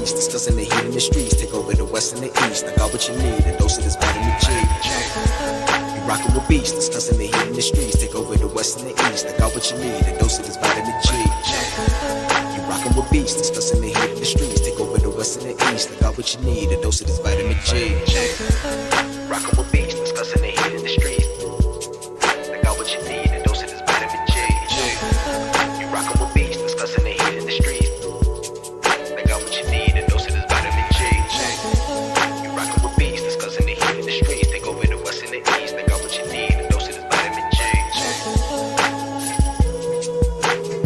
beast, discussing the heat in the streets. Take over the west and the east. I got what you need, a dose of this vitamin G. You rockin' with beast, discussing the heat in the streets. Take over the west and the east. I got what you need, a dose of this vitamin G. You rockin' with beast, discussing the heat in the streets. Take over the west and the east. I got what you need, a dose of this vitamin G. Rockin' with beast, discussing the heat in the streets. I got what you need, a dose of this vitamin G. You rockin' with beast, discussing the heat in the streets. I got what you need, a dose of this vitamin G. You rockin' with beast, discussing the heat in the streets. Take over the west and the east. I got what you need, a dose of this vitamin G.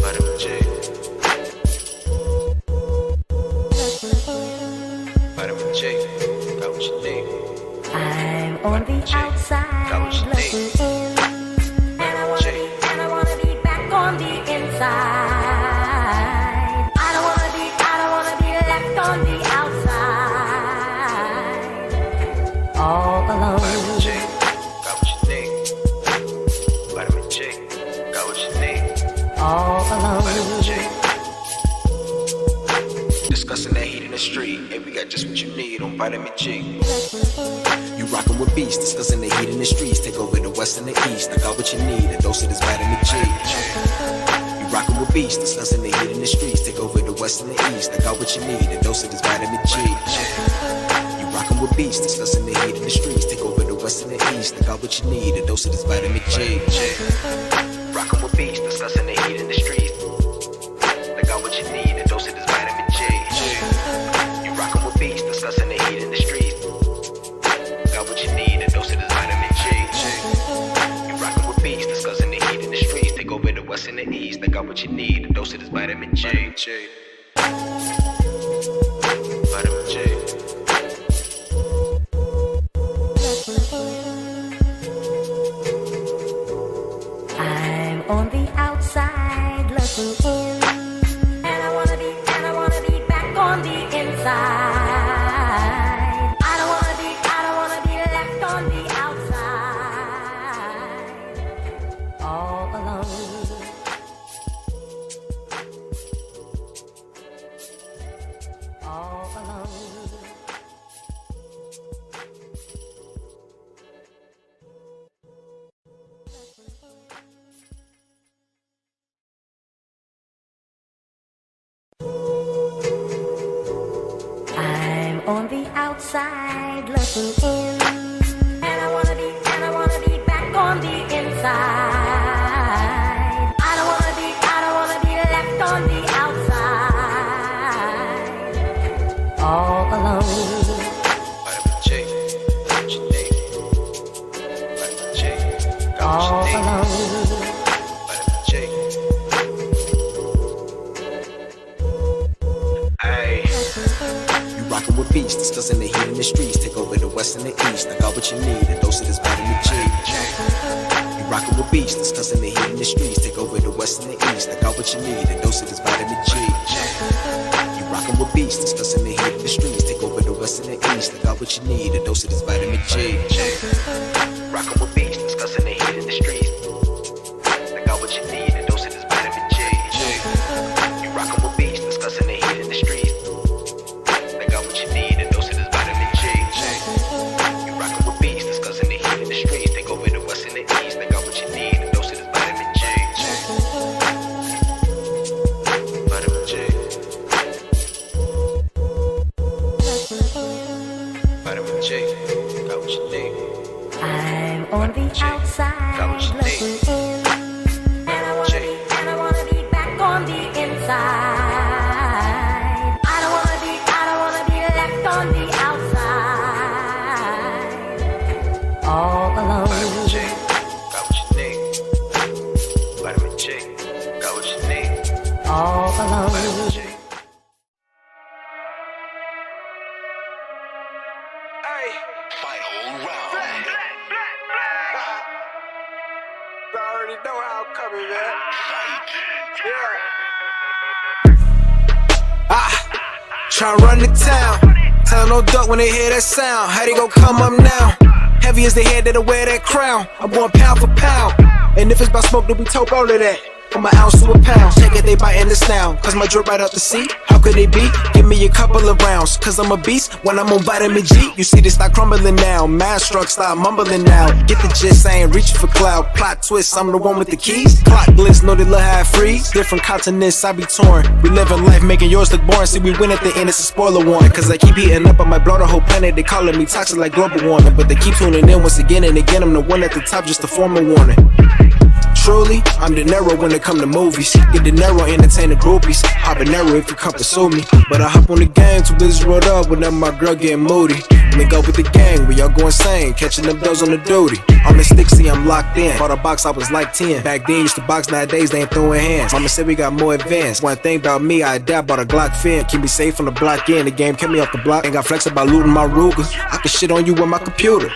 Vitamin G. Vitamin G. Got what you need. I'm on the outside looking in, and I wanna be back on the inside. I don't wanna be left on the outside, all alone. Vitamin G, got what you need. Vitamin G, got what you need. All alone. Vitamin G. Discussing that heat in the street, and we got just what you need on Vitamin G. You rockin' with beast, discussing the heat in the streets. Take over the west and the east. I got what you need, a dose of this vitamin G. You rockin' with beast, discussing the heat in the streets. Take over the west and the east. I got what you need, a dose of this vitamin G. You rockin' with beast, discussing the heat in the streets. Take over the west and the east. I got what you need, a dose of this vitamin G. Rockin' with beast, discussing the heat in the streets. I got what you need, a dose of this vitamin G. You rockin' with beast, discussing the heat in the streets. Got what you need, a dose of this vitamin G. You rockin' with beast, discussing the heat in the streets. Take over the west and the east. I got what you need, a dose of this vitamin G. Vitamin G. I'm on the outside looking in, and I wanna be back on the inside. I don't wanna be left on the outside, all alone. All alone. I'm on the outside looking in, and I wanna be back on the inside. I don't wanna be left on the outside, all alone. Vitamin G, got what you need. Vitamin G, got what All you need. alone. Vitamin G. Hey. You rockin' with beast, discussing the heat in the streets. Take over the west and the east. I got what you need, a dose of this vitamin G. You rockin' with beast, discussing the heat in the streets. Take over the west and the east. I got what you need, a dose of this vitamin G. You rockin' with beast, discussing the heat in the streets. Take over the west and the east. I got what you need, a dose of this vitamin G. Rockin' with beast, discussing the heat in the streets. I got what you need, a dose of this vitamin G. You rockin' with beast, discussing the heat in the streets. I got what you need, a dose of this vitamin G. You rockin' with beast, discussing the heat in the streets. Take over the west and the east. I got what you need, a dose of this vitamin G. Vitamin G. Vitamin G. Got what you need. I'm on the outside looking in, and I wanna be back on the inside. I don't wanna be left on the outside, all alone. Vitamin G, got what you need. Vitamin G, got what you need. All alone. Vitamin G. Hey, final round. I already know how I'm coming, man. Yeah. Tryna run the town. Tell no duck when they hear that sound. How they gon' come up now? Heavy as the head that'll wear that crown. I'm going pound for pound. And if it's about smoke, then we toke all of that. from an ounce to a pound. Take it, they biting this now. Cause my drip right out the seat. How could they be? Give me a couple of rounds. Cause I'm a beast when I'm on vitamin G. You see this start crumbling now. Mad struck, start mumbling now. Get the gist, I ain't reaching for cloud. Plot twist, I'm the one with the keys. Clock blitz, know they love how I freeze. Different continents, I be torn. We living life, making yours look boring. See, we win at the end, it's a spoiler warning. Cause I keep heating up, I might blow the whole planet. They calling me toxic like global warming. But they keep tuning in once again and again. I'm the one at the top, just to form a warning. Truly, I'm De Niro when it come to movies. Get De Niro, entertain the groupies. Habanero if you come pursue me. But I hop on the gang, too busy rolled up whenever my girl getting moody. Link up with the gang, we all go insane, catching them bills on the duty. I'm in Stixie, I'm locked in. Bought a box, I was like 10. Back then, used to box, nowadays they ain't throwing hands. Mama said we got more advanced. One thing about me, I adapt, bought a Glock fin. Keep me safe from the block in. The game kept me off the block. Ain't got flex about looting my Ruger. I can shit on you with my computer.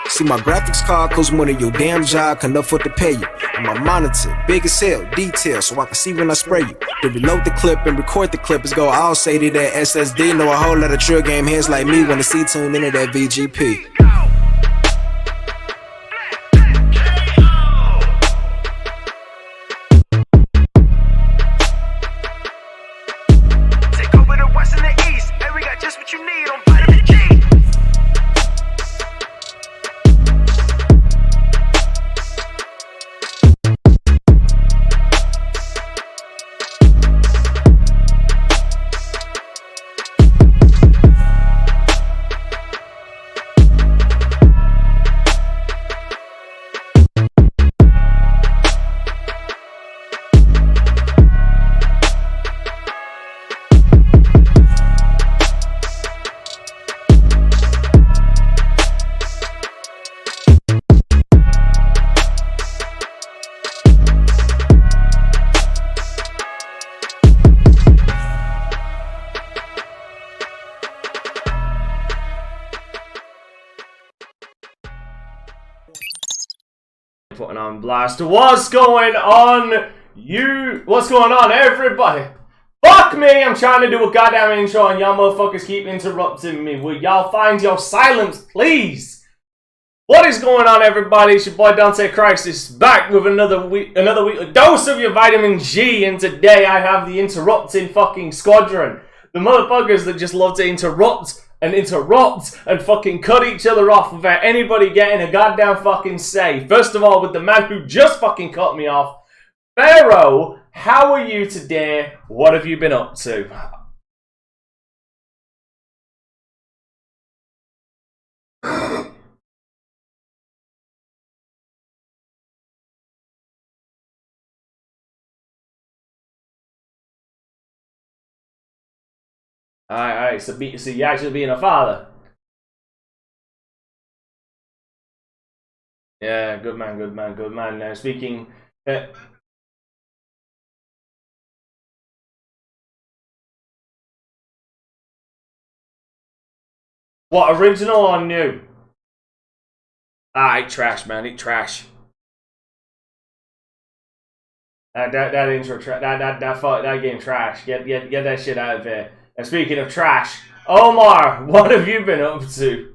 See my graphics card costs more than your damn job can afford to pay you. And my monitor, big as hell, detail, so I can see when I spray you. To reload the clip and record the clip is go all say to that SSD. Know a whole lot of trill game heads like me wanna see tuned into that VGP. Take over the west and the east, and we got just what you need on vitamin G. Putting on blast. What's going on, What's going on, everybody? Fuck me! I'm trying to do a goddamn intro and y'all motherfuckers keep interrupting me. Will y'all find your silence, please? What is going on, everybody? It's your boy Dante Crisis back with another weekly dose of your vitamin G, and today I have the interrupting fucking squadron. The motherfuckers that just love to interrupt and fucking cut each other off without anybody getting a goddamn fucking say. First of all, with the man who just fucking cut me off, Pharaoh, how are you today? What have you been up to? Alright, so you're actually being a father. Yeah, good man. Now speaking... what, original or new? Eat trash, man, eat trash. That intro, that game trash. Get that shit out of there. And speaking of trash, Omar, what have you been up to?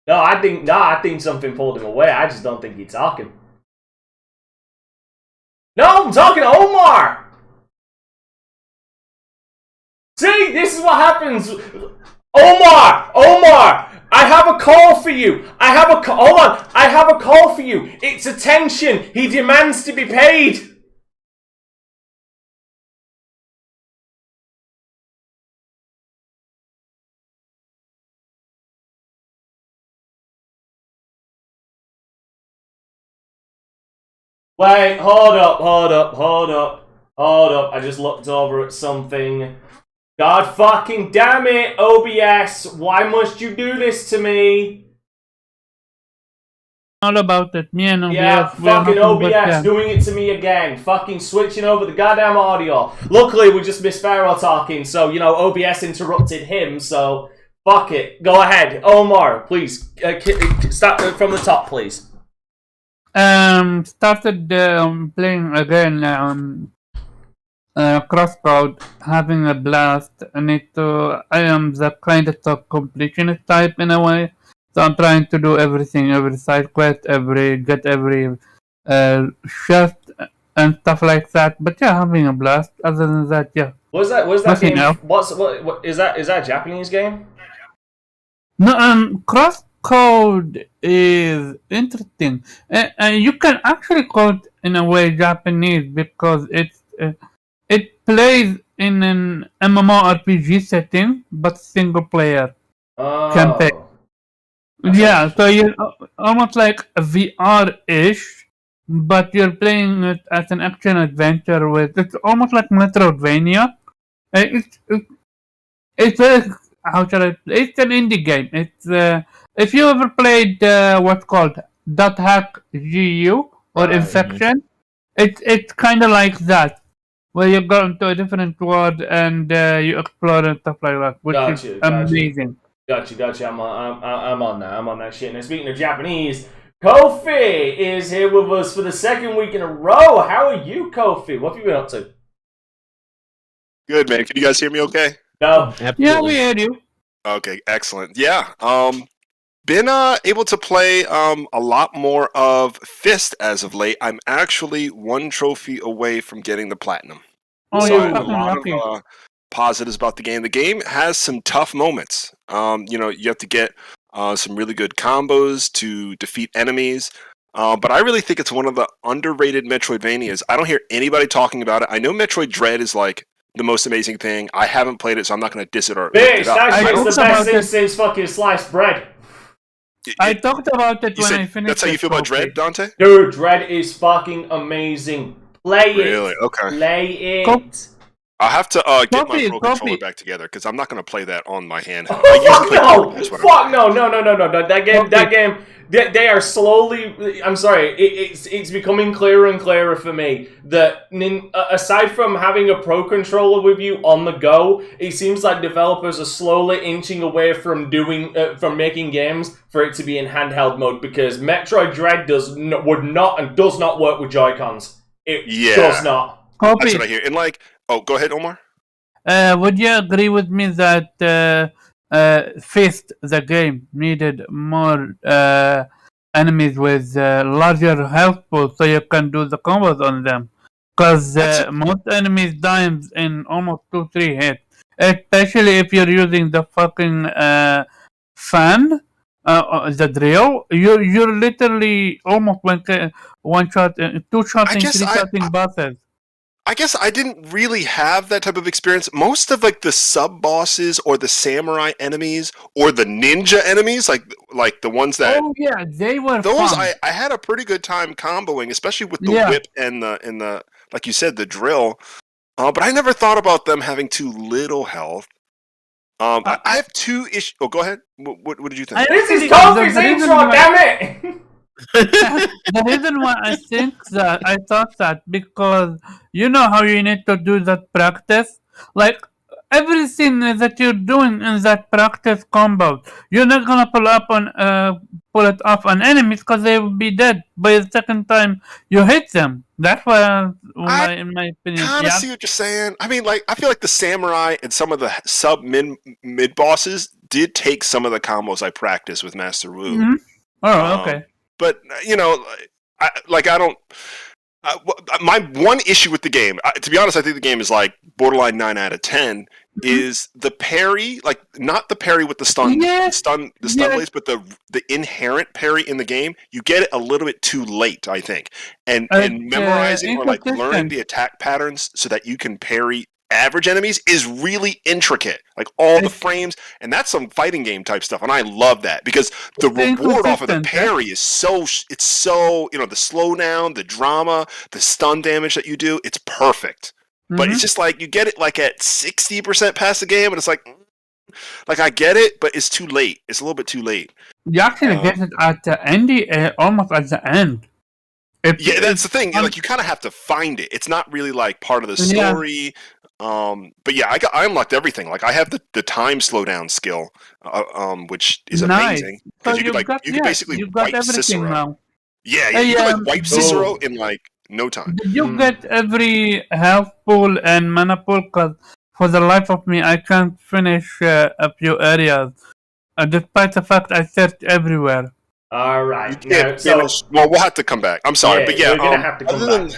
No, I think something pulled him away. I just don't think he's talking. No, I'm talking to Omar. See, this is what happens. Omar, I have a call for you. Hold on. I have a call for you. It's attention. He demands to be paid. Wait, hold up. I just looked over at something. God fucking damn it, OBS. Why must you do this to me? All about it. Me and OBS. Yeah, fucking OBS doing it to me again. Fucking switching over the goddamn audio. Luckily, we just missed Pharaoh talking, so, you know, OBS interrupted him, so fuck it. Go ahead. Omar, please. Start from the top, please. Started playing again crosscode, having a blast. I am the kind of completionist type in a way. So I'm trying to do everything, every side quest, get every shift and stuff like that. But yeah, having a blast. Other than that, yeah. Was that Nothing game? else. What is that? Is that a Japanese game? No, crosscode is interesting. You can actually code in a way Japanese because it plays in an MMORPG setting, but single player campaign. Oh. Yeah, so you're almost like a VR-ish, but you're playing it as an action adventure it's almost like Metroidvania. It's it's a how should I? It's an indie game. It's if you ever played what's called .hack GU or Infection, it's kind of like that, where you go into a different world and you explore and stuff like that, which is amazing. Gotcha. I'm on that. I'm on that shit. And speaking of Japanese, Kofi is here with us for the second week in a row. How are you, Kofi? What have you been up to? Good, man. Can you guys hear me okay? No. Absolutely. Yeah, we heard you. Okay, excellent. Yeah. Been able to play a lot more of Fist as of late. I'm actually one trophy away from getting the platinum. Oh, So you're I have a fucking lot lucky. of positives about the game. The game has some tough moments. You have to get some really good combos to defeat enemies. But I really think it's one of the underrated Metroidvanias. I don't hear anybody talking about it. I know Metroid Dread is like the most amazing thing. I haven't played it, so I'm not going to diss it or Bitch, lift it up. that shit's the talked about best thing it. since fucking sliced bread. I talked about it You when I said finished. that's how you the feel about trophy. Dread, Dante? Dude, Dread is fucking amazing. Play it. Really? Okay. Play it. Cool. I'll have to get my Copy, Pro copy. controller back together because I'm not going to play that on my handheld. Oh, I usually fuck play no! portables when I'm Fuck playing. no! That game. They are slowly. I'm sorry. It's becoming clearer and clearer for me that aside from having a Pro controller with you on the go, it seems like developers are slowly inching away from from making games for it to be in handheld mode because Metroid Dread does not work with Joy-Cons. It does not. Copy. That's what I hear. And like, oh, go ahead, Omar. Would you agree with me that Fist, the game, needed more enemies with larger health pool so you can do the combos on them? Because most enemies die in almost 2-3 hits. Especially if you're using the fucking fan, the drill, you're literally almost one shot, two shotting, three shotting bosses. I guess I didn't really have that type of experience. Most of like the sub bosses or the samurai enemies or the ninja enemies, like the ones that they were those fun. I had a pretty good time comboing, especially with the whip and the like you said, the drill. But I never thought about them having too little health. I have two issues. Oh, go ahead. What did you think? This is Kofi's intro, damn it! The reason why I thought that because you know how you need to do that practice, like everything that you're doing in that practice combo, you're not gonna pull it off on enemies because they will be dead by the second time you hit them. That's why, in my opinion, I kind of see what you're saying. I mean, like I feel like the samurai and some of the sub mid bosses did take some of the combos I practiced with Master Wu. Mm-hmm. Oh, okay. But I don't. My one issue with the game, to be honest, I think the game is like borderline 9 out of 10. Is the parry, like not the parry with the stun blaze, but the inherent parry in the game? You get it a little bit too late, I think, and memorizing or like learning the attack patterns so that you can parry average enemies is really intricate, like all the frames, and that's some fighting game type stuff, and I love that because the reward off of the parry is so the slowdown, the drama, the stun damage that you do, it's perfect. But it's just like you get it like at 60% past the game, and it's like I get it, but it's too late. It's a little bit too late. You actually get it at the end, almost at the end. That's the thing. Like you kind of have to find it. It's not really like part of the story. But yeah, I unlocked everything. Like I have the time slowdown skill, which is amazing because you can basically wipe Cicero. Now. Yeah, you can like wipe Cicero in like No time. Did you get every health pool and mana pool? Because for the life of me, I can't finish a few areas, despite the fact I searched everywhere. All right. You Now, can't finish. Well, we'll have to come back. I'm sorry, but yeah, we're gonna have to come back.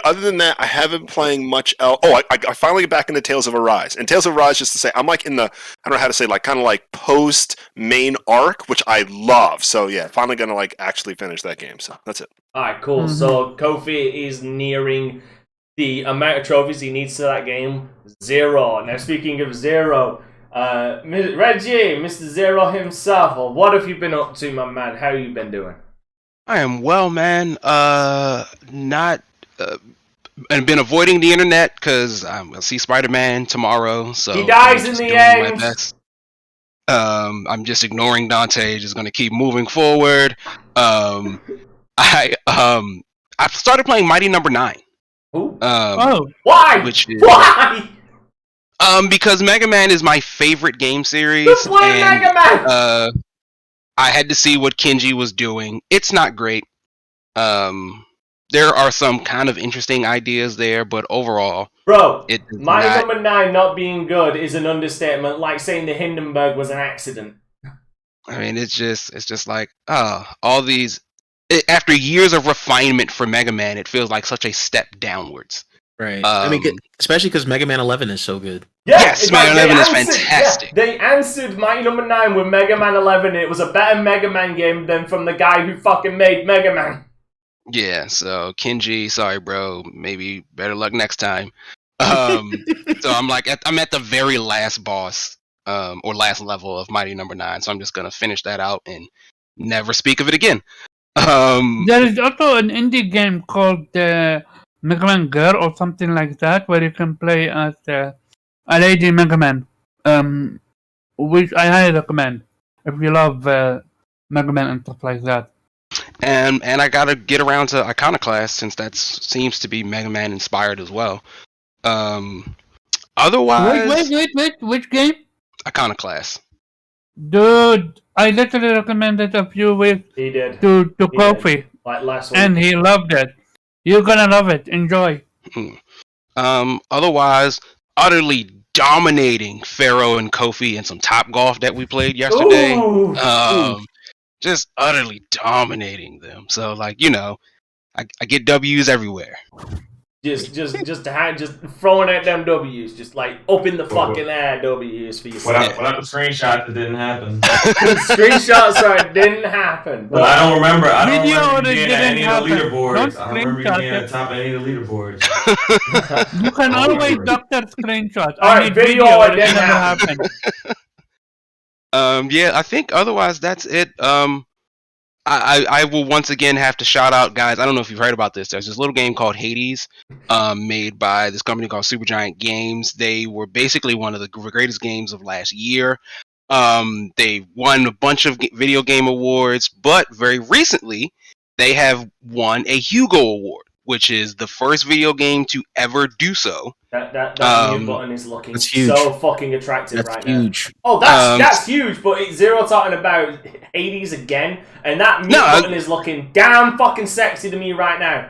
Other than that, I haven't playing much else. Oh, I finally get back into Tales of Arise. And Tales of Arise, just to say, I'm like in the, I don't know how to say, like kind of like post main arc, which I love. So yeah, finally gonna like actually finish that game. So that's it. All right, cool. So Kofi is nearing the amount of trophies he needs to that game, 0. Now, speaking of 0, Reggie, Mr. Zero himself, what have you been up to, my man? How you been doing? I am well, man. Not and been avoiding the internet because I'm gonna see Spider-Man tomorrow. So he dies in the end. I'm just ignoring Dante. Just gonna keep moving forward. I started playing Mighty Number 9. Why? Why? Because Mega Man is my favorite game series. Just play Mega Man. I had to see what Kenji was doing. It's not great. There are some kind of interesting ideas there, but overall, bro, Mighty Number 9 not being good is an understatement. Like saying the Hindenburg was an accident. I mean, it's just like all these. After years of refinement for Mega Man, it feels like such a step downwards. Right. I mean, especially because Mega Man 11 is so good. Yeah, yes, Mega Man 11 is fantastic. Yeah, they answered Mighty Number 9 with Mega Man 11. It was a better Mega Man game than from the guy who fucking made Mega Man. Yeah, so Kenji, sorry, bro. Maybe better luck next time. So I'm at the very last boss, or last level of Mighty Number 9. So I'm just gonna finish that out and never speak of it again. There is also an indie game called Mega Man Girl or something like that, where you can play as a lady Mega Man, which I highly recommend if you love Mega Man and stuff like that. And I gotta get around to Iconoclast since that seems to be Mega Man inspired as well. Otherwise, wait, which game? Iconoclast. Dude, I literally recommended a few weeks to Kofi, like last week, and he loved it. You're gonna love it. Enjoy. Otherwise, utterly dominating Pharaoh and Kofi in some Top Golf that we played yesterday. Just utterly dominating them. So, like, you know, I get W's everywhere. Just throwing at them W's, just like up in the fucking air W's for yourself. Without the screenshots, it didn't happen. Screenshots, sorry, didn't happen. But I don't remember being at any of the leaderboards. I don't remember you being at the top of any of the leaderboards. You can always doctor screenshots. Alright, video it didn't happen. Yeah, I think otherwise that's it. I will once again have to shout out, guys. I don't know if you've heard about this. There's this little game called Hades, made by this company called Supergiant Games. They were basically one of the greatest games of last year. They won a bunch of video game awards, but very recently they have won a Hugo Award, which is the first video game to ever do so. That mute button is looking huge. So fucking attractive That's right huge. now. Oh, that's huge, but it's Zero talking about Hades again, and that mute button is looking damn fucking sexy to me right now.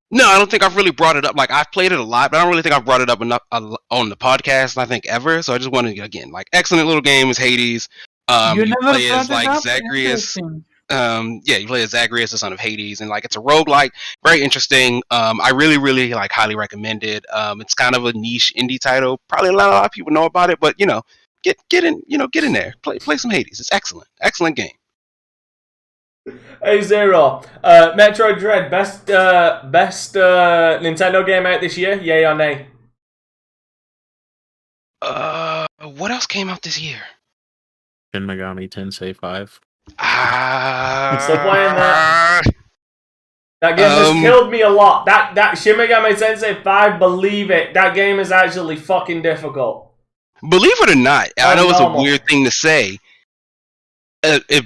No, I don't think I've really brought it up. Like, I've played it a lot, but I don't really think I've brought it up enough on the podcast, I think, ever. So I just wanted to, again, like, excellent little game is Hades. You never play as, like, up? Zagreus. Yeah, you play as Zagreus, the son of Hades, and like it's a roguelike, very interesting. I really like highly recommend it. It's kind of a niche indie title. Probably a lot of people know about it, but you know, get in there. Play some Hades. It's excellent game. Hey Zero, Metroid Dread, best Nintendo game out this year, yay or nay? What else came out this year? Shin Megami Tensei 5. I'm still playing that. That game has killed me a lot. That Shin Megami Tensei 5, believe it, that game is actually fucking difficult. Believe it or not, I know it's a weird thing to say. If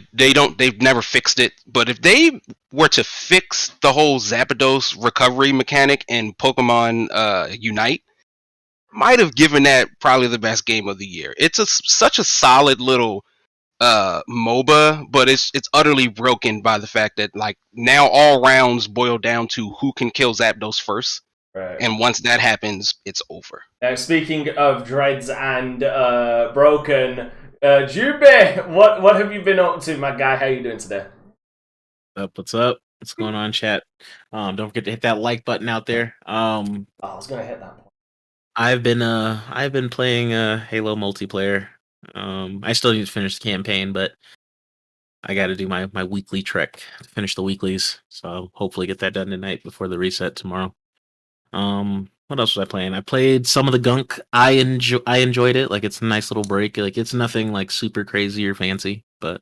they've never fixed it, but if they were to fix the whole Zapdos recovery mechanic in Pokemon Unite, might have given that probably the best game of the year. It's such a solid little MOBA, but it's utterly broken by the fact that like now all rounds boil down to who can kill Zapdos first. Right. And once that happens, it's over. Now, speaking of dreads and broken, Jube, what have you been up to, my guy? How you doing today? What's up? What's going on, chat? Don't forget to hit that like button out there. I was gonna hit that point. I've been playing Halo multiplayer. I still need to finish the campaign, but I got to do my weekly trek to finish the weeklies. So I'll hopefully get that done tonight before the reset tomorrow. What else was I playing? I played some of the Gunk. I enjoyed it. Like, it's a nice little break. Like, it's nothing like super crazy or fancy, but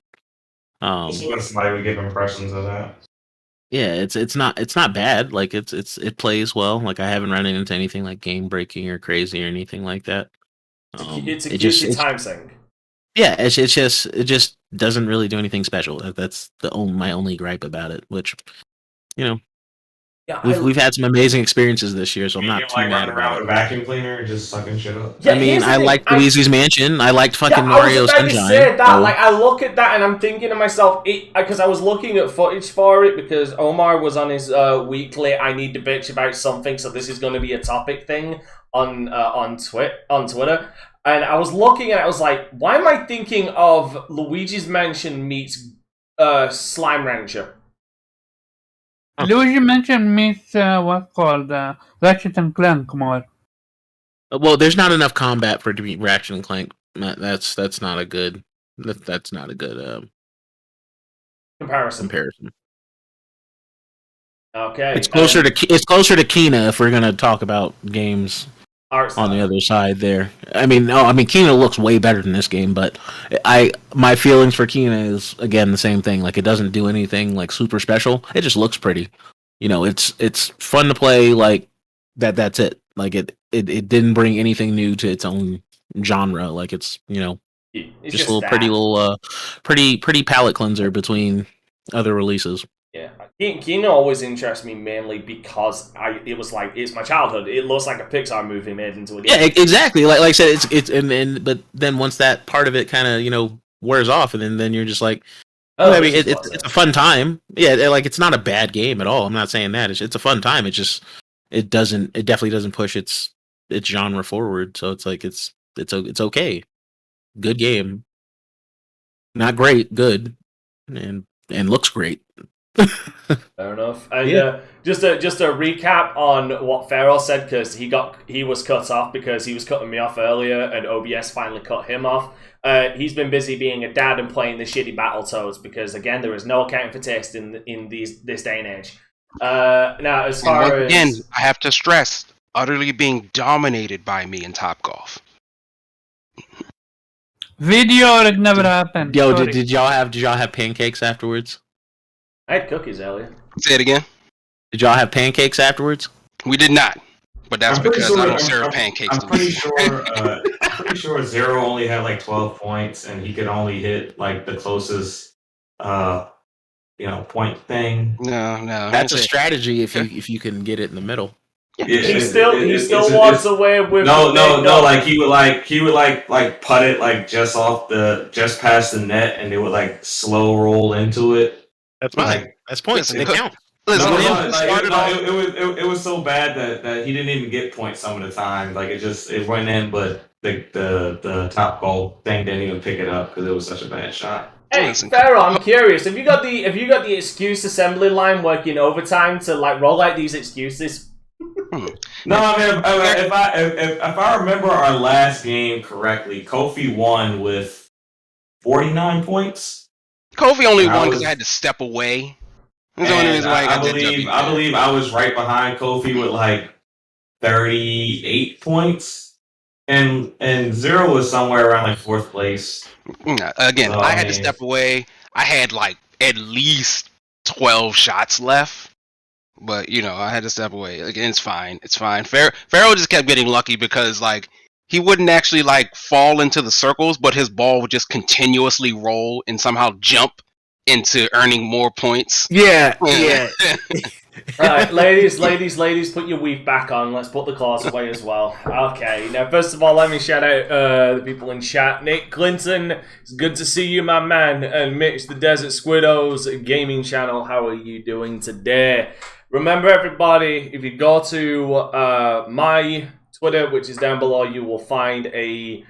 somebody would give impressions of that. yeah, it's not bad. Like, it plays well. Like, I haven't run into anything like game breaking or crazy or anything like that. It's a time sink. Yeah, it just doesn't really do anything special. That's my only gripe about it. Which, you know, yeah, we've had some amazing experiences this year, so I'm not too mad about it. With a vacuum cleaner, just sucking shit up. Yeah, I mean, I liked Luigi's Mansion. I liked fucking Mario Sunshine. I was about to say that. So. Like, I look at that and I'm thinking to myself, because I was looking at footage for it because Omar was on his weekly I need to bitch about something, so this is going to be a topic thing on Twitter. And I was looking and I was like, why am I thinking of Luigi's Mansion meets Slime Rancher? Luigi mentioned meets what's called Ratchet and Clank more. Well, there's not enough combat for it to be Ratchet and Clank. That's not a good comparison. Okay, it's closer to Kina if we're gonna talk about games on the other side there. I mean, Kina looks way better than this game, but my feelings for Kina is again the same thing. Like, it doesn't do anything like super special. It just looks pretty. You know, it's fun to play. Like that's it. Like it didn't bring anything new to its own genre. Like it's just a little pretty palate cleanser between other releases. Yeah, Kina always interests me mainly because it's my childhood. It looks like a Pixar movie made into a game. Yeah, exactly. Like I said, it's but then once that part of it kind of wears off, and then you're just like, it's a fun time. Yeah, like it's not a bad game at all. I'm not saying that. It's a fun time. It definitely doesn't push its genre forward. So it's like it's okay. Good game. Not great, good, and looks great. Fair enough. And just a recap on what Pharaoh said, because he was cut off because he was cutting me off earlier, and OBS finally cut him off. He's been busy being a dad and playing the shitty Battletoads because again there is no accounting for taste in this day and age. Now, as far as again, I have to stress, utterly being dominated by me in Topgolf. Video, it never happened. Yo, did y'all have pancakes afterwards? I had cookies earlier. Say it again. Did y'all have pancakes afterwards? We did not, but that's because I don't serve pancakes. I'm pretty sure Zero only had like 12 points, and he could only hit like the closest, point thing. No, that's a strategy if you can get it in the middle. Yeah, he still walks away with no. Like he would putt it just past the net, and it would like slow roll into it. That's fine. That's points. They count. It was so bad that he didn't even get points some of the time. Like it went in, but the top goal thing didn't even pick it up because it was such a bad shot. Hey, Pharaoh, I'm curious. Have you got the excuse assembly line working overtime to like roll out these excuses? No, I mean if I remember our last game correctly, Kofi won with 49 points. Kofi only won because I had to step away. I believe I was right behind Kofi with like 38 points, and Zero was somewhere around like 4th place. Again, I had to step away. I had like at least 12 shots left, but I had to step away. Again, it's fine. It's fine. Pharaoh just kept getting lucky because like he wouldn't actually like fall into the circles, but his ball would just continuously roll and somehow jump into earning more points. Yeah. Alright, ladies, put your weave back on. Let's put the claws away as well. Okay, now first of all, let me shout out the people in chat. Nick Clinton, it's good to see you, my man. And Mitch, the Desert Squiddos gaming channel, how are you doing today? Remember, everybody, if you go to my Twitter, which is down below, you will find a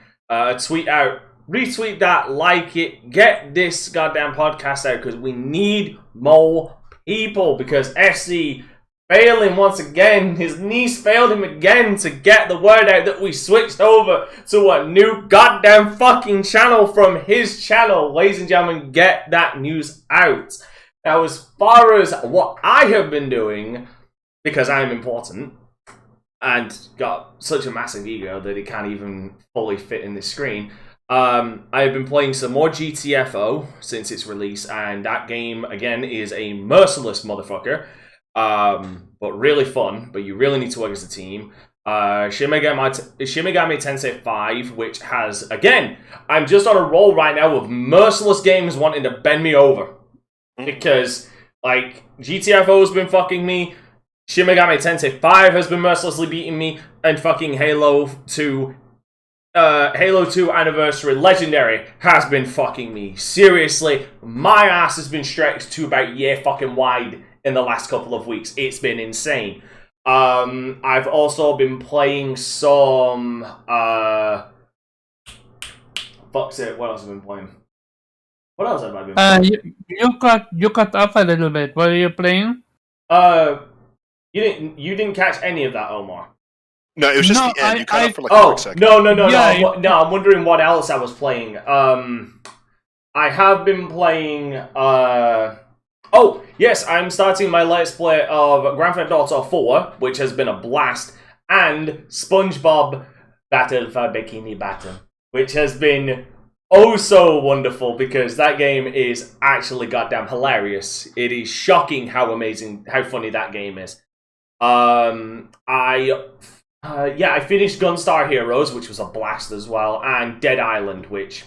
tweet out. Retweet that, like it, get this goddamn podcast out, because we need more people, because FC failing once again. His niece failed him again to get the word out that we switched over to a new goddamn fucking channel from his channel. Ladies and gentlemen, get that news out. Now, as far as what I have been doing, because I'm important and got such a massive ego that it can't even fully fit in this screen, I've been playing some more GTFO since its release, and that game, again, is a merciless motherfucker, but really fun, but you really need to work as a team. Shin Megami Tensei 5, which has, again, I'm just on a roll right now of merciless games wanting to bend me over, because, like, GTFO has been fucking me, Shin Megami Tensei 5 has been mercilessly beating me, and fucking Halo 2 Anniversary Legendary has been fucking me. Seriously, my ass has been stretched to about year fucking wide in the last couple of weeks. It's been insane. I've also been playing some fuck's it, what else have I been playing? What else have I been playing? You cut off a little bit. What are you playing? You didn't catch any of that, Omar. No, it was just the end. You cut off for like a quick second. No, I'm wondering what else I was playing. I have been playing, oh, yes, I'm starting my Let's Play of Grand Theft Auto 4, which has been a blast, and SpongeBob Battle for Bikini Bottom, which has been oh so wonderful, because that game is actually goddamn hilarious. It is shocking how amazing, how funny that game is. I finished Gunstar Heroes, which was a blast as well, and Dead Island, which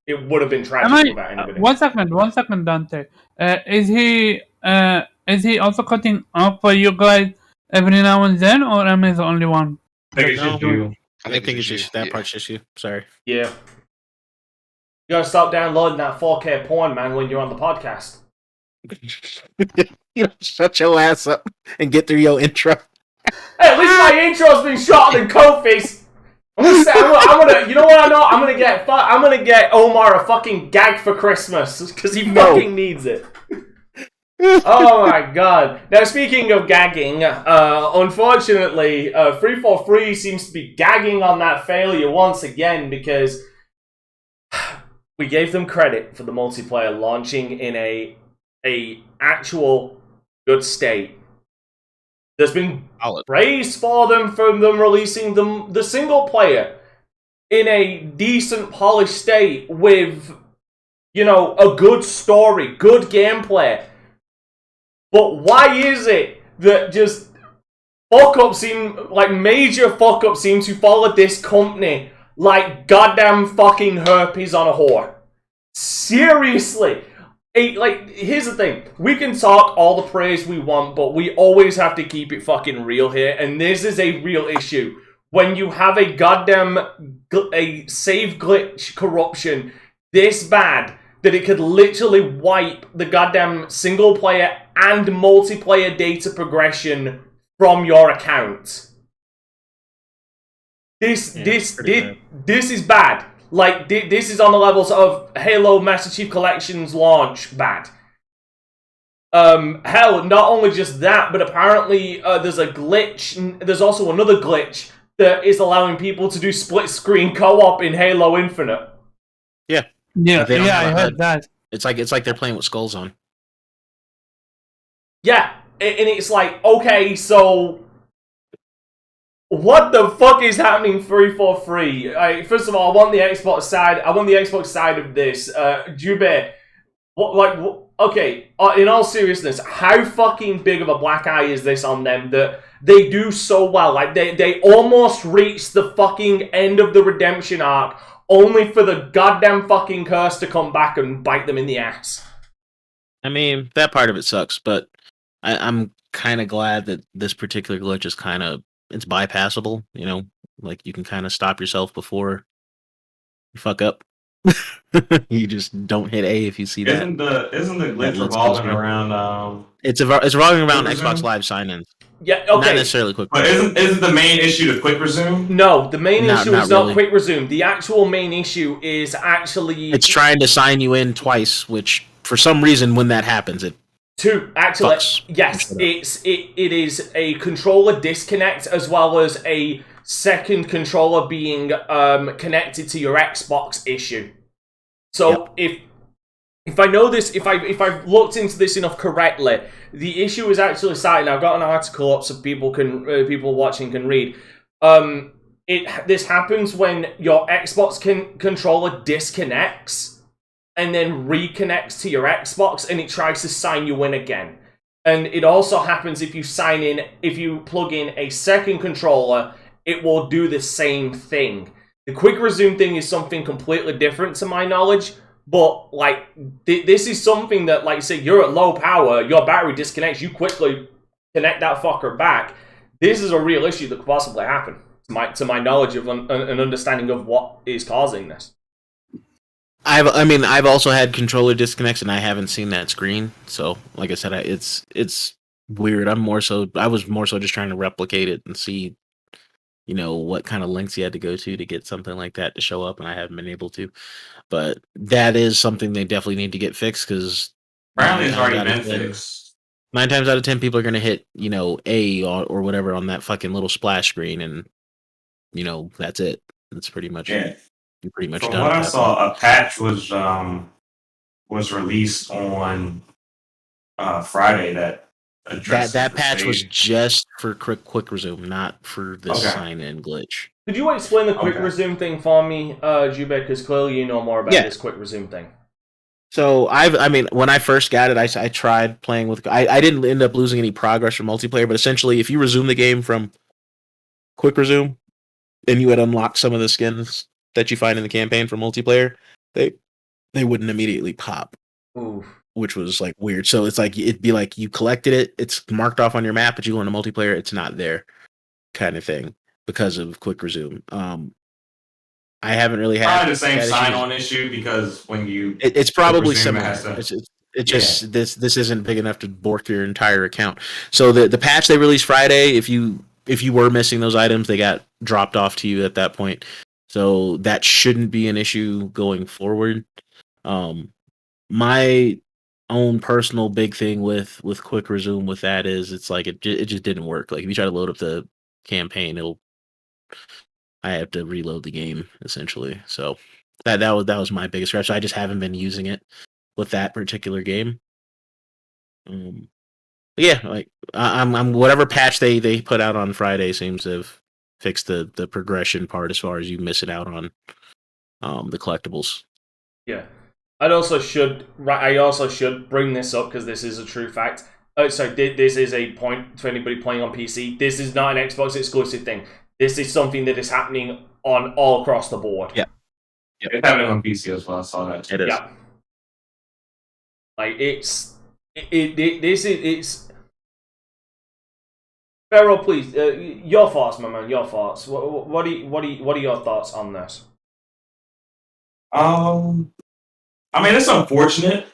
it would have been tragic without anybody. One second, Dante. Is he also cutting up for you guys every now and then, or am I the only one? I think it's just you. I think it's just that part's just you. Sorry. Yeah. You gotta stop downloading that 4K porn, man, when you're on the podcast. You know, shut your ass up and get through your intro. Hey, at least my intro's been shorter than Kofi's. I'm gonna, you know what I know? I'm gonna get Omar a fucking gag for Christmas, because he fucking needs it. Oh my god. Now, speaking of gagging, unfortunately, 343 seems to be gagging on that failure once again, because we gave them credit for the multiplayer launching in a actual good state. There's been praise for them releasing the single player in a decent polished state with, you know, a good story, good gameplay. But why is it that just major fuck-ups seem to follow this company like goddamn fucking herpes on a whore? Seriously. Here's the thing. We can talk all the praise we want, but we always have to keep it fucking real here. And this is a real issue. When you have a goddamn save glitch corruption this bad that it could literally wipe the goddamn single player and multiplayer data progression from your account. This is bad. Like, this is on the levels of Halo Master Chief Collection's launch bad. Hell, not only just that, but apparently there's a glitch. There's also another glitch that is allowing people to do split-screen co-op in Halo Infinite. Yeah. I heard that. It's like they're playing with skulls on. Yeah, and it's like, okay, so what the fuck is happening 343? First of all, I want the Xbox side of this. Jube, okay, in all seriousness, how fucking big of a black eye is this on them that they do so well? Like, they almost reached the fucking end of the redemption arc, only for the goddamn fucking curse to come back and bite them in the ass. I mean, that part of it sucks, but I'm kind of glad that this particular glitch is it's bypassable. Like you can kind of stop yourself before you fuck up. You just don't hit A if you see that. Isn't the glitch revolving around? It's revolving around Quick Xbox resume? Live sign-ins. Yeah, okay. Not necessarily quick. But isn't the main issue the quick resume? No, the main issue is not really. quick resume. The actual main issue is actually it's trying to sign you in twice, which for some reason when that happens it yes, it is a controller disconnect as well as a second controller being connected to your Xbox issue. So if I know this, if I've looked into this enough correctly, the issue is actually starting. I've got an article up so people watching can read. This happens when your Xbox controller disconnects and then reconnects to your Xbox, and it tries to sign you in again. And it also happens if you plug in a second controller, it will do the same thing. The quick resume thing is something completely different to my knowledge, but like this is something that, like, say you're at low power, your battery disconnects, you quickly connect that fucker back. This is a real issue that could possibly happen, to my knowledge of an understanding of what is causing this. I've also had controller disconnects and I haven't seen that screen. So, like I said, it's weird. I was more so just trying to replicate it and see, what kind of lengths you had to go to get something like that to show up, and I haven't been able to. But that is something they definitely need to get fixed because apparently it's already been fixed. 9 times out of 10, people are going to hit, A or whatever on that fucking little splash screen, and that's it. That's pretty much it. You're pretty much From done. What I saw, a patch was released on Friday that addressed that patch was just for quick resume, not for the sign-in glitch. Could you explain the quick resume thing for me, Jube? Because clearly you know more about this quick resume thing. So when I first got it, I tried playing with. I didn't end up losing any progress for multiplayer, but essentially, if you resume the game from quick resume, and you had unlocked some of the skins that you find in the campaign for multiplayer, they wouldn't immediately pop. Oof. Which was like weird. So it's like it'd be like you collected it, it's marked off on your map, but you go into multiplayer, it's not there, kind of thing, because of quick resume. I haven't really had probably the same sign-on issue because when you it's probably similar. This isn't big enough to bork your entire account. So the patch they released Friday, if you were missing those items, they got dropped off to you at that point. So that shouldn't be an issue going forward. My own personal big thing with quick resume with that is it's like it just didn't work. Like if you try to load up the campaign, I have to reload the game essentially. So that was my biggest gripe. So I just haven't been using it with that particular game. Yeah, like I'm whatever patch they put out on Friday seems to have fixed the progression part as far as you miss it out on the collectibles. Yeah. I also should bring this up because this is a true fact. This is a point to anybody playing on PC. This is not an Xbox exclusive thing. This is something that is happening on all across the board. Yeah. It's happening on PC as well. I saw that. It is. Yeah. Like it's Pharaoh, please, your thoughts, my man. Your thoughts. What are your thoughts on this? I mean, it's unfortunate,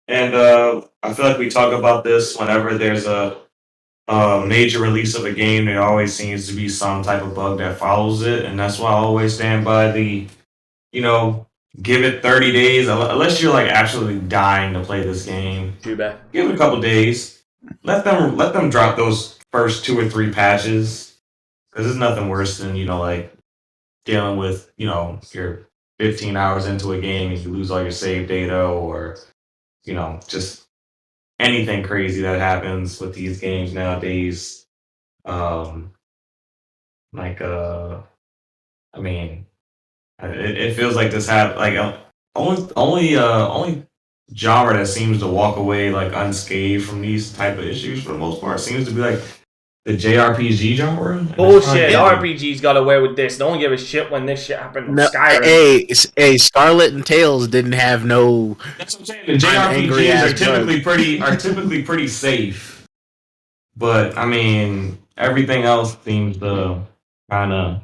and I feel like we talk about this whenever there's a major release of a game. There always seems to be some type of bug that follows it, and that's why I always stand by the, give it 30 days, unless you're like absolutely dying to play this game. Too bad. Give it a couple days. Let them drop those first 2 or 3 patches, because there's nothing worse than like dealing with your 15 hours into a game and you lose all your save data, or just anything crazy that happens with these games nowadays. It feels like this only genre that seems to walk away like unscathed from these type of issues for the most part seems to be like the JRPG genre. Bullshit. RPGs got away with this. No one gave a shit when this shit happened. No, hey, Scarlet and Tails didn't have no. That's what I'm saying. The JRPGs are typically pretty safe. but I mean, everything else seems to kind of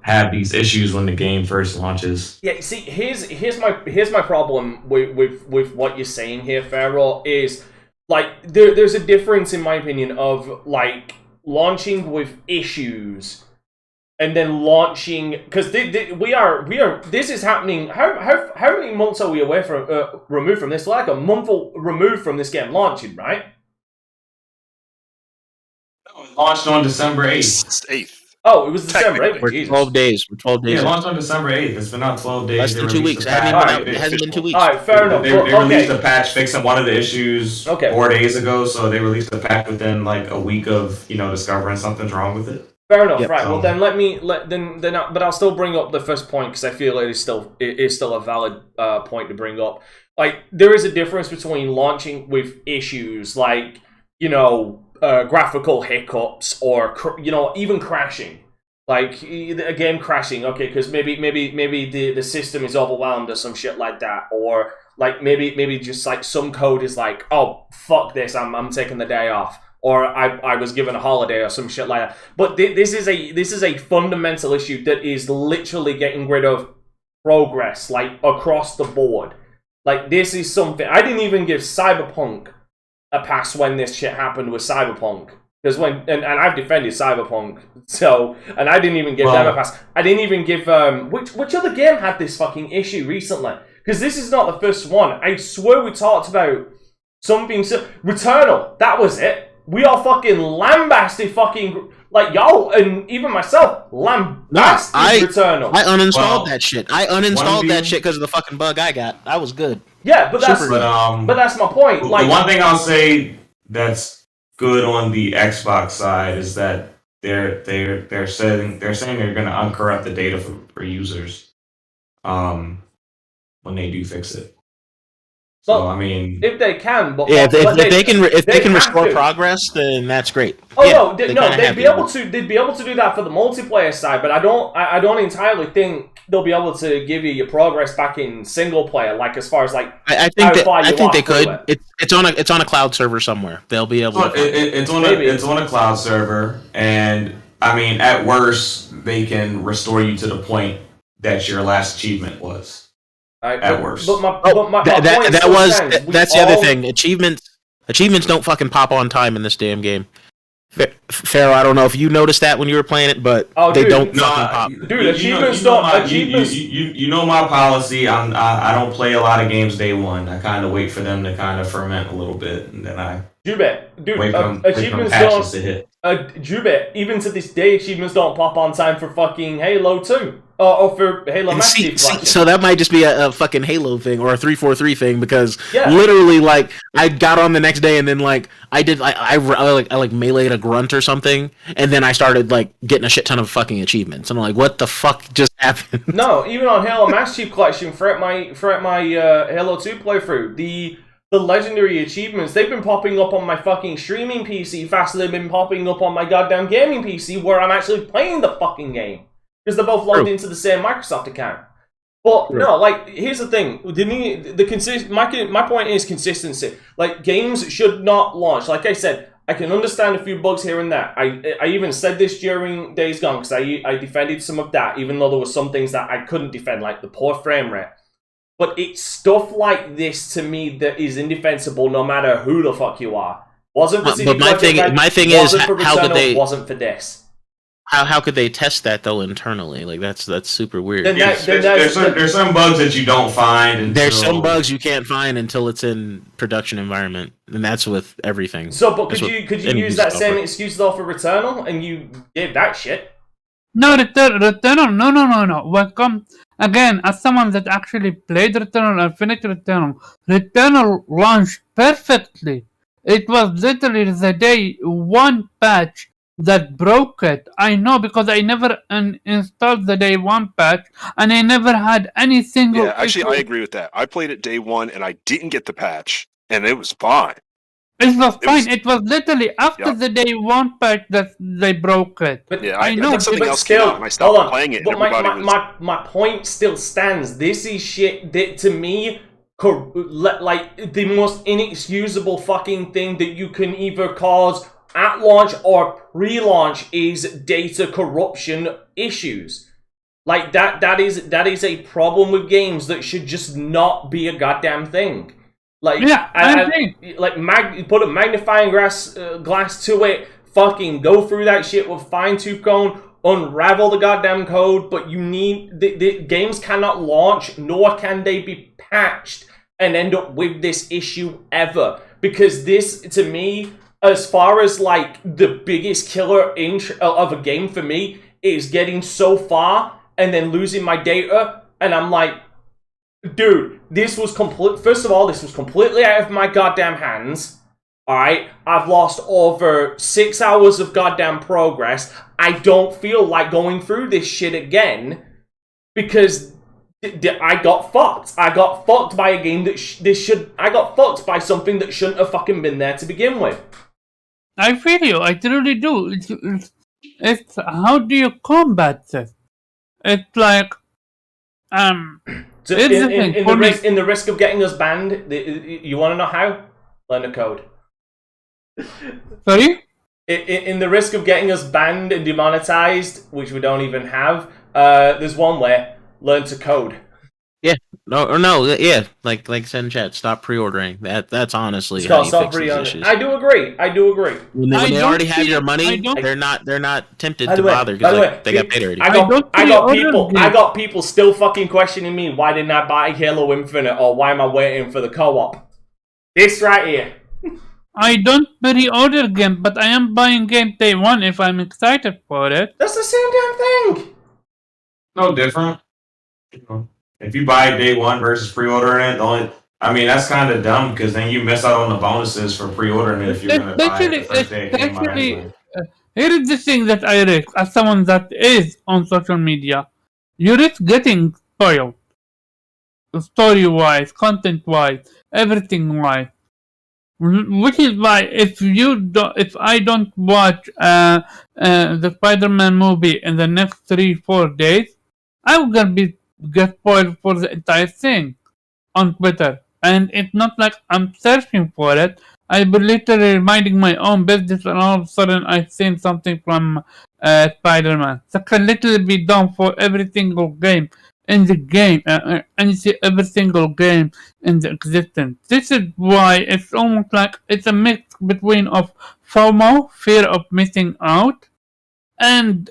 have these issues when the game first launches. Yeah, see, here's my problem with what you're saying here, Pharaoh, is like there's a difference in my opinion of like launching with issues and then launching because we are this is happening. How many months are we away from removed from this? Like a month removed from this game launching, right? It launched on December 8th. Oh, it was December 8th. We're 12 days. We're 12 days. Yeah, it launched on December 8th. It's been out 12 days. Less than 2 weeks. It hasn't been 2 weeks. All right, fair enough. They released a patch fixing one of the issues 4 days ago, so they released a patch within like a week of discovering something's wrong with it. Fair enough, right? Well, then but I'll still bring up the first point because I feel it is still a valid point to bring up. Like there is a difference between launching with issues like graphical hiccups or even crashing, like a game crashing. Okay, because maybe the system is overwhelmed or some shit like that, or like maybe just like some code is like, oh fuck this, I'm taking the day off. Or I was given a holiday or some shit like that. But this is a fundamental issue that is literally getting rid of progress, like across the board. Like this is something I didn't even give Cyberpunk a pass when this shit happened with Cyberpunk, because and I've defended Cyberpunk, and I didn't even give them a pass. I didn't even give which other game had this fucking issue recently? Because this is not the first one. I swear we talked about something Returnal. That was it. We are fucking lambasted like y'all and even myself lambasted Returnal. I uninstalled that shit. I uninstalled that shit because of the fucking bug I got. I was good. Yeah, but that's my point. Like the one thing I'll say that's good on the Xbox side is that they're saying they're going to uncorrupt the data for users when they do fix it. So I mean, if they can, but if they can restore progress, then that's great. Oh yeah, they'd be able to do that for the multiplayer side, but I don't entirely think they'll be able to give you your progress back in single player. Like as far as like I think they could. It's on a cloud server somewhere. They'll be able. It's on a cloud server, and I mean, at worst, they can restore you to the point that your last achievement was. At worst. That's the other thing. Achievements don't fucking pop on time in this damn game. Pharaoh, I don't know if you noticed that when you were playing it, but they don't fucking pop. Dude, achievements don't. You know my policy. I don't play a lot of games day one. I kind of wait for them to kind of ferment a little bit, and then I wait for patches to hit. Jubit, even to this day, achievements don't pop on time for fucking Halo 2. Or for Halo Master Chief Collection. So that might just be a fucking Halo thing or a 343 thing, because literally, like, I got on the next day and then, like, I meleeed a grunt or something, and then I started, like, getting a shit ton of fucking achievements. And I'm like, what the fuck just happened? No, even on Halo Master Chief Collection, throughout my Halo 2 playthrough, the legendary achievements, they've been popping up on my fucking streaming PC faster than they've been popping up on my goddamn gaming PC where I'm actually playing the fucking game. Because they're both logged into the same Microsoft account. But no, like, here's the thing. My point is consistency. Like, games should not launch. Like I said, I can understand a few bugs here and there. I even said this during Days Gone, because I defended some of that, even though there were some things that I couldn't defend, like the poor frame rate. But it's stuff like this, to me, that is indefensible no matter who the fuck you are. Wasn't for CD Projekt Red, my thing is, for how could they... wasn't for this. How could they test that though internally? Like that's super weird. There's some bugs that you don't find. There's some bugs you can't find until it's in production environment, and that's with everything. So, but could you use that same excuse though for Returnal, and you gave that shit? No, Returnal, no. Welcome again, as someone that actually played Returnal and finished Returnal launched perfectly. It was literally the day one patch that broke it. I know, because I never installed the day one patch, and I never had any single... Yeah, actually, I agree with that. I played it day one, and I didn't get the patch, and it was fine. It was fine. It was literally after the day one patch that they broke it. But yeah, I know. Something but else still, came out, and I stopped playing it, and my point still stands. This is shit that, to me, like, the most inexcusable fucking thing that you can either cause at launch or pre-launch is data corruption issues. Like that is a problem with games that should just not be a goddamn thing. Like, yeah, put a magnifying glass to it, fucking go through that shit with fine-tooth comb, unravel the goddamn code, but you need... The games cannot launch, nor can they be patched and end up with this issue ever. Because this, to me, as far as, like, the biggest killer of a game for me, is getting so far and then losing my data, and I'm like... Dude, this was First of all, this was completely out of my goddamn hands. Alright? I've lost over 6 hours of goddamn progress. I don't feel like going through this shit again. Because I got fucked. I got fucked by a game that I got fucked by something that shouldn't have fucking been there to begin with. I feel you. I truly do. It's how do you combat this? It's like... So in the risk of getting us banned, you want to know how? Learn the code. Sorry? In the risk of getting us banned and demonetized, which we don't even have, there's one way. Learn to code. Yeah. Yeah. Like I said in chat, stop pre-ordering. That's honestly It's how you called fix these issues. I do agree. When they already have your money, they're not tempted to bother By the because way, they got paid already. I got people still fucking questioning me. Why didn't I buy Halo Infinite, or why am I waiting for the co-op? This right here. I don't pre-order game, but I am buying game day one if I'm excited for it. That's the same damn thing. No different. If you buy day one versus pre-ordering it, that's kind of dumb because then you miss out on the bonuses for pre-ordering it if you're going to buy it the first day it came out anyway. Here is the thing that I risk as someone that is on social media. You risk getting spoiled. Story-wise, content-wise, everything-wise. Which is why if I don't watch the Spider-Man movie in the next 3-4 days, I'm gonna get spoiled for the entire thing on Twitter. And it's not like I'm searching for it. I've been literally minding my own business, and all of a sudden I've seen something from Spider-Man. That can literally be done for every single game in the game, and you see every single game in the existence. This is why it's almost like it's a mix between of FOMO, fear of missing out, and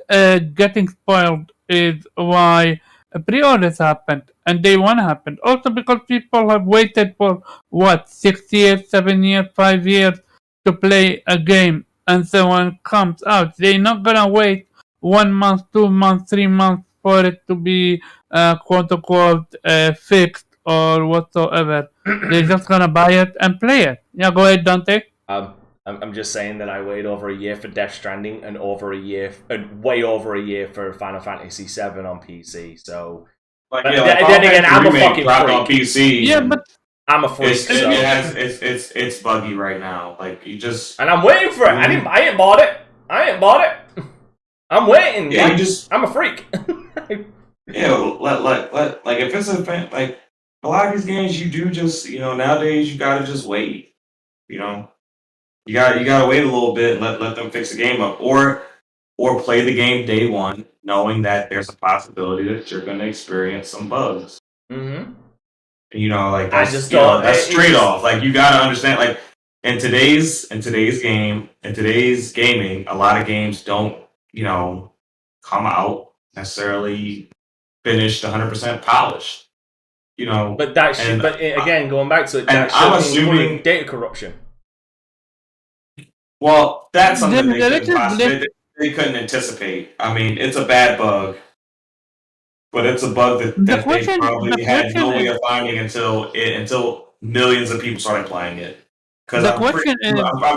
getting spoiled is why pre-orders happened, and day one happened. Also because people have waited for, 6 years, 7 years, 5 years to play a game, and so when it comes out, they're not gonna wait 1 month, 2 months, 3 months for it to be quote-unquote fixed or whatsoever. They're just gonna buy it and play it. Yeah, go ahead, Dante. I'm just saying that I waited over a year for Death Stranding and way over a year for Final Fantasy VII on PC. So, then again, I'm a fucking freak. On PC. Yeah, but I'm a freak. It's buggy right now. Like you just and I'm waiting for it. I ain't bought it. I'm waiting. Yeah, I'm a freak. Yeah, like if it's like a lot of these games, you do just nowadays you gotta just wait. You gotta wait a little bit and let them fix the game up, or play the game day one, knowing that there's a possibility that you're gonna experience some bugs. Mm-hmm. That's trade off. Like you gotta understand, like in today's gaming, a lot of games don't come out necessarily finished 100% polished. But that should. But again, going back to it, I'm assuming data corruption. Well, that's something they couldn't anticipate. I mean, it's a bad bug, but it's a bug that they probably had no way of finding until millions of people started playing it. Because I'm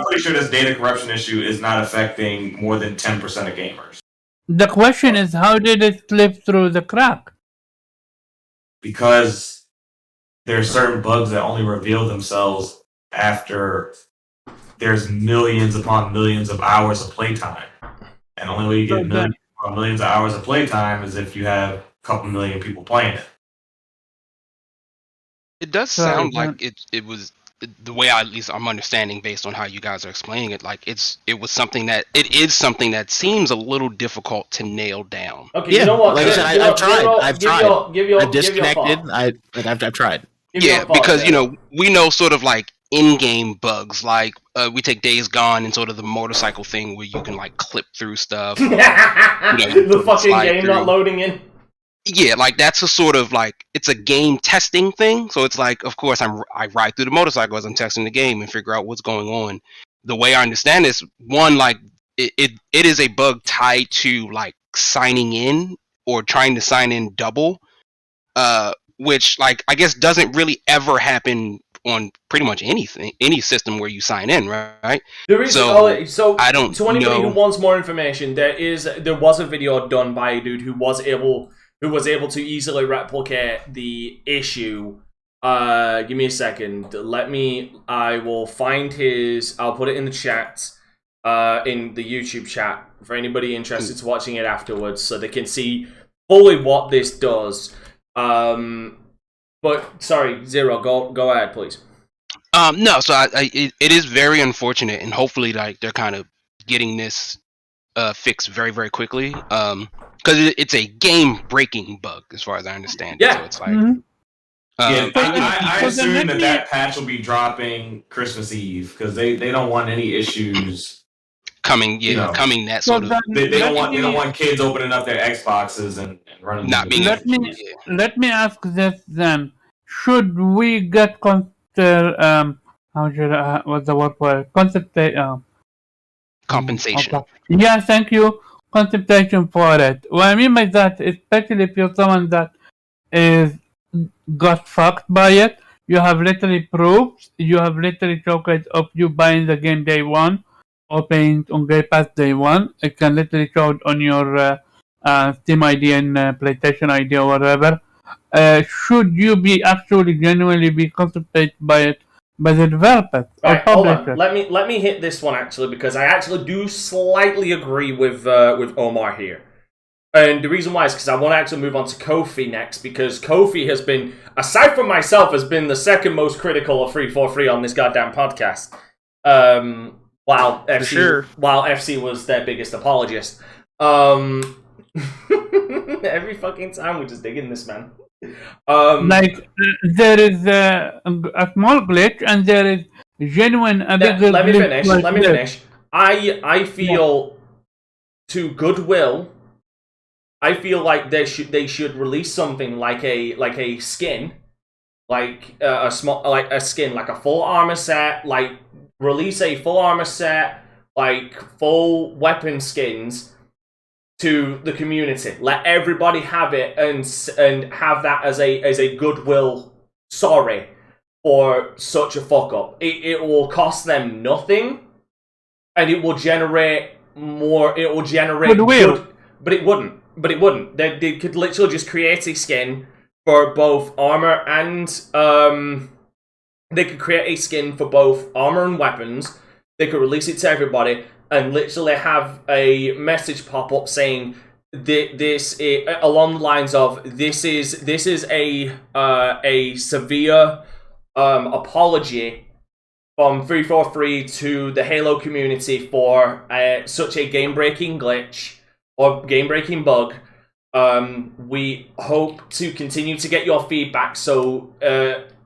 pretty sure this data corruption issue is not affecting more than 10% of gamers. The question is, how did it slip through the crack? Because there are certain bugs that only reveal themselves after there's millions upon millions of hours of playtime. And the only way you get millions of hours of playtime is if you have a couple million people playing it. It does sound like it was the way at least I'm understanding based on how you guys are explaining it, like it is something that seems a little difficult to nail down. Okay, you know what? Like I said, I've tried. I've disconnected. I've tried. Yeah, because we know sort of like in-game bugs, like we take Days Gone and sort of the motorcycle thing where you can like clip through stuff. The fucking game not loading in. Yeah, like that's a sort of like it's a game testing thing. So it's like, of course, I ride through the motorcycle as I'm testing the game and figure out what's going on. The way I understand this, one, like it is a bug tied to like signing in or trying to sign in double, which like I guess doesn't really ever happen on pretty much any system where you sign in, right? There is so I don't. To anybody who wants more information, there was a video done by a dude who was able to easily replicate the issue. Give me a second. I will find his. I'll put it in the chat, in the YouTube chat for anybody interested in watching it afterwards, so they can see fully what this does. But sorry, Zero, go ahead, please. No, so it is very unfortunate, and hopefully, like they're kind of getting this fixed very, very quickly. Because it's a game-breaking bug, as far as I understand. Yeah. So it's like, I assume that patch will be dropping Christmas Eve because they don't want any issues coming. Coming that sort of. They don't want kids opening up their Xboxes and running. Let me ask this then: should we get what's the word for it? Compensation. Yeah, thank you. Compensation for it. What I mean by that, especially if you're someone that got fucked by it, you have literally proofs. You have literally showcase of you buying the game day one or paying on Game Pass day one. It can literally show it on your Steam ID and PlayStation ID or whatever. Should you be actually genuinely be compensated by it? By the developers or publishers. Let me hit this one actually, because I actually do slightly agree with Omar here, and the reason why is because I want to actually move on to Kofi next, because Kofi has been, aside from myself, has been the second most critical of 343 on this goddamn podcast. While FC was their biggest apologist. Every fucking time we just dig in this man. There is a small glitch and there is genuine bigger let me glitch. Let me finish. I feel to goodwill. I feel like they should release something like a skin, like a skin, like a full armor set. Like release a full armor set, like full weapon skins to the community. Let everybody have it and have that as a goodwill sorry for such a fuck up. It will cost them nothing, and it will generate more. It will generate goodwill, but it wouldn't. They could literally just create a skin for both armor and they could create a skin for both armor and weapons. They could release it to everybody and literally have a message pop up saying this along the lines of this is a severe apology from 343 to the Halo community for such a game-breaking glitch or game-breaking bug. We hope to continue to get your feedback so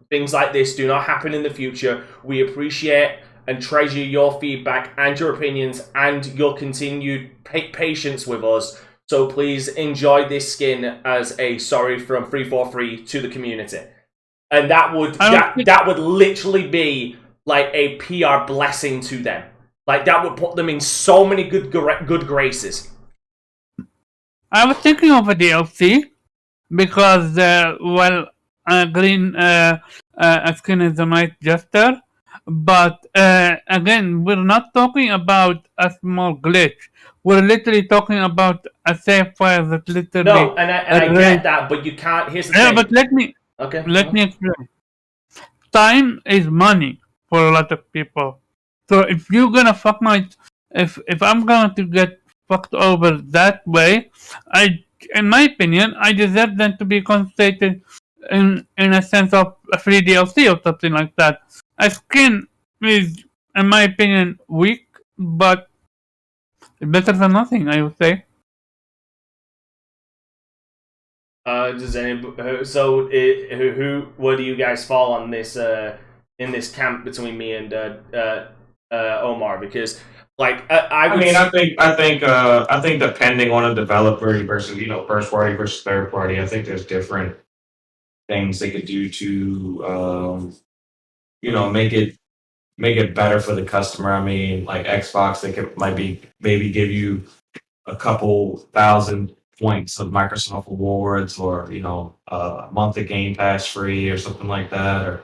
things like this do not happen in the future. We appreciate and treasure your feedback and your opinions and your continued patience with us. So please enjoy this skin as a sorry from 343 to the community. And that would literally be like a PR blessing to them. Like that would put them in so many good graces. I was thinking of a DLC because green skin is a nice gesture. But again, we're not talking about a small glitch. We're literally talking about a save file that literally... No, and I get that, but you can't... Here's the thing. But let me explain. Time is money for a lot of people. So if you're gonna fuck if I'm going to get fucked over that way, in my opinion, I deserve them to be compensated in a sense of a free DLC or something like that. A skin is, in my opinion, weak, but better than nothing, I would say. Does any where do you guys fall on this in this camp between me and Omar? Because like I think depending on a developer versus first party versus third party, I think there's different things they could do to make it better for the customer. I mean, like Xbox, they could maybe give you a couple thousand points of Microsoft awards, or a monthly Game Pass free or something like that, or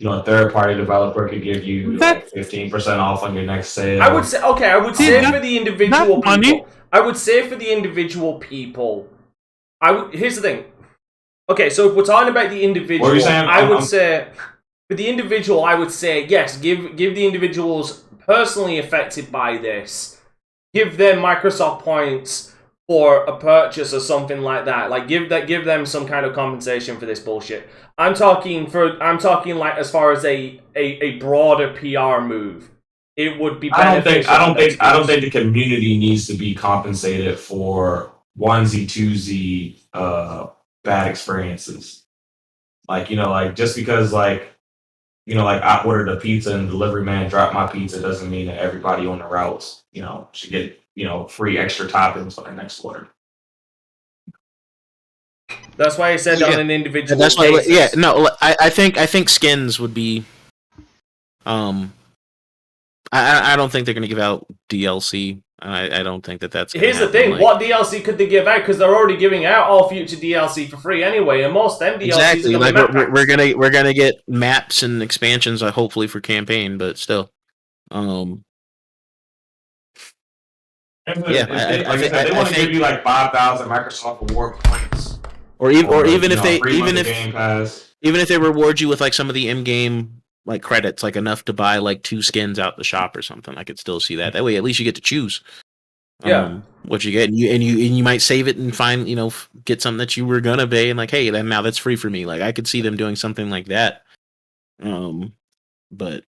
a third party developer could give you like 15% off on your next sale. I would say for the individual people. I would say for the individual people. Here's the thing. Okay, so if we're talking about the individual, What are you saying? I would say for the individual, I would say yes. Give the individuals personally affected by this, give them Microsoft points for a purchase or something like that. Like give them some kind of compensation for this bullshit. I'm talking like as far as a broader PR move. It would be beneficial. I don't think the community needs to be compensated for onesie twosie bad experiences. Like just because I ordered a pizza and the delivery man dropped my pizza doesn't mean that everybody on the routes should get free extra toppings on their next order. That's why I said on an individual basis. That's why, no, I think skins would be. I don't think they're going to give out DLC. I don't think that's. Here's the thing: what DLC could they give out? Because they're already giving out all future DLC for free anyway, and most of them DLCs exactly. Are like we're gonna get maps and expansions, hopefully for campaign, but still. They want to give you like 5,000 Microsoft Award points, or even if they reward you with like some of the in-game like credits, like enough to buy like 2 skins out the shop or something. I could still see that. That way, at least you get to choose. What you get, and you might save it and find get something that you were gonna pay, and like, hey, then now that's free for me. Like I could see them doing something like that. But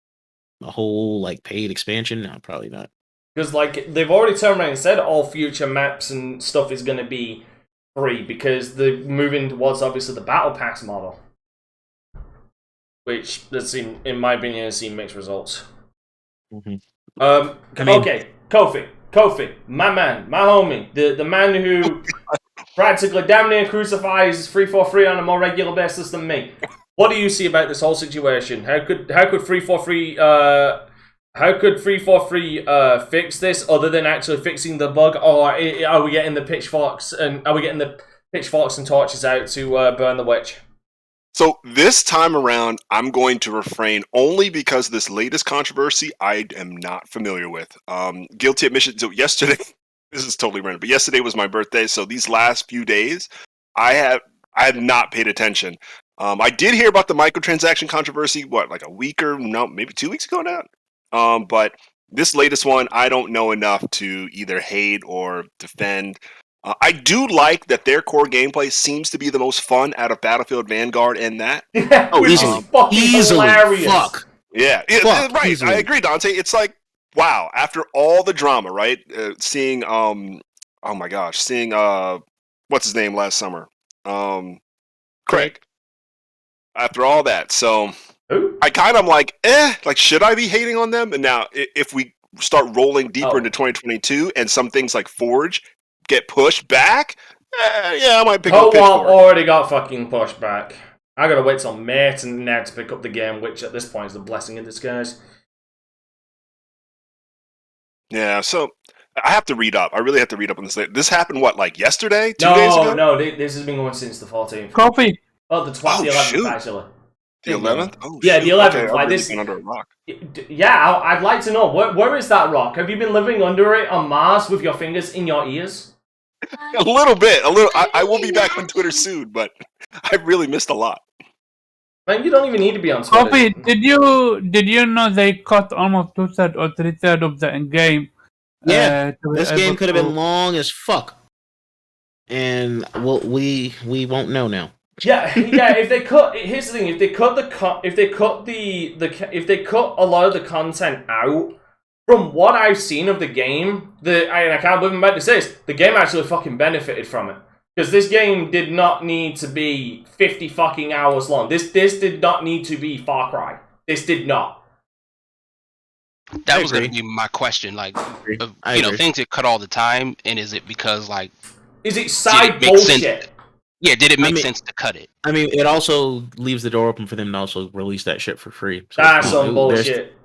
a whole like paid expansion, no, probably not. Because like they've already turned around and said all future maps and stuff is gonna be free because they're moving towards obviously the battle pass model. Which has seen, in my opinion, has seen mixed results. Mm-hmm. Okay, Kofi, my man, my homie, the man who practically damn near crucifies 343 on a more regular basis than me. What do you see about this whole situation? How could 343 fix this other than actually fixing the bug, or are we getting the pitchforks and torches out to burn the witch? So this time around, I'm going to refrain only because this latest controversy I am not familiar with. Guilty admission. So yesterday, this is totally random, but yesterday was my birthday. So these last few days, I have not paid attention. I did hear about the microtransaction controversy. Like a week or maybe 2 weeks ago now. But this latest one, I don't know enough to either hate or defend. I do like that their core gameplay seems to be the most fun out of Battlefield Vanguard and that. Easily. Hilarious. Fuck. Yeah, right. Easily. I agree, Dante. It's like, wow, after all the drama, right? Seeing, what's his name last summer? Craig. After all that, so I kind of like, should I be hating on them? And now, if we start rolling deeper into 2022 and some things like Forge get pushed back, I might pick up Pitchfork. Already got fucking pushed back. I gotta wait till May now to pick up the game, which at this point is a blessing in disguise. Yeah, so I have to read up. I really have to read up on this. This happened, yesterday? 2 days ago? No, this has been going since the 14th. Coffee. Oh, the 12th, the 11th, actually. The 11th? Oh, yeah, the 11th. Okay, I've been under a rock. Yeah, I'd like to know, where is that rock? Have you been living under it on Mars with your fingers in your ears? A little bit. I will be back on Twitter soon, but I've really missed a lot. Man, you don't even need to be on Twitter. Coffee, did you know they cut almost 2/3 or 3/3 of the game? Yeah, this game could have been long as fuck, and we won't know now. Yeah. If they cut, here's the thing: if they cut a lot of the content out, from what I've seen of the game, and I can't believe I'm about to say this, the game actually fucking benefited from it. Because this game did not need to be 50 fucking hours long. This did not need to be Far Cry. This did not. That was going to be my question. Like, things get cut all the time, and is it because, like... Is it side bullshit? Yeah, did it make sense to cut it? I mean, it also leaves the door open for them to also release that shit for free. So that's some bullshit.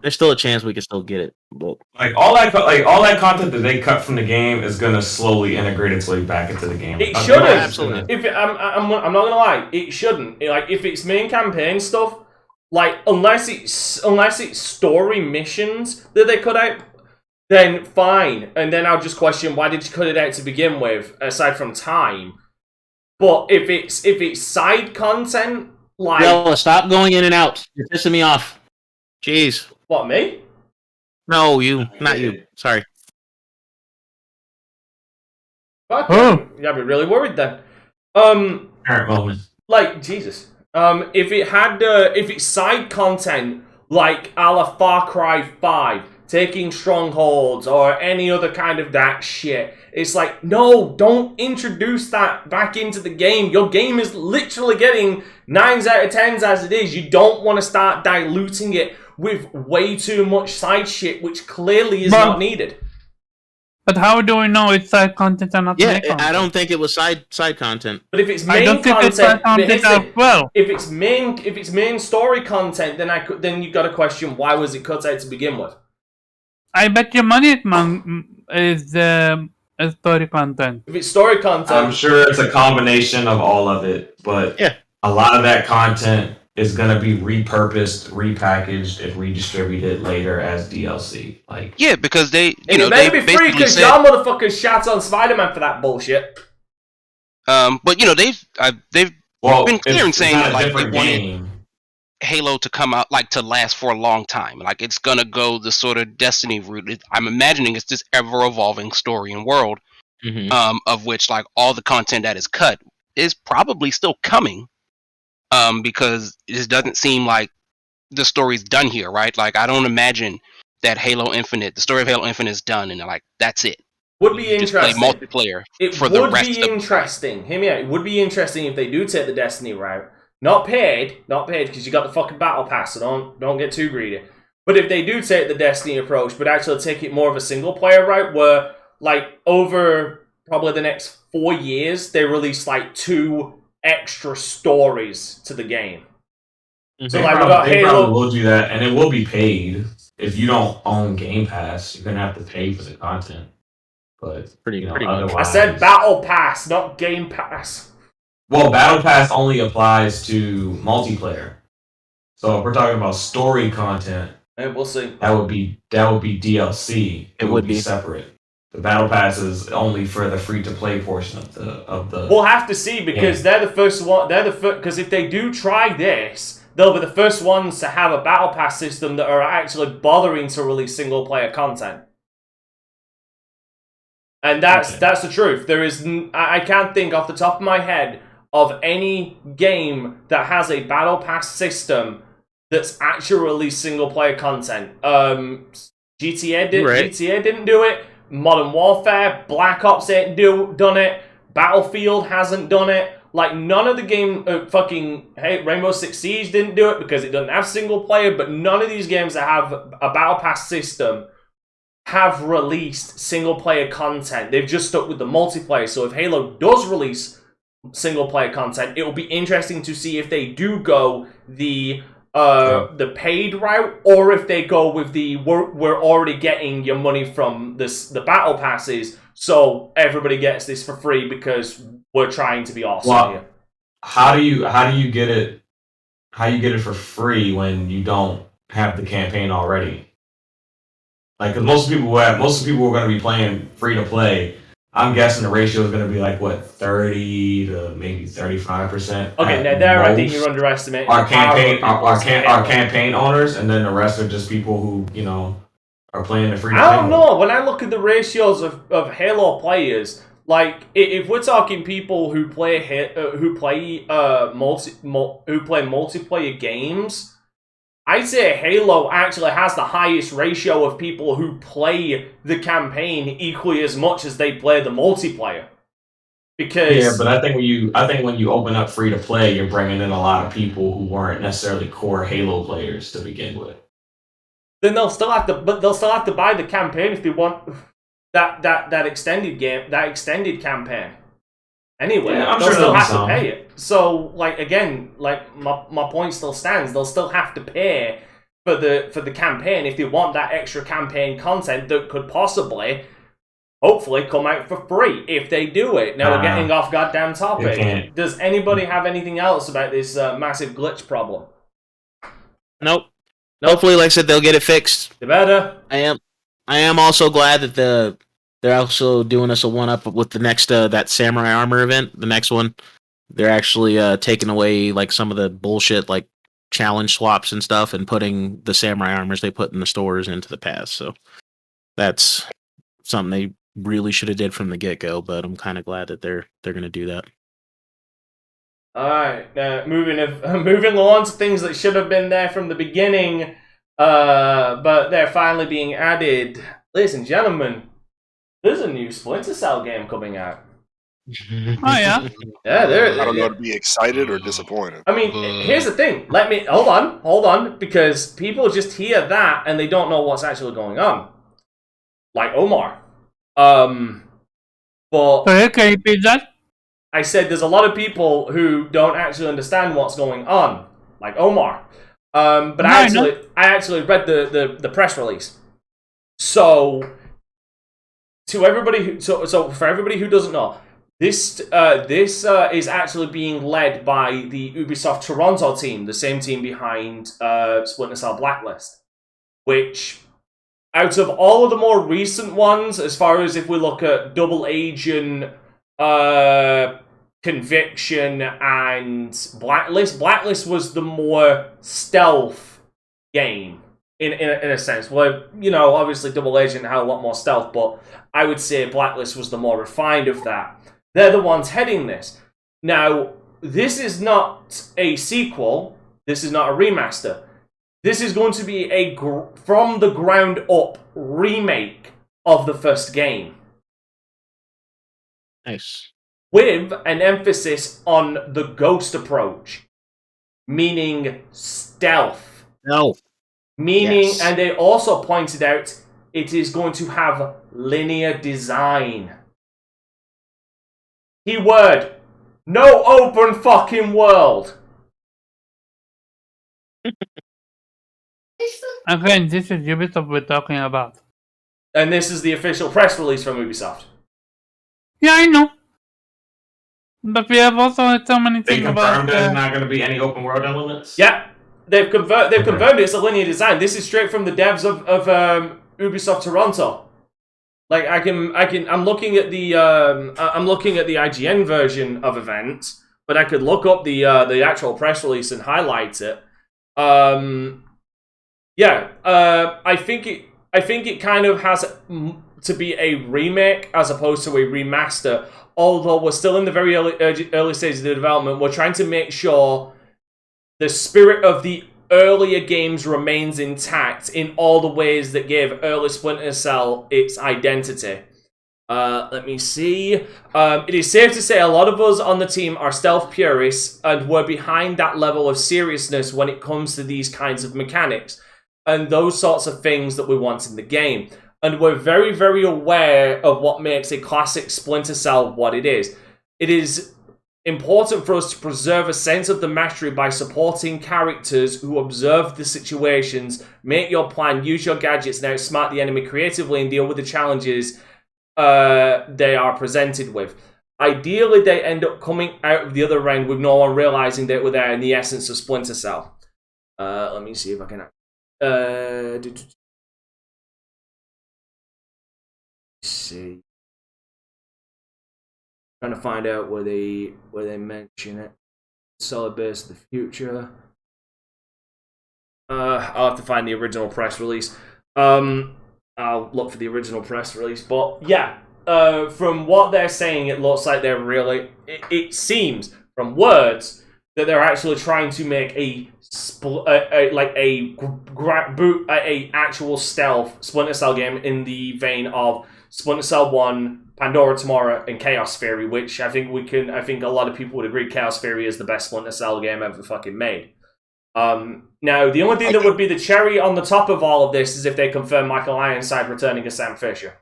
There's still a chance we can still get it. But... Like all that content that they cut from the game is gonna slowly integrate its way back into the game. It shouldn't. Absolutely. I'm not gonna lie. It shouldn't. Like if it's main campaign stuff, like unless it's story missions that they cut out, then fine. And then I'll just question why did you cut it out to begin with, aside from time. But if it's side content, like Yo, stop going in and out. You're pissing me off. Jeez. What, me? No, you. Not you. Sorry. Fuck yeah. You be really worried then. Current moment. Like, Jesus. If it's side content, like a la Far Cry 5, taking strongholds, or any other kind of that shit, it's like, no, don't introduce that back into the game. Your game is literally getting 9s out of 10s as it is. You don't want to start diluting it with way too much side shit, which clearly is not needed. But how do we know it's side content and not main content? I don't think it was side content. But if it's main content, it's side content as well. If it's main story content, then you got to question why was it cut out to begin with. I bet your money is story content. If it's story content, I'm sure it's a combination of all of it, but a lot of that content is gonna be repurposed, repackaged, and redistributed later as DLC. Like, yeah, because they may be free because y'all motherfuckers shot on Spider-Man for that bullshit. But they've been clear in saying that like they wanted Halo to come out, like, to last for a long time. Like, it's gonna go the sort of Destiny route. I'm imagining it's this ever-evolving story and world, of which, like, all the content that is cut is probably still coming, because it just doesn't seem like the story's done here, right? Like, I don't imagine that the story of Halo Infinite is done, and they're like, that's it. Would be interesting. Just play multiplayer for the rest of the time. It would be interesting. Hear me out. It would be interesting if they do take the Destiny route. Not paid, because you got the fucking battle pass, so don't get too greedy. But if they do take the Destiny approach, but actually take it more of a single player route, where like over probably the next 4 years, they release like 2 extra stories to the game. So like we got Halo. Probably will do that, and it will be paid. If you don't own Game Pass, you're gonna have to pay for the content. But pretty much. I said battle pass, not Game Pass. Well, Battle Pass only applies to multiplayer. So if we're talking about story content, we'll see. That would be DLC. It would be separate. The Battle Pass is only for the free to play portion of the. We'll have to see because they're the first one. Because if they do try this, they'll be the first ones to have a Battle Pass system that are actually bothering to release single player content. And that's the truth. There is I can't think off the top of my head of any game that has a Battle Pass system that's actually released single player content. GTA didn't do it. Modern Warfare, Black Ops ain't done it. Battlefield hasn't done it. Like none of the game, Rainbow Six Siege didn't do it because it doesn't have single player. But none of these games that have a Battle Pass system have released single player content. They've just stuck with the multiplayer. So if Halo does release single player content, it will be interesting to see if they do go the paid route, or if they go with the we're already getting your money from the battle passes, so everybody gets this for free because we're trying to be awesome here. How do you get it? How you get it for free when you don't have the campaign already? Like, because most people are going to be playing free to play. I'm guessing the ratio is going to be like, what, 30 to maybe 35%? Okay, now there I think you're underestimating our campaign owners, and then the rest are just people who, are playing the free to play. I don't know. When I look at the ratios of Halo players, Like, if we're talking people who play multiplayer games, I'd say Halo actually has the highest ratio of people who play the campaign equally as much as they play the multiplayer. Because but I think when you open up free to play, you're bringing in a lot of people who weren't necessarily core Halo players to begin with. Then they'll still have to buy the campaign if they want that extended campaign. Anyway, they'll still have to pay it. So, like, again, like my point still stands. They'll still have to pay for the campaign if they want that extra campaign content that could possibly, hopefully, come out for free if they do it. Now we're getting off goddamn topic. Does anybody have anything else about this massive glitch problem? Nope. Hopefully, like I said, they'll get it fixed. The better. I am also glad that they're also doing us a one-up with the next that Samurai Armor event. The next one, they're actually taking away like some of the bullshit like challenge swaps and stuff, and putting the Samurai Armors they put in the stores into the pass. So that's something they really should have did from the get-go. But I'm kind of glad that they're going to do that. All right, moving along to things that should have been there from the beginning, but they're finally being added. Ladies and gentlemen, there's a new Splinter Cell game coming out. Oh yeah. I don't know to be excited or disappointed. I mean, here's the thing. Hold on, because people just hear that and they don't know what's actually going on. Like Omar. But Sorry, can you repeat that? I said there's a lot of people who don't actually understand what's going on, like Omar. But I actually read the press release. So for everybody who doesn't know, this is actually being led by the Ubisoft Toronto team, the same team behind Splinter Cell Blacklist, which, out of all of the more recent ones, as far as if we look at Double Agent, Conviction, and Blacklist was the more stealth game in a sense. Well, you know, obviously Double Agent had a lot more stealth, but I would say Blacklist was the more refined of that. They're the ones heading this. Now, this is not a sequel. This is not a remaster. This is going to be a from the ground up remake of the first game. Nice. With an emphasis on the ghost approach, meaning stealth. No. Meaning, Yes. and they also pointed out, it is going to have linear design. Keyword, no open fucking world. Again, this is Ubisoft we're talking about. And this is the official press release from Ubisoft. Yeah, I know. But we have also heard so many They things confirmed about... there's not going to be any open world elements? Yeah, they've confirmed it's a linear design. This is straight from the devs of Ubisoft Toronto. Like I'm looking at the IGN version of events, but I could look up the actual press release and highlight it. I think it kind of has to be a remake as opposed to a remaster. Although we're still in the very early stages of the development, we're trying to make sure the spirit of the earlier games remains intact in all the ways that gave early Splinter Cell its identity. Let me see. It is safe to say a lot of us on the team are stealth purists, and we're behind that level of seriousness when it comes to these kinds of mechanics and those sorts of things that we want in the game. And we're very, very aware of what makes a classic Splinter Cell what it is. It is important for us to preserve a sense of the mastery by supporting characters who observe the situations, make your plan, use your gadgets, and outsmart the enemy creatively and deal with the challenges they are presented with. Ideally, they end up coming out of the other end with no one realizing that we're there in the essence of Splinter Cell. Let me see if I can... see. Trying to find out where they mention it. Solid base of the future. I'll have to find the original press release. I'll look for the original press release. But yeah, from what they're saying, it looks like they're really. It seems from words that they're actually trying to make a actual stealth Splinter Cell game in the vein of Splinter Cell 1, Pandora Tomorrow, and Chaos Theory, which I think a lot of people would agree Chaos Theory is the best Splinter Cell game ever fucking made. Now, the only thing that would be the cherry on the top of all of this is if they confirm Michael Ironside returning as Sam Fisher.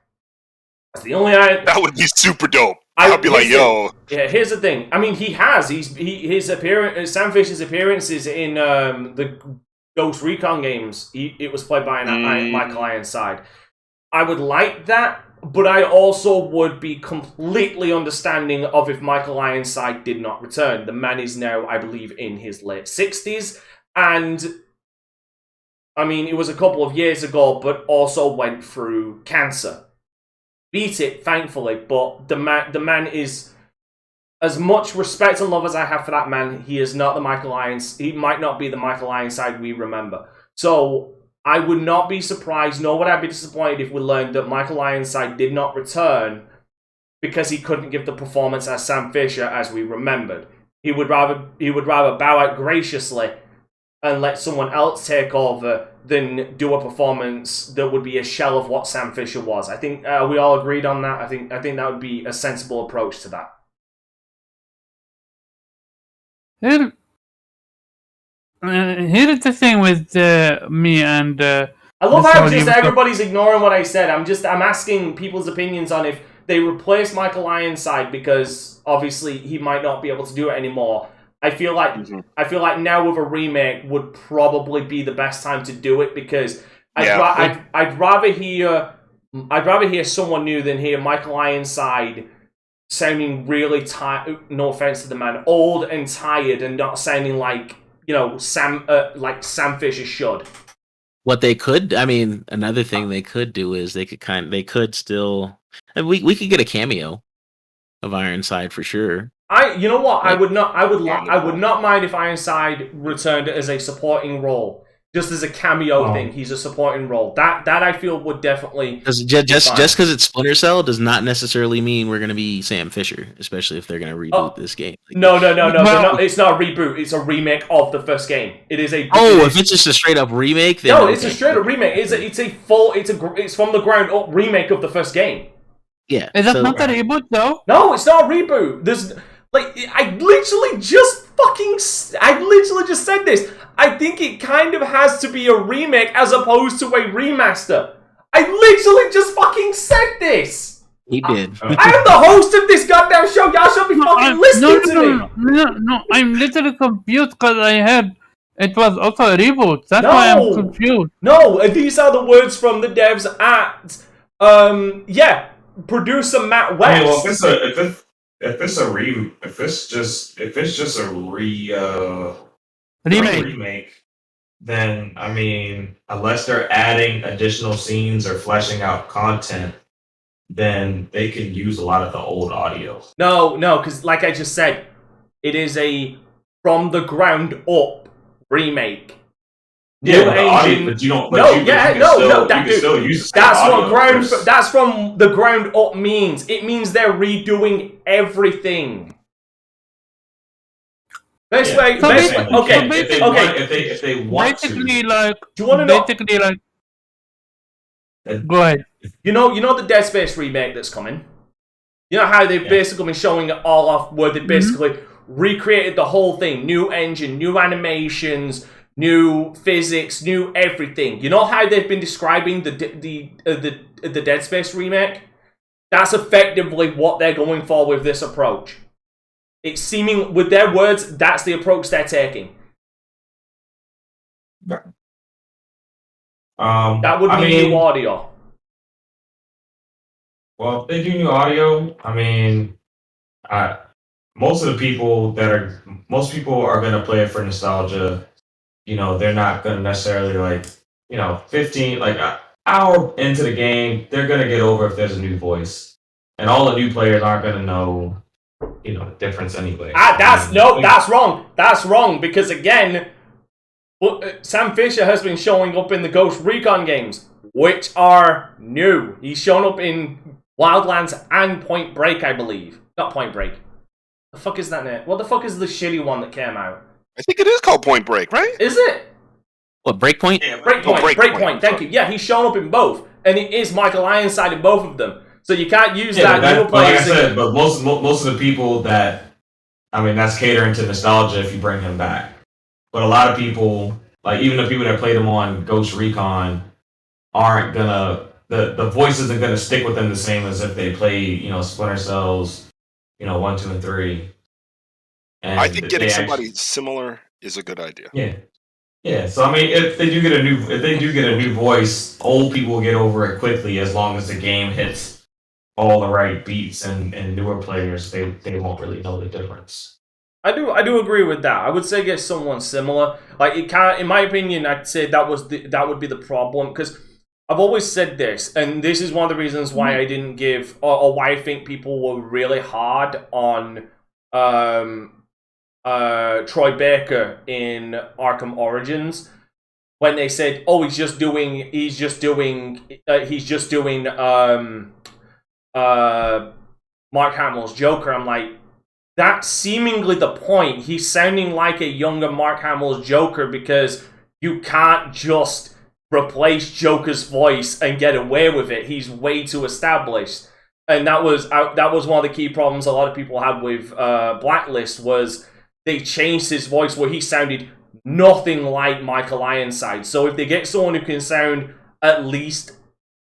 That's the only... That would be super dope. I'd be like, yo. Yeah, here's the thing. I mean, his appearance, Sam Fisher's appearances in the Ghost Recon games, it was played by Michael Ironside. I would like that, but I also would be completely understanding of if Michael Ironside did not return. The man is now, I believe, in his late 60s, and I mean, it was a couple of years ago, but also went through cancer. Beat it, thankfully, but the man is, as much respect and love as I have for that man, he is not the Michael Ironside. He might not be the Michael Ironside we remember. So I would not be surprised, nor would I be disappointed if we learned that Michael Ironside did not return because he couldn't give the performance as Sam Fisher as we remembered. He would rather bow out graciously and let someone else take over than do a performance that would be a shell of what Sam Fisher was. I think we all agreed on that. I think that would be a sensible approach to that. Here's the thing with me and... I love how just everybody's ignoring what I said. I'm asking people's opinions on if they replace Michael Ironside because obviously he might not be able to do it anymore. I feel like now with a remake would probably be the best time to do it because I'd rather hear someone new than hear Michael Ironside sounding really tired. No offense to the man, old and tired, and not sounding like Sam Fisher should. What they could, I mean, another thing they could do is we could get a cameo of Ironside for sure. You know what? I would not mind if Ironside returned as a supporting role, just as a cameo thing. He's a supporting role. That I feel would definitely just because it's Splinter Cell does not necessarily mean we're going to be Sam Fisher, especially if they're going to reboot this game. No. It's not a reboot. It's a remake of the first game. It is a. If it's just a straight up remake, then it's a straight up remake. It's from the ground up remake of the first game. Yeah, is that not a reboot though? No, it's not a reboot. I literally just said this. I think it kind of has to be a remake as opposed to a remaster. I literally just fucking said this. He did. I am the host of this goddamn show. Y'all should be listening to me. No, I'm literally confused because I heard it was also a reboot. That's why I'm confused. No, these are the words from the devs at producer Matt West. I mean, well, if it's just a remake, then I mean, unless they're adding additional scenes or fleshing out content, then they can use a lot of the old audio. No, because like I just said, it is a from the ground up remake. Yeah, audio, but you don't. That's from the ground up means. It means they're redoing everything. If they want basically, to, like, do you want to know? Basically, like, go ahead. You know the Dead Space remake that's coming. You know how they've basically been showing it all off, where they basically recreated the whole thing, new engine, new animations. New physics, new everything. You know how they've been describing the Dead Space remake? That's effectively what they're going for with this approach. It's seeming, with their words, that's the approach they're taking. That would be new audio. Well, if they do new audio, I mean, most people are going to play it for nostalgia. You know, they're not going to necessarily 15, an hour into the game, they're going to get over if there's a new voice. And all the new players aren't going to know, the difference anyway. That's wrong. That's wrong because, again, Sam Fisher has been showing up in the Ghost Recon games, which are new. He's shown up in Wildlands and Point Break, I believe. Not Point Break. The fuck is that name? What the fuck is the shitty one that came out? I think it is called Point Break, right? Is it? What, Breakpoint? Yeah, Breakpoint. Thank you. Yeah, he's shown up in both, and it is Michael Ironside in both of them. So you can't use that. But like I said, but most of the people that, I mean, that's catering to nostalgia if you bring him back. But a lot of people, like even the people that played him on Ghost Recon, aren't gonna. The voice isn't gonna stick with them the same as if they play, you know, Splinter Cells, you know, 1, 2, and 3. And I think getting somebody similar is a good idea. Yeah. Yeah, so I mean, if they do get a new voice, old people will get over it quickly as long as the game hits all the right beats, and newer players they won't really know the difference. I do agree with that. I would say get someone similar. Like it can't, in my opinion, I'd say that would be the problem, because I've always said this, and this is one of the reasons why I didn't give, or why I think people were really hard on Troy Baker in Arkham Origins, when they said, "Oh, he's just doing Mark Hamill's Joker." I'm like, that's seemingly the point. He's sounding like a younger Mark Hamill's Joker because you can't just replace Joker's voice and get away with it. He's way too established, and that was one of the key problems a lot of people had with Blacklist was. They changed his voice where he sounded nothing like Michael Ironside. So if they get someone who can sound at least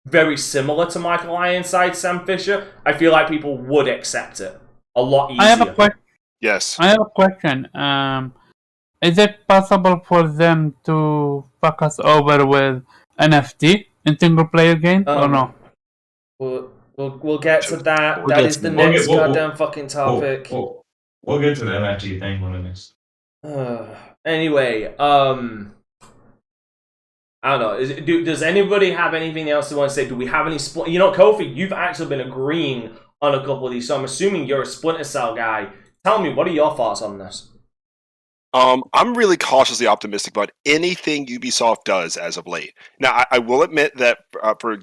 very similar to Michael Ironside, Sam Fisher, I feel like people would accept it a lot easier. I have a question. Yes. I have a question. Is it possible for them to fuck us over with NFT in single player games or no? We'll get to that. That is the next goddamn fucking topic. We'll get to the NFT thing when it is. Anyway, I don't know. Does anybody have anything else they want to say? Do we have any You know, Kofi, you've actually been agreeing on a couple of these, so I'm assuming you're a Splinter Cell guy. Tell me, what are your thoughts on this? I'm really cautiously optimistic about anything Ubisoft does as of late. Now, I will admit that for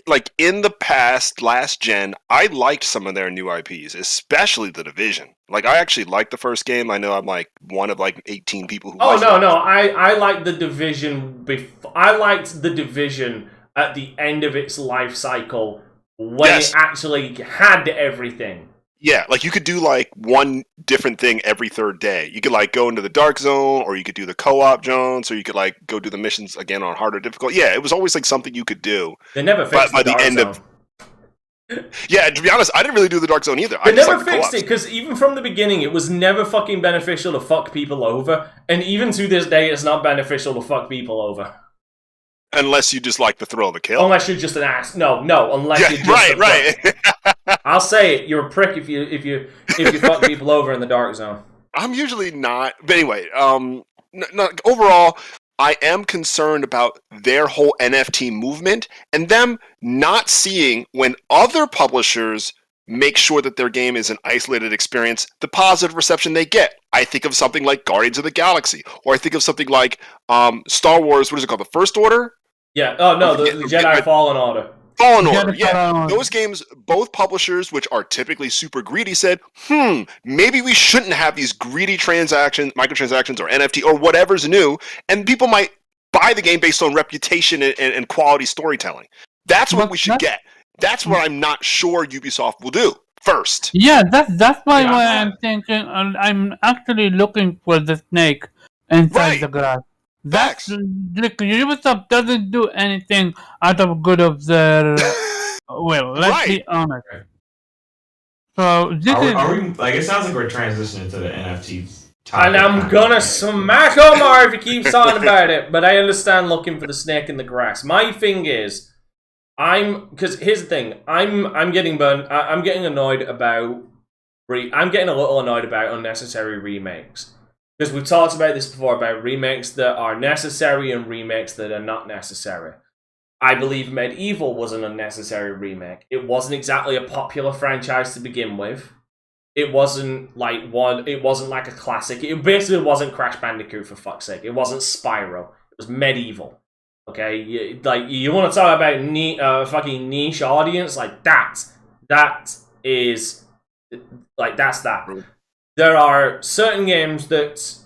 like in the past, last gen, I liked some of their new IPs, especially The Division. Like I actually liked the first game. I know I'm like one of like 18 people who. Oh no, I liked The Division. I liked The Division at the end of its life cycle when it actually had everything. Yeah, like you could do like one different thing every third day. You could like go into the dark zone, or you could do the co-op zones, or you could like go do the missions again on harder difficulty. Yeah, it was always like something you could do. They never fixed the dark zone. Yeah, to be honest, I didn't really do the dark zone either. They never fixed it, because even from the beginning, it was never fucking beneficial to fuck people over, and even to this day, it's not beneficial to fuck people over. Unless you just like the thrill of the kill. Unless you're just an ass. No, unless you're just right. I'll say it. You're a prick if you fuck people over in the dark zone. I'm usually not. But anyway, overall, I am concerned about their whole NFT movement and them not seeing when other publishers make sure that their game is an isolated experience, the positive reception they get. I think of something like Guardians of the Galaxy, or I think of something like Star Wars, what is it called, The First Order? Yeah, oh no, the Jedi Fallen Order. Fallen Order, yeah. Those games, both publishers, which are typically super greedy, said, maybe we shouldn't have these greedy transactions, microtransactions, or NFT, or whatever's new, and people might buy the game based on reputation and quality storytelling. That's what we should get. That's what I'm not sure Ubisoft will do first. Yeah, that's why I'm thinking, I'm actually looking for the snake inside the grass. That's like Ubisoft doesn't do anything out of good of their let's be honest. So this are we like, it sounds like we're transitioning to the NFT topic. And I'm gonna smack Omar if he keeps talking about it, but I understand looking for the snake in the grass. My thing is, because here's the thing, I'm getting burned. I'm getting annoyed about. I'm getting a little annoyed about unnecessary remakes. Because we've talked about this before, about remakes that are necessary and remakes that are not necessary. I believe Medieval was an unnecessary remake. It wasn't exactly a popular franchise to begin with. It wasn't like a classic. It basically wasn't Crash Bandicoot, for fuck's sake. It wasn't Spyro. It was Medieval. Okay, you want to talk about fucking niche audience, like that is like that's that. There are certain games that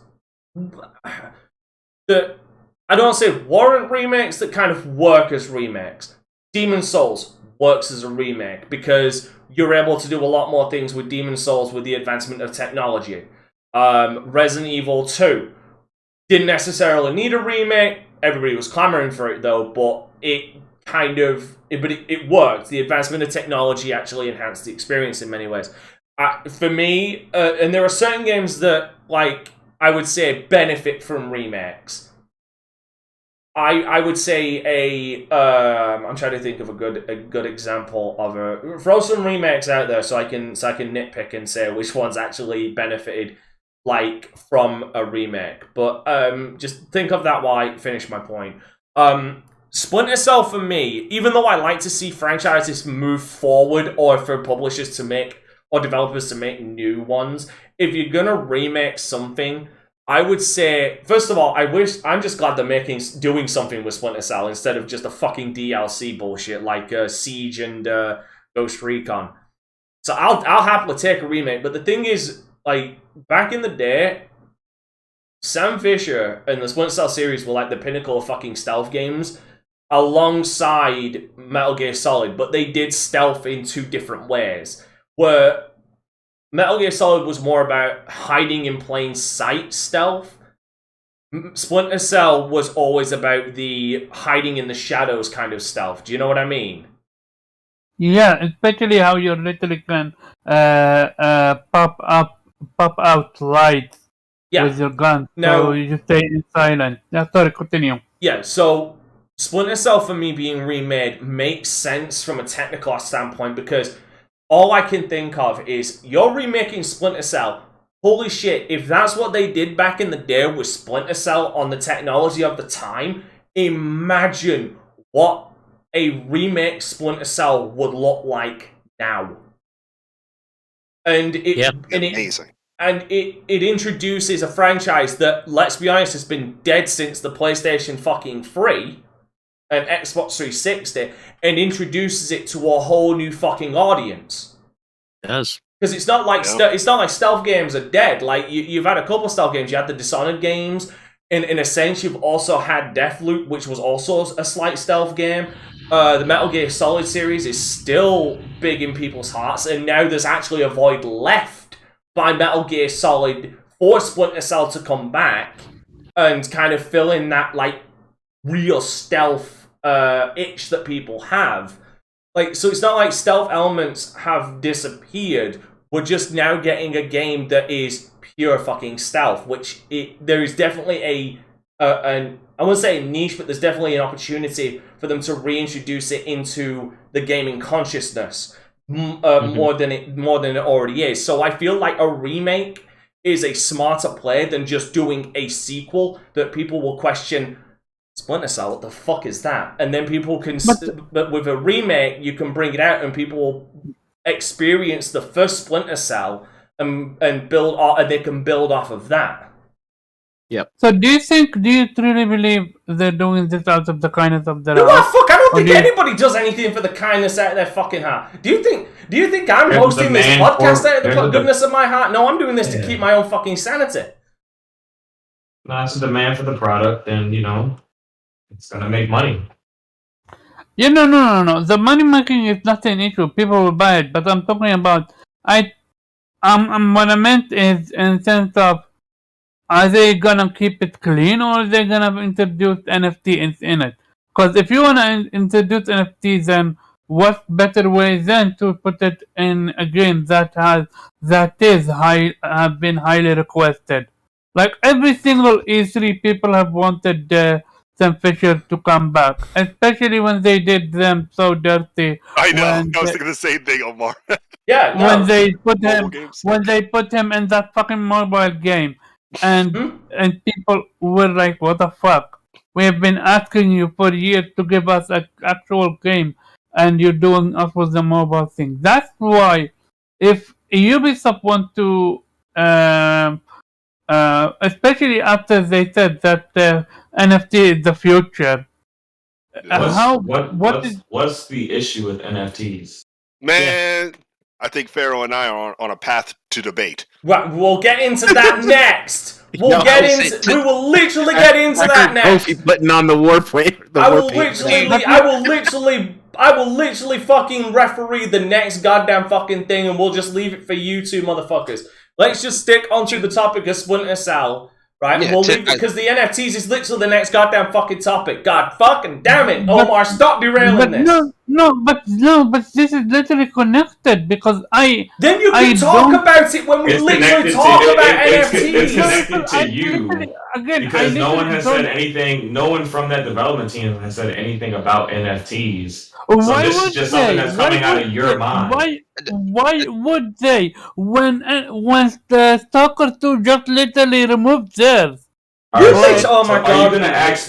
I don't say warrant remakes, that kind of work as remakes. Demon's Souls works as a remake because you're able to do a lot more things with Demon's Souls with the advancement of technology. Resident Evil 2 didn't necessarily need a remake. Everybody was clamoring for it though, but it worked. The advancement of technology actually enhanced the experience in many ways. For me, and there are certain games that, like, I would say benefit from remakes. I would say I'm trying to think of a good example of throw some remakes out there so I can nitpick and say which ones actually benefited like from a remake. But just think of that while I finish my point. Splinter Cell for me, even though I like to see franchises move forward or for publishers to make or developers to make new ones, if you're gonna remake something, I would say, first of all, I'm just glad they're doing something with Splinter Cell instead of just a fucking DLC bullshit like Siege and Ghost Recon. So I'll happily take a remake, but the thing is, like, back in the day, Sam Fisher and the Splinter Cell series were like the pinnacle of fucking stealth games alongside Metal Gear Solid, but they did stealth in two different ways. Where Metal Gear Solid was more about hiding in plain sight stealth. Splinter Cell was always about the hiding in the shadows kind of stealth. Do you know what I mean? Yeah, especially how you literally can pop out lights with your gun. Now, so you just stay in silent. Yeah, sorry, continue. Yeah, so Splinter Cell for me being remade makes sense from a technical standpoint because all I can think of is, you're remaking Splinter Cell. Holy shit, if that's what they did back in the day with Splinter Cell on the technology of the time, imagine what a remake Splinter Cell would look like now. And amazing. And it introduces a franchise that, let's be honest, has been dead since the PlayStation fucking 3 and Xbox 360, and introduces it to a whole new fucking audience. It does. Because it's not like stealth games are dead. Like you've had a couple stealth games. You had the Dishonored games. In a sense, you've also had Deathloop, which was also a slight stealth game. The Metal Gear Solid series is still big in people's hearts, and now there's actually a void left by Metal Gear Solid for Splinter Cell to come back and kind of fill in that like real stealth itch that people have. Like, so it's not like stealth elements have disappeared. We're just now getting a game that is pure fucking stealth, which there is definitely I wouldn't say a niche, but there's definitely an opportunity for them to reintroduce it into the gaming consciousness more than it already is. So I feel like a remake is a smarter play than just doing a sequel that people will question. Splinter Cell, what the fuck is that? And then people can, but with a remake, you can bring it out and people will experience the first Splinter Cell and build, and they can build off of that. Yep. So do you truly believe they're doing this out of the kindness of their heart? No, fuck, I don't think anybody does anything for the kindness out of their fucking heart. Do you think I'm hosting this podcast out of the goodness of my heart? No, I'm doing this to keep my own fucking sanity. No, that's a demand for the product, and it's gonna make money. Yeah, no. The money making is not an issue. People will buy it, but I'm talking about what I meant is in the sense of, are they gonna keep it clean or are they gonna introduce NFT in it? Because if you wanna introduce NFTs, then what better way than to put it in a game that have been highly requested? Like every single E3, people have wanted Sam Fisher to come back, especially when they did them so dirty. I know. I was thinking the same thing, Omar. Yeah. No. When they put him in that fucking mobile game, and people were like, "What the fuck? We have been asking you for years to give us an actual game, and you're doing us with the mobile thing." That's why, if Ubisoft want to, especially after they said that NFT is the future, What's the issue with NFTs? Man, I think Pharaoh and I are on a path to debate. Right, we'll get into that next. We will literally get into that next. Kofi putting on the warpaint. I will literally fucking referee the next goddamn fucking thing, and we'll just leave it for you two motherfuckers. Let's just stick onto the topic of Splinter Cell, right? Yeah, we'll leave it because the NFTs is literally the next goddamn fucking topic. God fucking damn it, Omar, stop derailing this. But this is literally connected because Then you can talk about it when we literally talk about NFTs. It's connected to you. Because no one has said anything, no one from that development team has said anything about NFTs. So this is just something that's coming out of your mind. Why would they? When the Stalker 2 just literally removed theirs. Oh my God!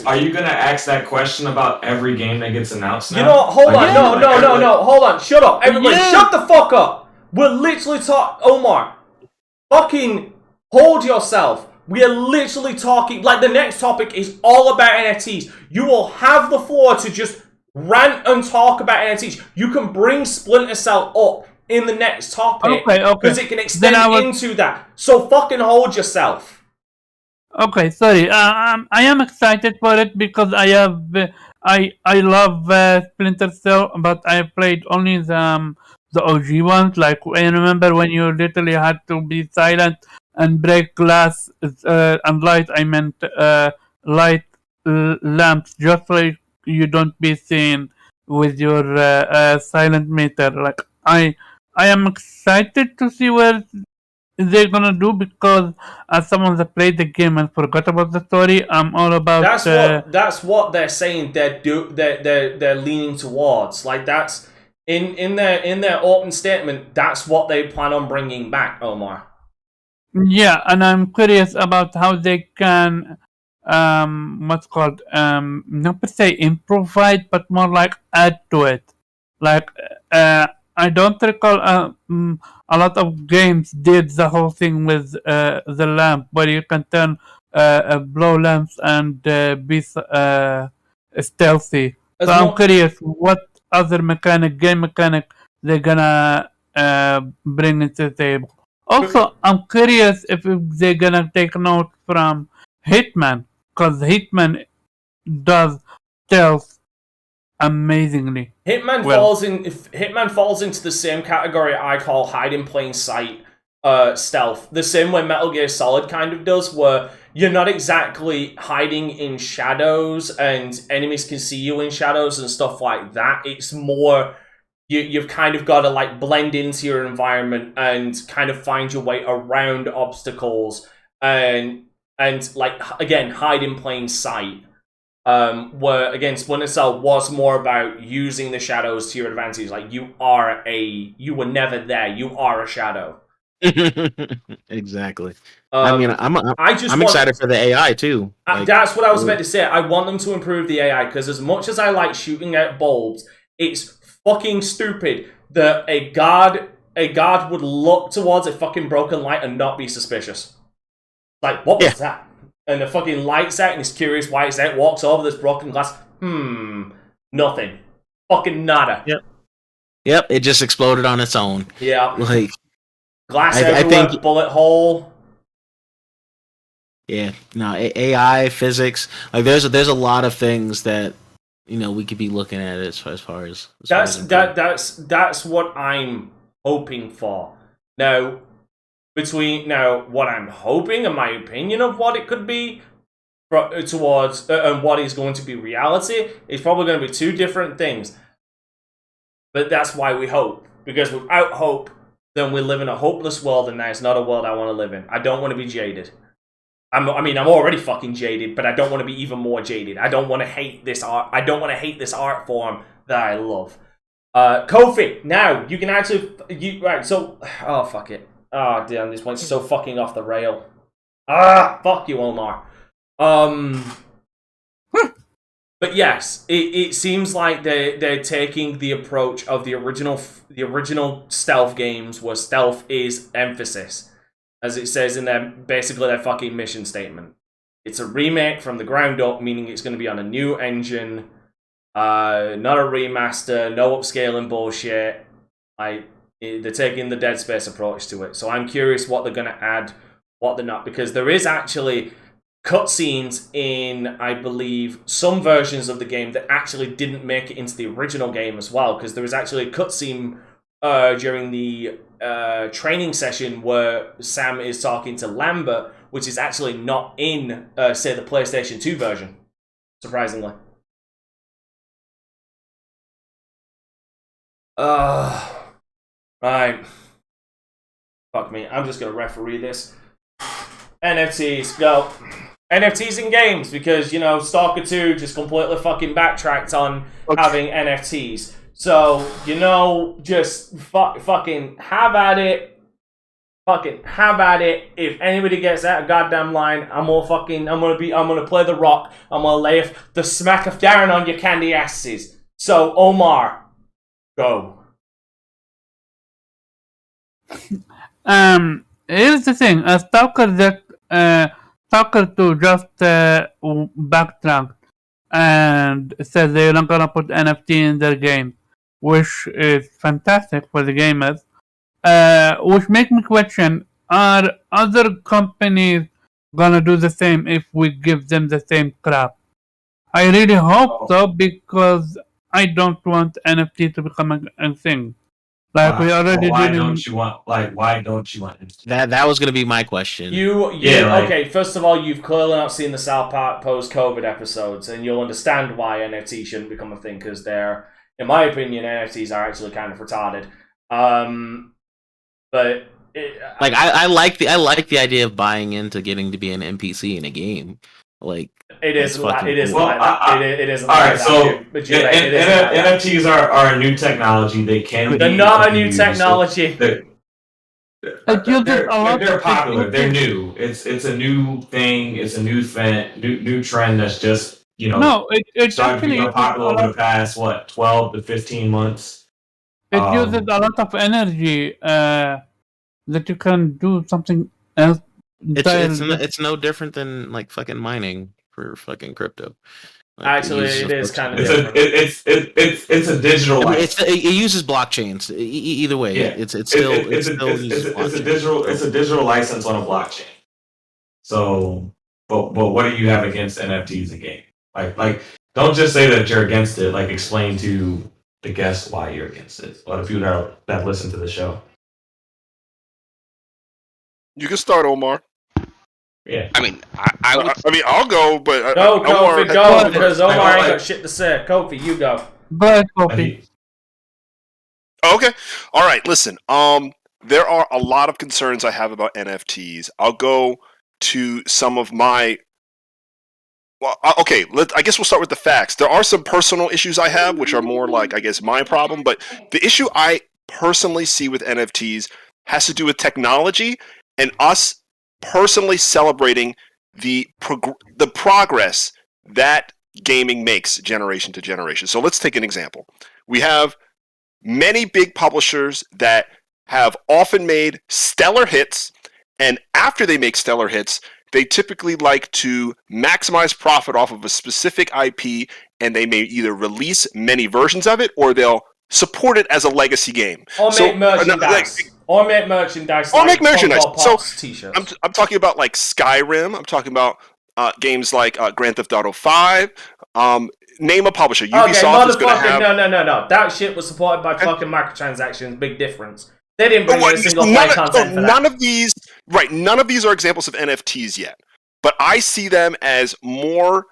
Are you gonna ask that question about every game that gets announced now? You know what? Hold on, no, hold on, shut up, everybody, shut the fuck up. We're literally Omar, fucking hold yourself. We are literally talking, like the next topic is all about NFTs. You will have the floor to just rant and talk about NFTs. You can bring Splinter Cell up in the next topic because it can extend into that. So fucking hold yourself. Okay, sorry. I am excited for it because I love Splinter Cell, but I played only the OG ones. Like I remember when you literally had to be silent and break glass and light. I meant light lamps, just like you don't be seen with your silent meter. Like I am excited to see where they're gonna do, because as someone that played the game and forgot about the story, I'm all about. That's what they're saying. They're leaning towards. Like that's in their open statement. That's what they plan on bringing back, Omar. Yeah, and I'm curious about how they can not per se improvise, but more like add to it. Like I don't recall a lot of games did the whole thing with the lamp, where you can turn blow lamps and be stealthy. So I'm curious what other game mechanic they're gonna bring into the table. Also, I'm curious if they're gonna take note from Hitman, because Hitman does stealth amazingly. Hitman falls into the same category I call hide in plain sight stealth. The same way Metal Gear Solid kind of does, where you're not exactly hiding in shadows and enemies can see you in shadows and stuff like that. It's more you've kind of got to like blend into your environment and kind of find your way around obstacles and like again hide in plain sight. Where again Splinter Cell was more about using the shadows to your advantage. Like you were never there. You are a shadow. Exactly. I mean, I'm excited for the AI too. That's what I was about to say. I want them to improve the AI, because as much as I like shooting at bulbs, it's fucking stupid that a guard would look towards a fucking broken light and not be suspicious. Like, what was that? And the fucking light's out and he's curious why it's out, walks over this broken glass. Nothing. Fucking nada. Yep, it just exploded on its own. Yeah. Like glass everywhere, I think, bullet hole. Yeah, no, AI, physics, like there's a lot of things that we could be looking at as far as that's what I'm hoping for. Now, what I'm hoping and my opinion of what it could be towards and what is going to be reality is probably going to be two different things. But that's why we hope, because without hope, then we live in a hopeless world, and that's not a world I want to live in. I don't want to be jaded. I'm already fucking jaded, but I don't want to be even more jaded. I don't want to hate this art. I don't want to hate this art form that I love. Kofi, now you can actually right. So, oh fuck it. Oh damn, this went so fucking off the rail. Fuck you, Omar. But yes, it seems like they're taking the approach of the original stealth games, where stealth is emphasis, as it says in their fucking mission statement. It's a remake from the ground up, meaning it's going to be on a new engine. Not a remaster, no upscaling bullshit. They're taking the Dead Space approach to it. So I'm curious what they're going to add, what they're not, because there is actually cutscenes in, I believe, some versions of the game that actually didn't make it into the original game as well, because there was actually a cutscene during the training session where Sam is talking to Lambert, which is actually not in, say, the PlayStation 2 version, surprisingly. Right. Fuck me. I'm just gonna referee this. NFTs, go. NFTs in games, because, you know, Stalker 2 just completely fucking backtracked on having NFTs. So, you know, just fucking have at it. Fucking have at it. If anybody gets that goddamn line, I'm gonna play the rock. I'm gonna lay the smack of Darren on your candy asses. So, Omar, go. Here's the thing. Stalker 2 just backtracked and said they're not gonna put NFT in their game, which is fantastic for the gamers. Which make me question: are other companies gonna do the same if we give them the same crap? I really hope so, because I don't want NFT to become a thing. Like we already why did. Don't you want? Like, why don't you want NFT? That was going to be my question. Okay, first of all, you've clearly not seen the South Park post-COVID episodes, and you'll understand why NFT shouldn't become a thing, because they're, in my opinion, NFTs are actually kind of retarded. But I like the idea of buying into getting to be an NPC in a game. Like, it is. It is. All right, so NFTs are a new technology. They can. They're not a new technology. They're popular. They're new. It's a new thing. It's a new trend that's just, you know, it's started to become popular over the past 12 to 15 months. It uses a lot of energy that you can do something else. It's no different than like fucking mining for fucking crypto. Like, actually, it is kind of different. It's a digital. I mean, it uses blockchains. Either way, yeah. It's a digital license on a blockchain. So, but what do you have against NFTs in game? Like, don't just say that you're against it. Like, explain to the guests why you're against it. A lot of people that listen to the show. You can start, Omar. Yeah. I mean, I'll go, but go, Kofi, go, because Omar ain't got shit to say. Kofi, you go. Go, Kofi. Okay. All right. Listen. There are a lot of concerns I have about NFTs. I'll go to some of my. Well, okay. I guess we'll start with the facts. There are some personal issues I have, which are more like, I guess, my problem. But the issue I personally see with NFTs has to do with technology and us personally celebrating the progress that gaming makes generation to generation. So let's take an example. We have many big publishers that have often made stellar hits, and after they make stellar hits, they typically like to maximize profit off of a specific IP, and they may either release many versions of it or they'll support it as a legacy game. Or make merchandise. Or make merchandise. Or make merchandise. So t-shirts. I'm talking about like Skyrim. I'm talking about games like Grand Theft Auto 5. Name a publisher. Ubisoft is going to have... No. That shit was supported by fucking microtransactions. Big difference. They didn't bring in a single play content for that. None of these are examples of NFTs yet. But I see them as more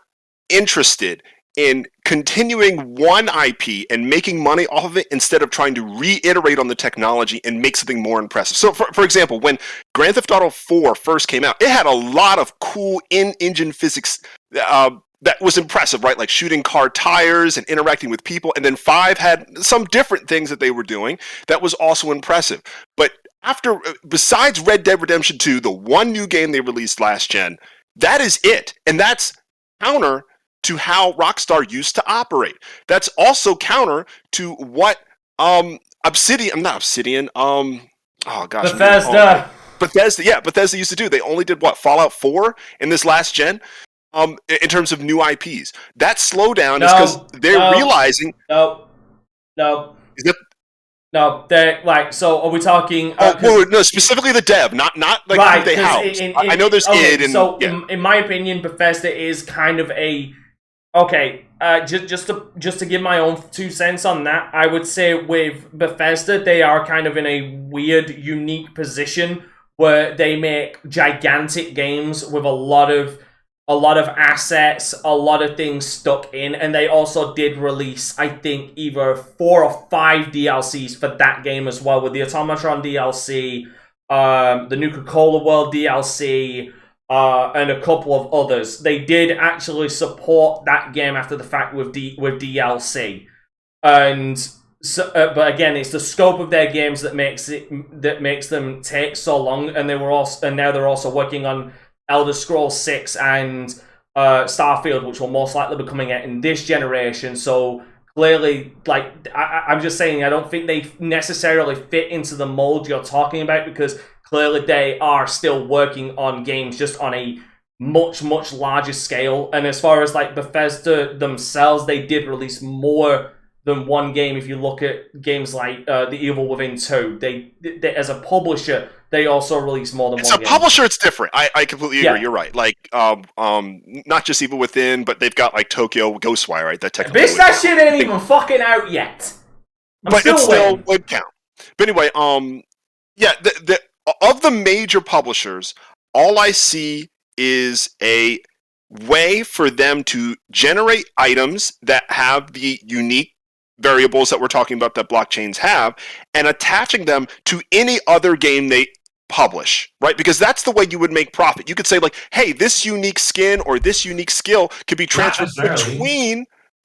interested in continuing one IP and making money off of it instead of trying to reiterate on the technology and make something more impressive. So, for example, when Grand Theft Auto 4 first came out, it had a lot of cool in-engine physics that was impressive, right? Like shooting car tires and interacting with people. And then 5 had some different things that they were doing that was also impressive. But besides Red Dead Redemption 2, the one new game they released last gen, that is it. And that's counter to how Rockstar used to operate. That's also counter to what Bethesda used to do. They only did Fallout 4 in this last gen. in terms of new IPs. That slowdown is because they're realizing. No. Is that? No, they're like. So are we talking? No, specifically the dev, not like right, they house. I know there's id and so in my opinion, Bethesda is kind of a just to give my own 2 cents on that. I would say with Bethesda, they are kind of in a weird, unique position where they make gigantic games with a lot of assets, a lot of things stuck in, and they also did release, I think, either 4 or 5 DLCs for that game as well, with the Automatron DLC, the Nuka-Cola World DLC, and a couple of others. They did actually support that game after the fact with DLC, and so, but again, it's the scope of their games that makes them take so long, and now they're also working on Elder Scrolls 6 and Starfield, which will most likely be coming out in this generation. So clearly, like I'm just saying, I don't think they necessarily fit into the mold you're talking about, because clearly they are still working on games just on a much, much larger scale. And as far as like Bethesda themselves, they did release more than one game. If you look at games like The Evil Within 2, they as a publisher, they also release more than one game. It's a publisher, it's different. I completely agree. Yeah. You're right. Like, not just Evil Within, but they've got like Tokyo Ghostwire, right? That technically that shit ain't even fucking out yet. But it still would count. But anyway, yeah, of the major publishers, all I see is a way for them to generate items that have the unique variables that we're talking about that blockchains have, and attaching them to any other game they publish, right? Because that's the way you would make profit. You could say like, hey, this unique skin or this unique skill could be transferred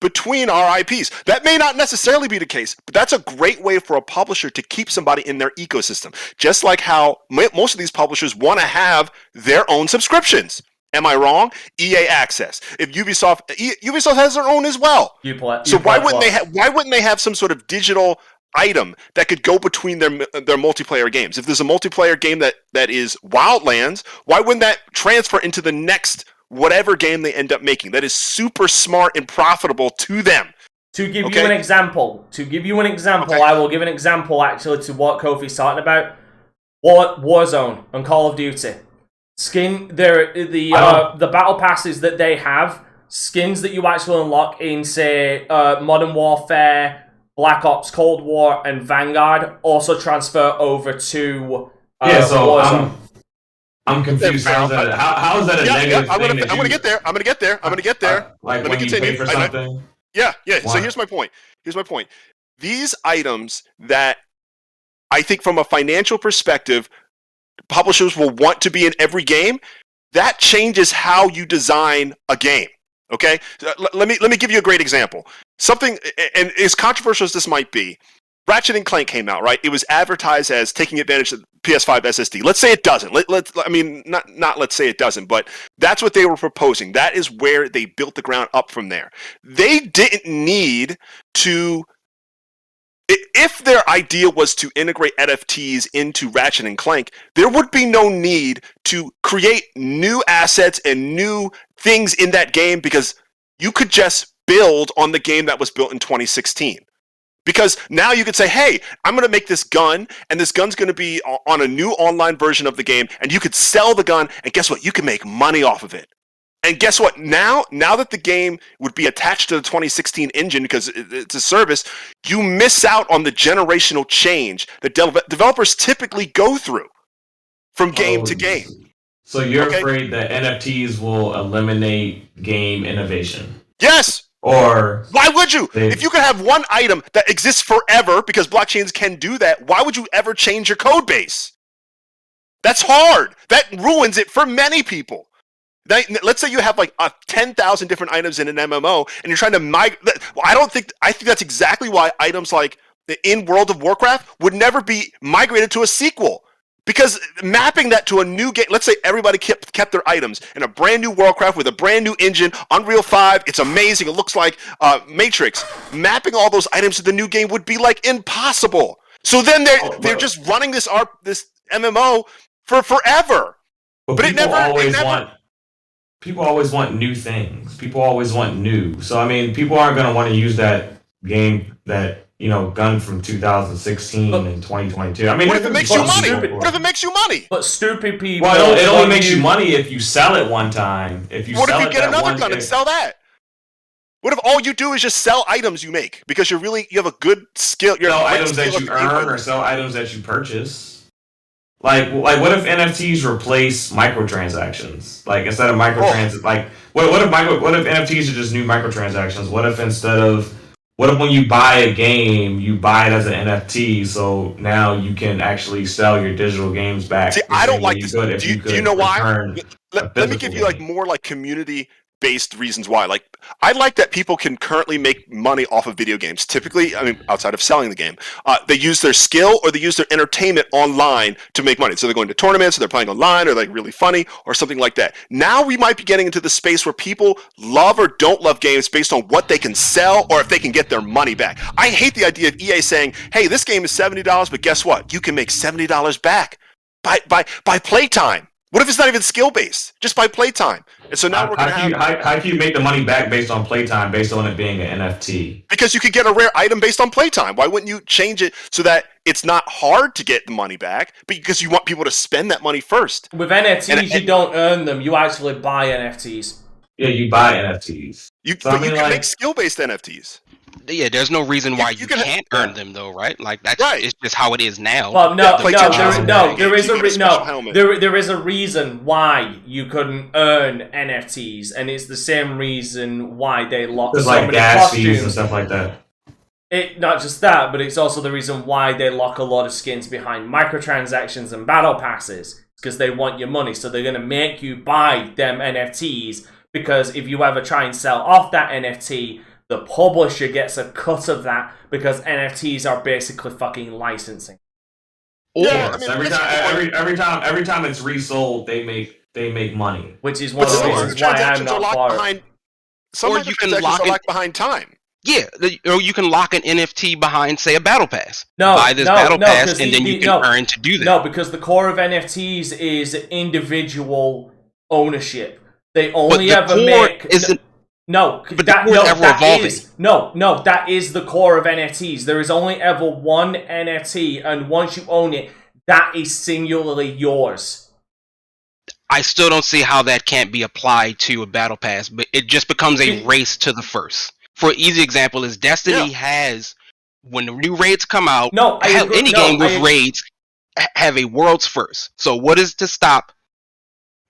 between our IPs. That may not necessarily be the case, but that's a great way for a publisher to keep somebody in their ecosystem. Just like how most of these publishers want to have their own subscriptions. Am I wrong? EA Access. If Ubisoft has their own as well. So why wouldn't they have some sort of digital item that could go between their multiplayer games? If there's a multiplayer game that is Wildlands, why wouldn't that transfer into the next whatever game they end up making that is super smart and profitable to them? To give you an example, I will give an example actually to what Kofi's talking about. Warzone and Call of Duty. The battle passes that they have, skins that you actually unlock in, say, Modern Warfare, Black Ops Cold War, and Vanguard also transfer over to Warzone. I'm confused. How is that a negative thing? I'm gonna get there. Like when you pay for something? Yeah. So here's my point. These items that I think from a financial perspective, publishers will want to be in every game, that changes how you design a game. Okay, let me give you a great example. Something, and as controversial as this might be, Ratchet & Clank came out, right? It was advertised as taking advantage of PS5 SSD. Let's say it doesn't. Let's say it doesn't, but that's what they were proposing. That is where they built the ground up from there. They didn't need to. If their idea was to integrate NFTs into Ratchet & Clank, there would be no need to create new assets and new things in that game, because you could just build on the game that was built in 2016. Because now you could say, hey, I'm going to make this gun, and this gun's going to be on a new online version of the game, and you could sell the gun, and guess what? You can make money off of it. And guess what? Now that the game would be attached to the 2016 engine because it's a service, you miss out on the generational change that developers typically go through from game to game. So you're afraid that NFTs will eliminate game innovation? Yes. Or why would you? If you could have one item that exists forever, because blockchains can do that, why would you ever change your code base? That's hard. That ruins it for many people. Let's say you have like 10,000 different items in an MMO, and you're trying to migrate. I think that's exactly why items like in World of Warcraft would never be migrated to a sequel, because mapping that to a new game. Let's say everybody kept their items in a brand new Warcraft with a brand new engine, Unreal 5. It's amazing. It looks like Matrix. Mapping all those items to the new game would be like impossible. So then they're just running this MMO for forever. But it never. people always want new things. People always want new. So I mean, people aren't going to want to use that game that gun from 2016 and 2022. I mean, what if it makes you money? What if it makes you money? But stupid people. Well, it only makes you money if you sell it one time. What if you get another gun and sell that? What if all you do is just sell items you make because you have a good skill? Sell items that you earn or sell items that you purchase. Like what if NFTs replace microtransactions? Like instead of microtransactions, like what if NFTs are just new microtransactions? What if when you buy a game, you buy it as an NFT, so now you can actually sell your digital games back? See, I don't like this. Do you know why? Let me give you more community-based reasons why. Like, I like that people can currently make money off of video games. Typically, I mean, outside of selling the game, they use their skill or they use their entertainment online to make money. So they're going to tournaments, or they're playing online, or like really funny, or something like that. Now we might be getting into the space where people love or don't love games based on what they can sell or if they can get their money back. I hate the idea of EA saying, "Hey, this game is $70, but guess what? You can make $70 back by playtime." What if it's not even skill-based? Just by playtime. And so now we're going to have... How can you make the money back based on playtime, based on it being an NFT? Because you could get a rare item based on playtime. Why wouldn't you change it so that it's not hard to get the money back, but because you want people to spend that money first? With NFTs, you don't earn them. You actually buy NFTs. Yeah, you buy NFTs. You can make skill-based NFTs. Yeah, there's no reason why you can't earn them, though, right? Like that's it's just how it is now. Well, there is a reason why you couldn't earn NFTs, and it's the same reason why they lock so many gas fees costumes and stuff like that. Not just that, but it's also the reason why they lock a lot of skins behind microtransactions and battle passes, because they want your money, so they're gonna make you buy them NFTs. Because if you ever try and sell off that NFT, the publisher gets a cut of that because NFTs are basically fucking licensing. Yeah, I mean, every time it's resold, they make money. Which is one of the reasons why I'm not for it. Some microtransactions are locked behind time. Yeah, or you can lock an NFT behind, say, a battle pass. Buy this battle pass, and then you can earn to do that. No, because the core of NFTs is individual ownership. They only ever make... No, that is the core of NFTs. There is only ever one NFT, and once you own it, that is singularly yours. I still don't see how that can't be applied to a battle pass, but it just becomes a race to the first. For an easy example is Destiny has, when the new raids come out, game with raids have a world's first. So what is to stop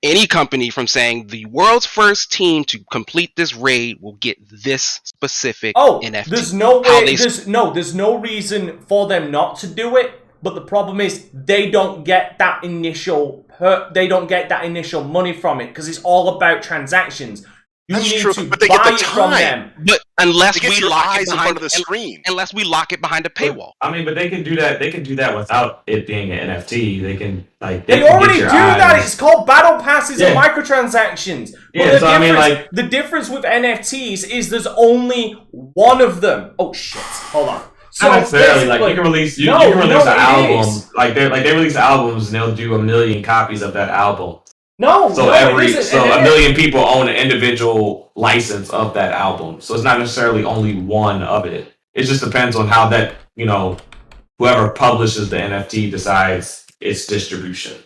any company from saying the world's first team to complete this raid will get this specific NFT? There's no way. There's no reason for them not to do it. But the problem is they don't get that initial money from it because it's all about transactions. You need to buy it from them. But unless we lock it behind the screen, unless we lock it behind a paywall. I mean, but they can do that. They can do that without it being an NFT. They can They already do that. It's called battle passes and microtransactions. Yeah, the difference with NFTs is there's only one of them. Oh shit! Hold on. So not necessarily. Like you can release an album. Like they release albums and they'll do 1 million copies of that album. So a million people own an individual license of that album. So it's not necessarily only one of it. It just depends on how that, whoever publishes the NFT decides its distribution.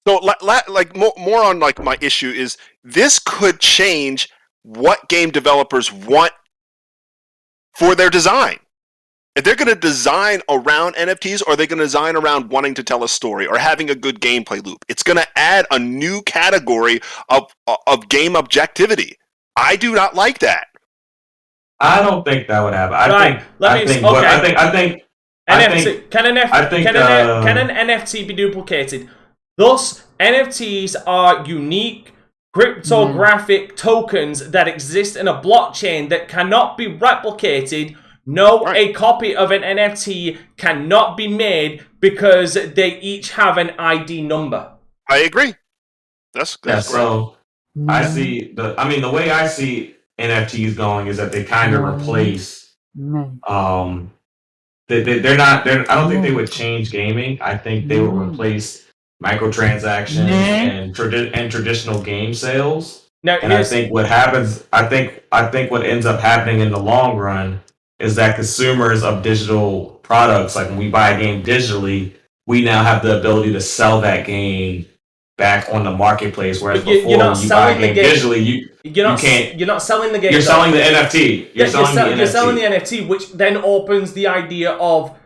So like more on like my issue is this could change what game developers want for their design. If they're going to design around NFTs, or are they going to design around wanting to tell a story or having a good gameplay loop? It's going to add a new category of game objectivity. I do not like that. I don't think that would happen. Can an NFT be duplicated? Thus, NFTs are unique cryptographic tokens that exist in a blockchain that cannot be replicated. A copy of an NFT cannot be made because they each have an ID number. I agree. That's so. I see the way I see NFTs going is that they kind of replace. They're not. I don't think they would change gaming. I think they would replace microtransactions and traditional game sales. Now, And I think what happens, I think what ends up happening in the long run is that consumers of digital products, like when we buy a game digitally, we now have the ability to sell that game back on the marketplace. Whereas before, when you buy a game digitally, you can't. You're not selling the game. You're selling the NFT. You're selling the NFT, which then opens the idea of.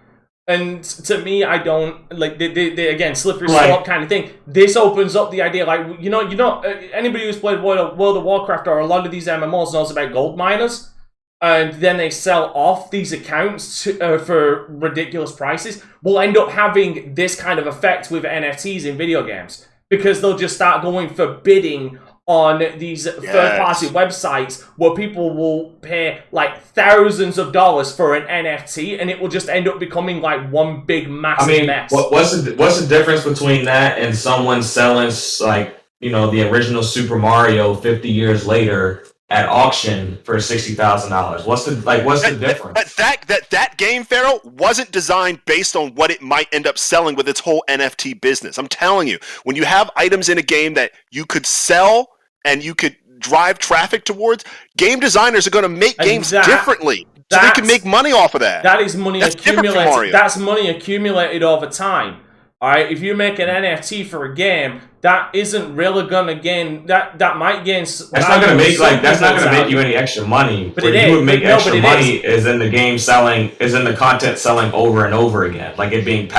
And to me, I don't like they again slippery slope kind of thing. This opens up the idea, like anybody who's played World of Warcraft or a lot of these MMOs knows about gold miners, and then they sell off these accounts for ridiculous prices. We'll end up having this kind of effect with NFTs in video games because they'll just start going for bidding on these third-party websites where people will pay like thousands of dollars for an NFT, and it will just end up becoming like one big massive mess. What's the difference between that and someone selling like the original Super Mario 50 years later at auction for $60,000? What's the difference? That game, Pharaoh, wasn't designed based on what it might end up selling with its whole NFT business. I'm telling you, when you have items in a game that you could sell and you could drive traffic towards, game designers are going to make games differently, so they can make money off of that. That is money accumulated. That's money accumulated over time. All right, if you make an NFT for a game, that isn't really going to gain. That might gain. That's not going to make you any extra money. But you would make extra money is in the game selling, is in the content selling over and over again, like it being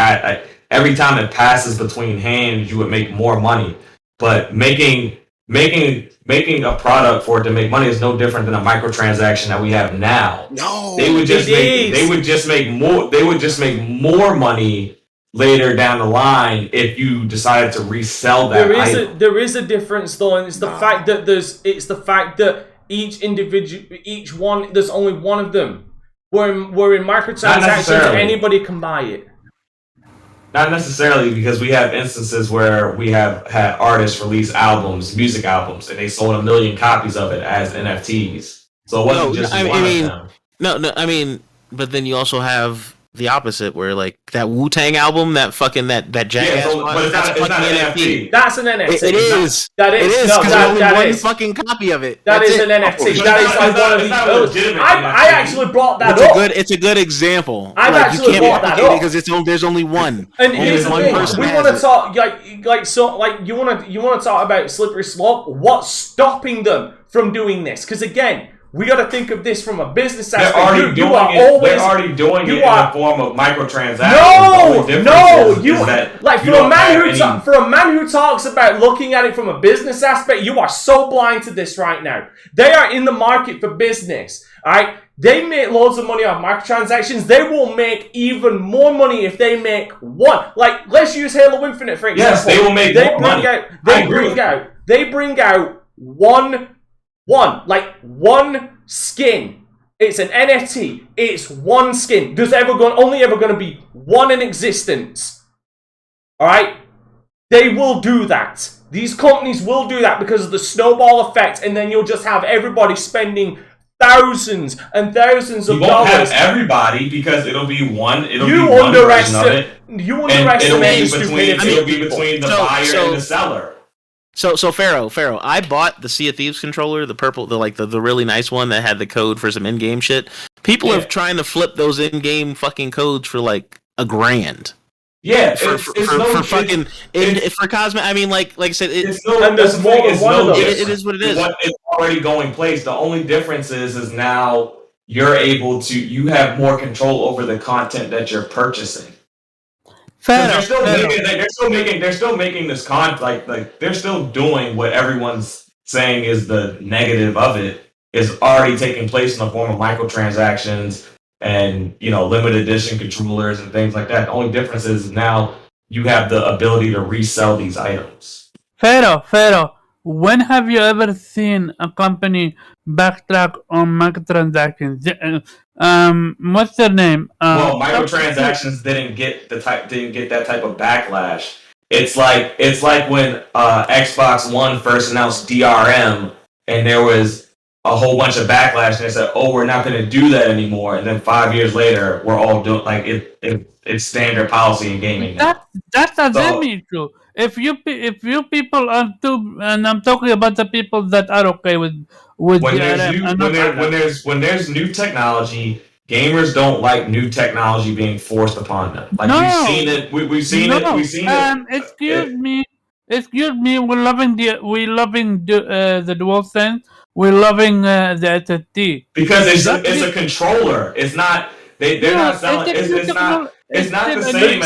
every time it passes between hands, you would make more money. But making a product for it to make money is no different than a microtransaction that we have now. No, they would just make more money later down the line if you decided to resell that item. There is a difference though, and it's the fact that each one there's only one of them. Where in microtransactions anybody can buy it. Not necessarily, because we have instances where we have had artists release music albums, and they sold 1 million copies of it as NFTs. So it wasn't just one of them. No, but then you also have the opposite, where like that Wu-Tang album, that jazz. But it's not an NFT. That's an NFT. It is. That is. It is, because there's only one fucking copy of it. That is an NFT. That is like one of the. I actually brought that up. It's a good example. I've actually brought that up because there's only one. And here's the thing: we want to talk you want to talk about slippery slope. What's stopping them from doing this? Because again, we got to think of this from a business aspect. They're already doing it in the form of microtransactions. For a man who talks about looking at it from a business aspect, you are so blind to this right now. They are in the market for business. All right, they make loads of money off microtransactions. They will make even more money if they make one. Like, let's use Halo Infinite for example. Yes, they will make more money. They bring out one skin. It's an NFT. It's one skin. There's only ever going to be one in existence. Alright? They will do that. These companies will do that because of the snowball effect, and then you'll just have everybody spending thousands and thousands of dollars. You won't have everybody, because it'll be one version of it. You underestimate the stupidity. It'll be between the buyer and the seller. So Pharaoh, I bought the Sea of Thieves controller, the purple, the really nice one that had the code for some in-game shit. People are trying to flip those in-game fucking codes for like $1,000. Yeah, for cosmetic. I mean, like I said, there's more than one of those. It is what it is. It's already going place. The only difference is now you have more control over the content that you're purchasing. They're still making this they're still doing what everyone's saying is the negative of it is already taking place in the form of microtransactions and limited edition controllers and things like that. The only difference is now you have the ability to resell these items. Pharaoh, when have you ever seen a company backtrack on microtransactions? What's their name? Microtransactions didn't get that type of backlash. It's like when Xbox One first announced DRM, and there was a whole bunch of backlash, and they said, "Oh, we're not going to do that anymore." And then 5 years later, we're all doing it's standard policy in gaming now. That's not true. if you people are too, and I'm talking about the people that are okay with when DRM. when there's new technology, gamers don't like new technology being forced upon them. Like No. we've seen it. We've seen it. We've seen it. Excuse me. We're loving the DualSense. We're loving the SSD. Because it's a controller. It's not. They're not selling. It's not the same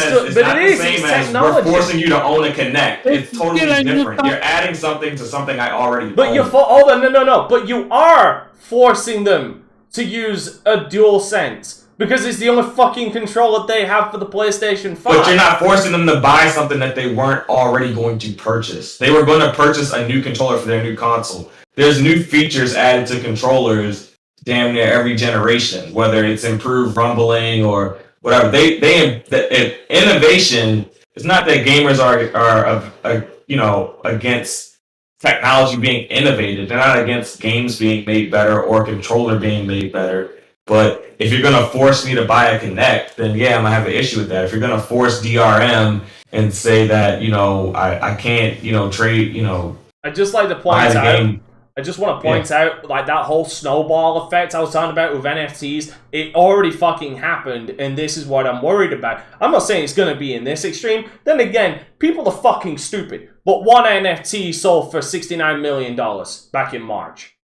as we're forcing you to own a Kinect. It's totally different. You're adding something to something I already own. But no. But you are forcing them to use a DualSense. Because it's the only fucking controller they have for the PlayStation 5. But you're not forcing them to buy something that they weren't already going to purchase. They were going to purchase a new controller for their new console. There's new features added to controllers damn near every generation, whether it's improved rumbling or whatever. Innovation is not that gamers are against technology being innovated. They're not against games being made better or controller being made better. But if you're going to force me to buy a Kinect, then yeah, I'm going to have an issue with that. If you're going to force DRM and say that, I can't, trade, I just like to point out, I just want to point out, like, that whole snowball effect I was talking about with NFTs, it already fucking happened, and this is what I'm worried about. I'm not saying it's going to be in this extreme. Then again, people are fucking stupid. But one NFT sold for $69 million back in March.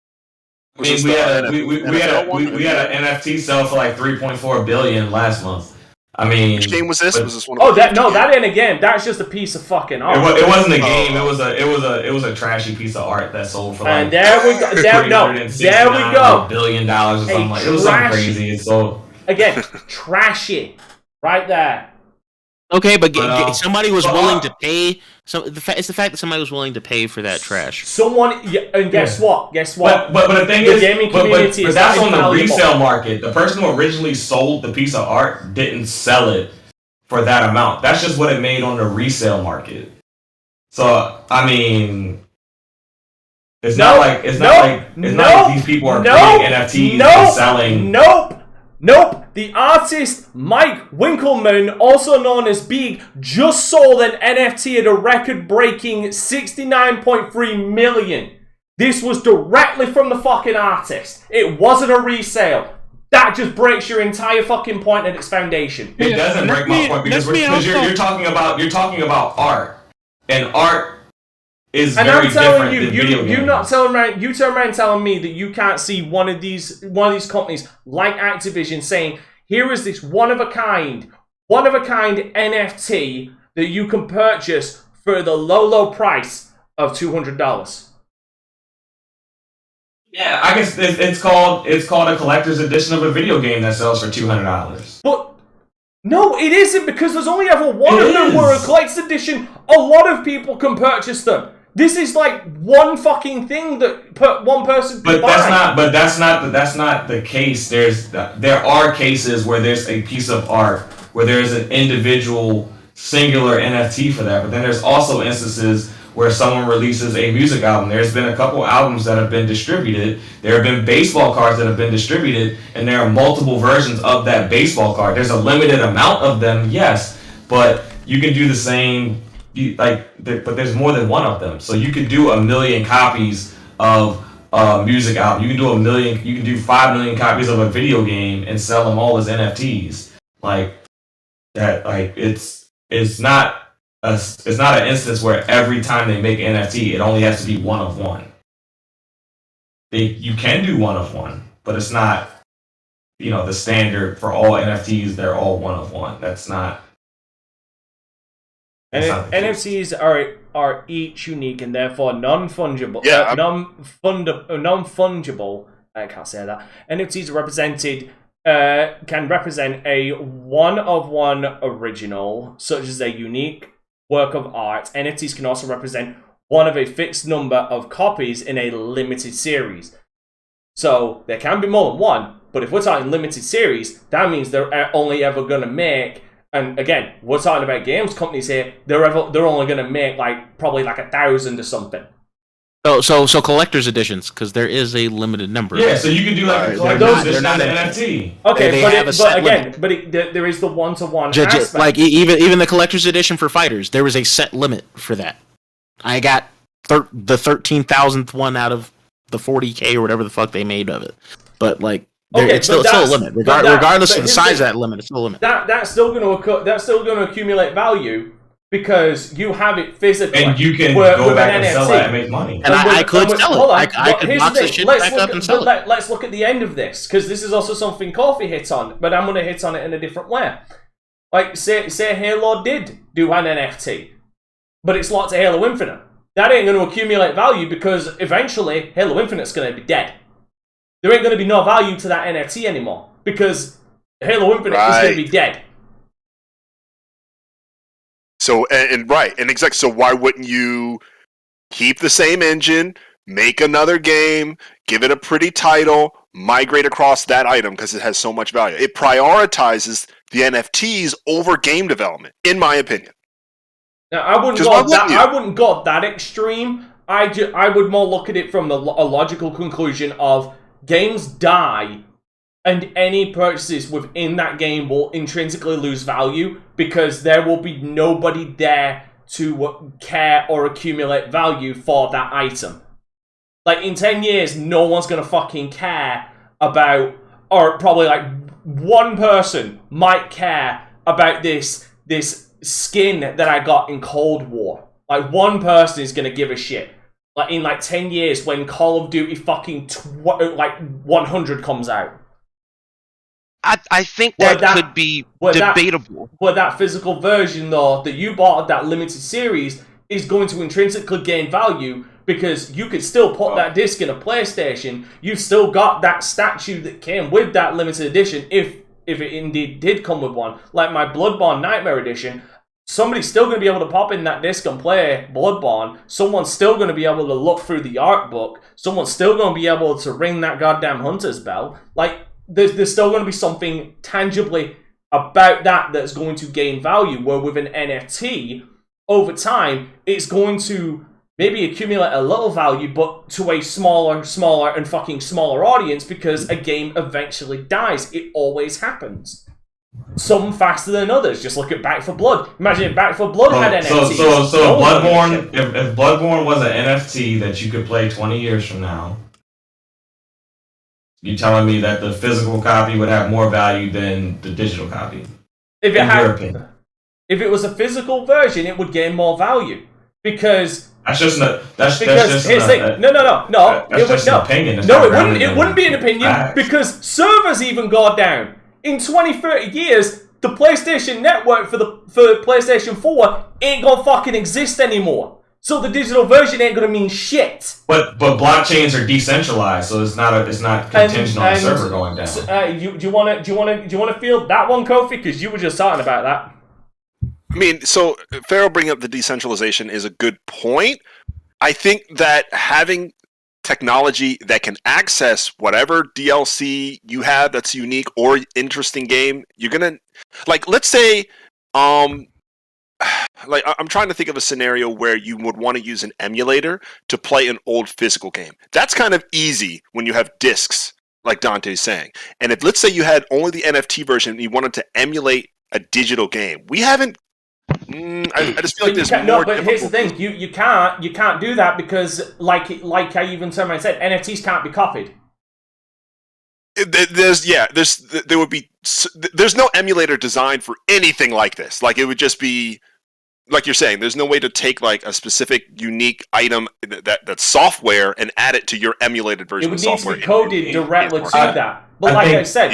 I mean, we had an NFT sell for like $3.4 billion last month. I mean, which game was this? Was this one? Of that ain't a game. That's just a piece of fucking art. It wasn't a game. It was a trashy piece of art that sold for like. And there we go. There we go. $1 billion or something like. It was something crazy. It sold again. Trashy, right there. Okay, but somebody was willing to pay. It's the fact that somebody was willing to pay for that trash. And guess what? But the thing is, gaming community but that's on the resale market. The person who originally sold the piece of art didn't sell it for that amount. That's just what it made on the resale market. So I mean, it's not like these people are creating NFTs and selling. Nope. The artist Mike Winkelmann, also known as Beeg, just sold an NFT at a record-breaking $69.3 million. This was directly from the fucking artist. It wasn't a resale. That just breaks your entire fucking point at its foundation. It doesn't break my point because you're talking about art, and art is very different than video games. You turn around telling me that you can't see one of these companies like Activision saying, here is this one of a kind NFT that you can purchase for the low price of $200. Yeah, I guess it's called a collector's edition of a video game that sells for $200. But no, it isn't, because there's only ever one of them where a collector's edition, a lot of people can purchase them. This is like one fucking thing that one person can buy. But that's not the case. There are cases where there's a piece of art where there's an individual singular NFT for that. But then there's also instances where someone releases a music album. There's been a couple albums that have been distributed. There have been baseball cards that have been distributed, and there are multiple versions of that baseball card. There's a limited amount of them, yes, but you can do the same. But there's more than one of them. So you could do 1 million copies of a music album. You can do 5 million copies of a video game and sell them all as NFTs. Like that. Like it's not an instance where every time they make an NFT, it only has to be one of one. You can do one of one, but it's not, the standard for all NFTs. They're all one of one. That's not. NFTs are each unique and therefore non-fungible. Non-fungible. I can't say that. NFTs can represent a one-of-one original, such as a unique work of art. NFTs can also represent one of a fixed number of copies in a limited series. So there can be more than one, but if we're talking limited series, that means they're only ever going to make. And again, we're talking about games companies here. They're only going to make probably 1,000 or something. So collector's editions, because there is a limited number. Yeah, so you can do like a collector's edition as an NFT. Okay, They but, have a set limit. there is the one-to-one Just aspect. like even the collector's edition for fighters, there was a set limit for that. I got the 13,000th one out of the 40K or whatever the fuck they made of it. But like, it's still a limit, regardless of the size of that limit. It's still a limit. That's still going to accumulate value because you have it physically, and you can go back and sell it and make money. And I could sell it. I could box this shit back up and sell it. Let's look at the end of this, because this is also something Coffee hits on, but I'm going to hit on it in a different way. Like, say Halo did do an NFT, but it's locked to Halo Infinite. That ain't going to accumulate value because eventually Halo Infinite's going to be dead. There ain't going to be no value to that NFT anymore because Halo Infinite is going to be dead. So and exactly. So why wouldn't you keep the same engine, make another game, give it a pretty title, migrate across that item because it has so much value? It prioritizes the NFTs over game development, in my opinion. Now, I wouldn't go that extreme. I would more look at it from a logical conclusion of games die, and any purchases within that game will intrinsically lose value because there will be nobody there to care or accumulate value for that item. Like, in 10 years, no one's going to fucking care about, or probably like one person might care about this skin that I got in Cold War. Like, one person is going to give a shit. Like, in like 10 years when Call of Duty fucking 100 comes out. I think that could be debatable. But that physical version, though, that you bought of that limited series is going to intrinsically gain value because you could still put that disc in a PlayStation. You've still got that statue that came with that limited edition, if it indeed did come with one. Like my Bloodborne Nightmare Edition, somebody's still going to be able to pop in that disc and play Bloodborne. Someone's still going to be able to look through the art book. Someone's still going to be able to ring that goddamn hunter's bell. Like, there's still going to be something tangibly about that that's going to gain value, where with an NFT, over time, it's going to maybe accumulate a little value, but to a smaller and fucking smaller audience, because a game eventually dies. It always happens. Some faster than others. Just look at Back 4 Blood. Imagine if Back 4 Blood had NFTs. So Bloodborne, if Bloodborne was an NFT that you could play 20 years from now, you telling me that the physical copy would have more value than the digital copy? If it was a physical version, it would gain more value because that's just an opinion. No, it wouldn't be an opinion because servers even go down. In 20-30 years, the PlayStation Network for PlayStation 4 ain't gonna fucking exist anymore. So the digital version ain't gonna mean shit. But blockchains are decentralized, so it's not contingent on the server going down. Do you wanna feel that one, Kofi? Because you were just talking about that. I mean, so Pharaoh bringing up the decentralization is a good point. I think that having technology that can access whatever DLC you have that's unique or interesting game, you're gonna, like, let's say, like, I'm trying to think of a scenario where you would want to use an emulator to play an old physical game. That's kind of easy when you have discs, like Dante's saying. And if, let's say, you had only the NFT version and you wanted to emulate a digital game, we haven't. I just feel like there's more. No, but here's the thing: you can't do that because, like I even turned around and said, NFTs can't be copied. There's no emulator designed for anything like this. Like, it would just be, like you're saying, there's no way to take like a specific unique item that's software and add it to your emulated version of software. It would need to be coded directly to that. But I said,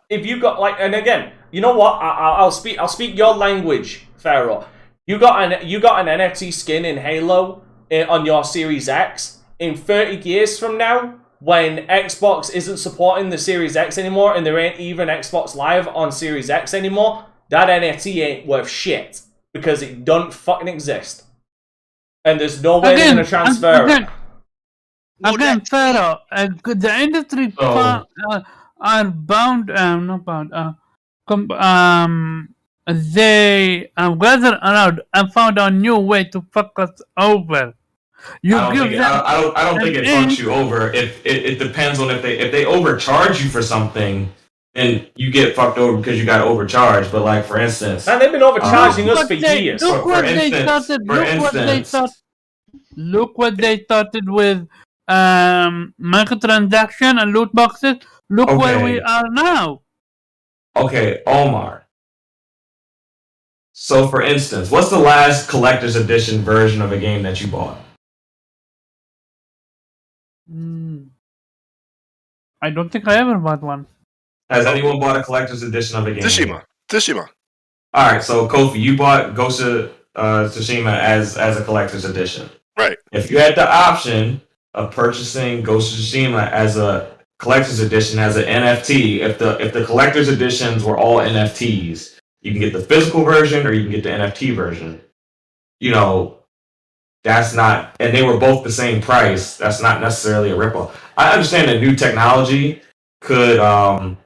if you got like, and again, you know what? I'll speak your language, Pharaoh. You got an NFT skin in Halo on your Series X. In 30 years from now, when Xbox isn't supporting the Series X anymore and there ain't even Xbox Live on Series X anymore, that NFT ain't worth shit because it don't fucking exist. And there's no way they're going to transfer it. Again, Pharaoh, the industry are bound, not bound, they gathered around and found a new way to fuck us over. You I give them. I don't think it an fucks you over. If it depends on if they overcharge you for something, and you get fucked over because you got overcharged. But like for instance, And they've been overcharging us Look for what they- years. Look For what they instance- started. for Look what they instance- started. Look what they started with microtransaction and loot boxes. Look where Okay. we are now. okay, Omar. So for instance, what's the last collector's edition version of a game that you bought? I don't think I ever bought one. Has anyone bought a collector's edition of a game? Tsushima. All right, so Kofi, you bought Ghost of Tsushima as a collector's edition. Right. If you had the option of purchasing Ghost of Tsushima as a collector's edition as an NFT, if the collector's editions were all NFTs, you can get the physical version or you can get the NFT version. You know, that's not, and they were both the same price. That's not necessarily a ripoff. I understand that new technology can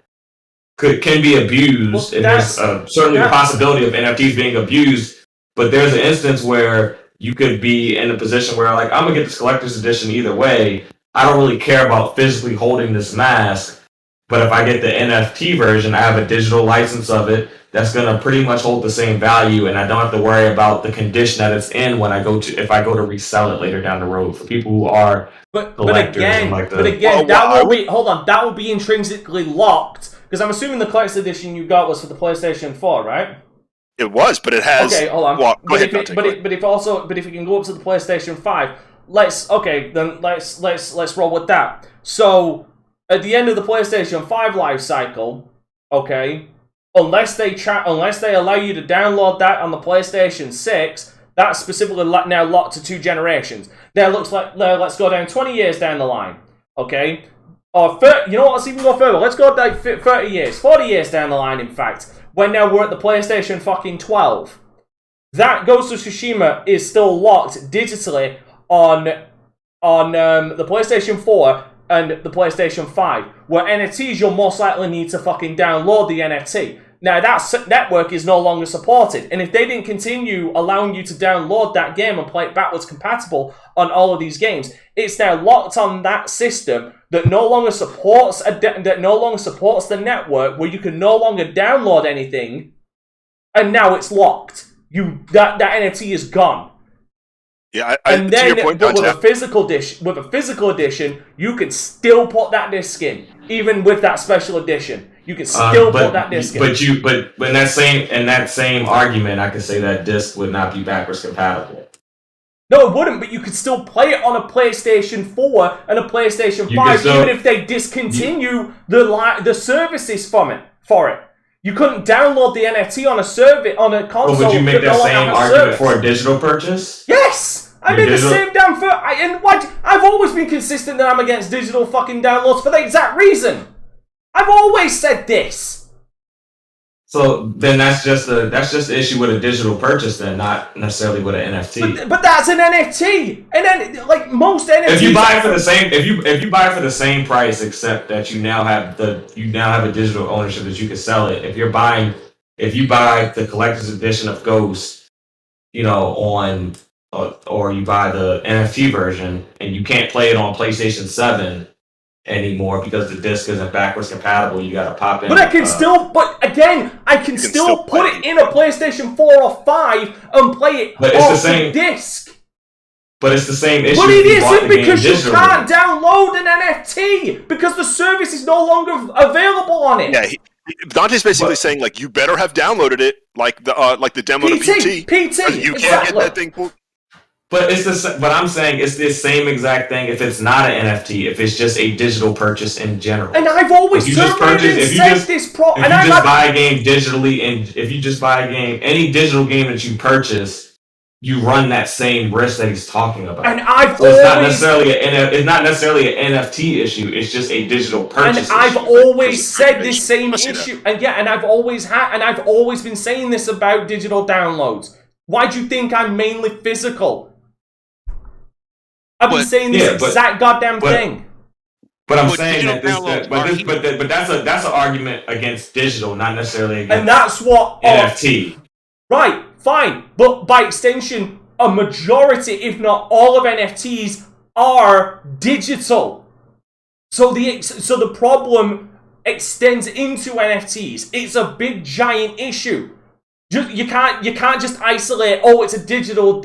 be abused, and there's certainly the possibility of NFTs being abused. But there's an instance where you could be in a position where, like, I'm gonna get this collector's edition either way. I don't really care about physically holding this mask, but if I get the NFT version, I have a digital license of it that's gonna pretty much hold the same value, and I don't have to worry about the condition that it's in when if I go to resell it later down the road for people who are collectors. That would be intrinsically locked, because I'm assuming the collector's edition you got was for the PlayStation 4, right? It was, but it has. Okay, hold on. Well, But if you can go up to the PlayStation 5, let's roll with that. So at the end of the PlayStation 5 life cycle, okay, unless they allow you to download that on the PlayStation 6, that's specifically now locked to 2 generations. Now let's go down 20 years down the line, okay? Or you know what? Let's even go further. Let's go like 30 years, 40 years down the line. In fact, when now we're at the PlayStation fucking 12, that Ghost of Tsushima is still locked digitally on the PlayStation 4 and the PlayStation 5. Where NFTs, you'll most likely need to fucking download the NFT. Now that network is no longer supported, and if they didn't continue allowing you to download that game and play it backwards compatible on all of these games, it's now locked on that system that no longer supports the network, where you can no longer download anything, and now it's locked. That NFT is gone. Yeah, and then, to your point, but with a physical edition, you can still put that disc in, even with that special edition. You can still put that disc in. But in that same argument, I could say that disc would not be backwards compatible. No, it wouldn't, but you could still play it on a PlayStation 4 and a PlayStation 5, even if they discontinue the services for it. You couldn't download the NFT on a console. Would you make that same argument for a digital purchase? Yes! I made the same damn I've always been consistent that I'm against digital fucking downloads for the exact reason. I've always said this. So then that's just the issue with a digital purchase, then, not necessarily with an NFT. But that's an NFT, and then like most NFTs. If you buy it for the same, if you buy it for the same price, except that you now have a digital ownership that you can sell it. If you buy the collector's edition of Ghost, you know, or you buy the NFT version, and you can't play it on PlayStation 7 anymore because the disc isn't backwards compatible, you gotta pop in. But I can still put it in a PlayStation 4 or 5 and play it off the disc. But it's the same issue. But it isn't, because you can't download an NFT because the service is no longer available on it. Yeah, Dante's basically saying, like, you better have downloaded it, like the demo to PT. You can't get that thing pulled. But but I'm saying it's the same exact thing if it's not an NFT, if it's just a digital purchase in general. And I've always If you just buy a game digitally, and if you just buy a game, any digital game that you purchase, you run that same risk that he's talking about. And it's not necessarily an NFT issue. It's just a digital purchase. And I've always said this same issue. And I've always been saying this about digital downloads. Why do you think I'm mainly physical? I've been saying this exact goddamn thing. But I'm saying but that's an argument against digital, not necessarily against and that's what NFT. Right, fine. But by extension, a majority, if not all of NFTs are digital. So the problem extends into NFTs. It's a big giant issue. You can't just isolate, oh, it's a digital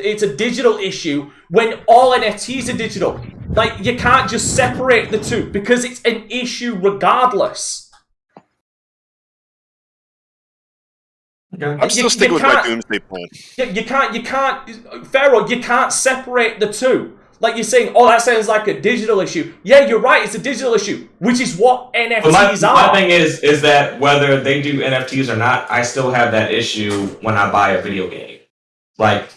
issue when all NFTs are digital. Like, you can't just separate the two because it's an issue regardless. I'm still sticking with my doomsday plan. You can't, Pharaoh, you can't separate the two. Like you're saying, oh, that sounds like a digital issue. Yeah, you're right, it's a digital issue, which is what NFTs are. My thing is that whether they do NFTs or not, I still have that issue when I buy a video game. Like,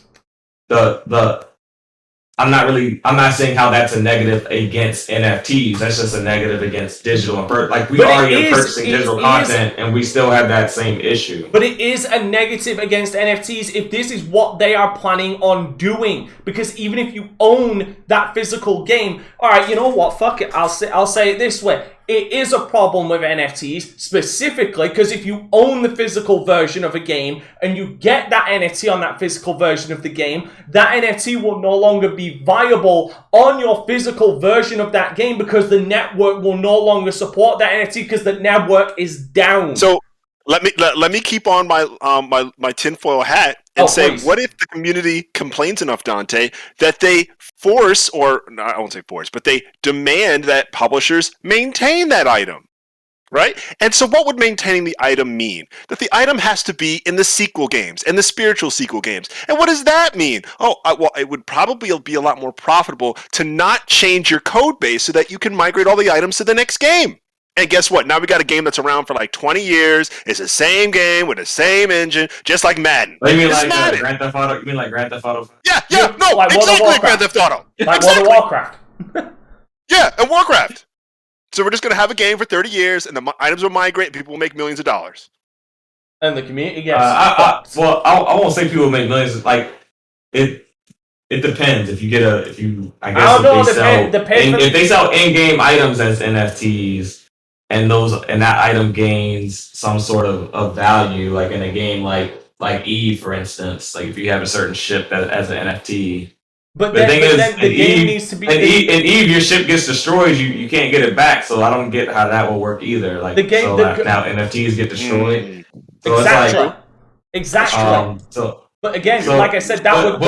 I'm not saying how that's a negative against NFTs. That's just a negative against digital. Like, we already are purchasing digital content, and we still have that same issue. But it is a negative against NFTs if this is what they are planning on doing. Because even if you own that physical game, all right, you know what? Fuck it. I'll say it this way. It is a problem with NFTs, specifically because if you own the physical version of a game and you get that NFT on that physical version of the game, that NFT will no longer be viable on your physical version of that game because the network will no longer support that NFT because the network is down. So let me keep on my tinfoil hat and say, please. What if the community complains enough, Dante, that they force, or no, I won't say force, but they demand that publishers maintain that item, right? And so what would maintaining the item mean? That the item has to be in the sequel games and the spiritual sequel games. And what does that mean? Oh, well, it would probably be a lot more profitable to not change your code base so that you can migrate all the items to the next game. And guess what? Now we got a game that's around for like 20 years. It's the same game with the same engine, just like Madden. You mean like Grand Theft Auto? You mean like Grand Theft Auto? Yeah, no, like exactly like Grand Theft Auto. Like exactly. World of Warcraft. Yeah, and Warcraft. So we're just going to have a game for 30 years, and the items will migrate, and people will make millions of dollars. And the community gets... I won't say people will make millions. Like, it depends. If they sell in-game items as NFTs, and that item gains some sort of value, like in a game like Eve, for instance, like if you have a certain ship as an NFT. But the game needs to be in Eve, your ship gets destroyed, you can't get it back. So I don't get how that will work either. Like now NFTs get destroyed. So exactly. It's like exactly. But again, like I said, that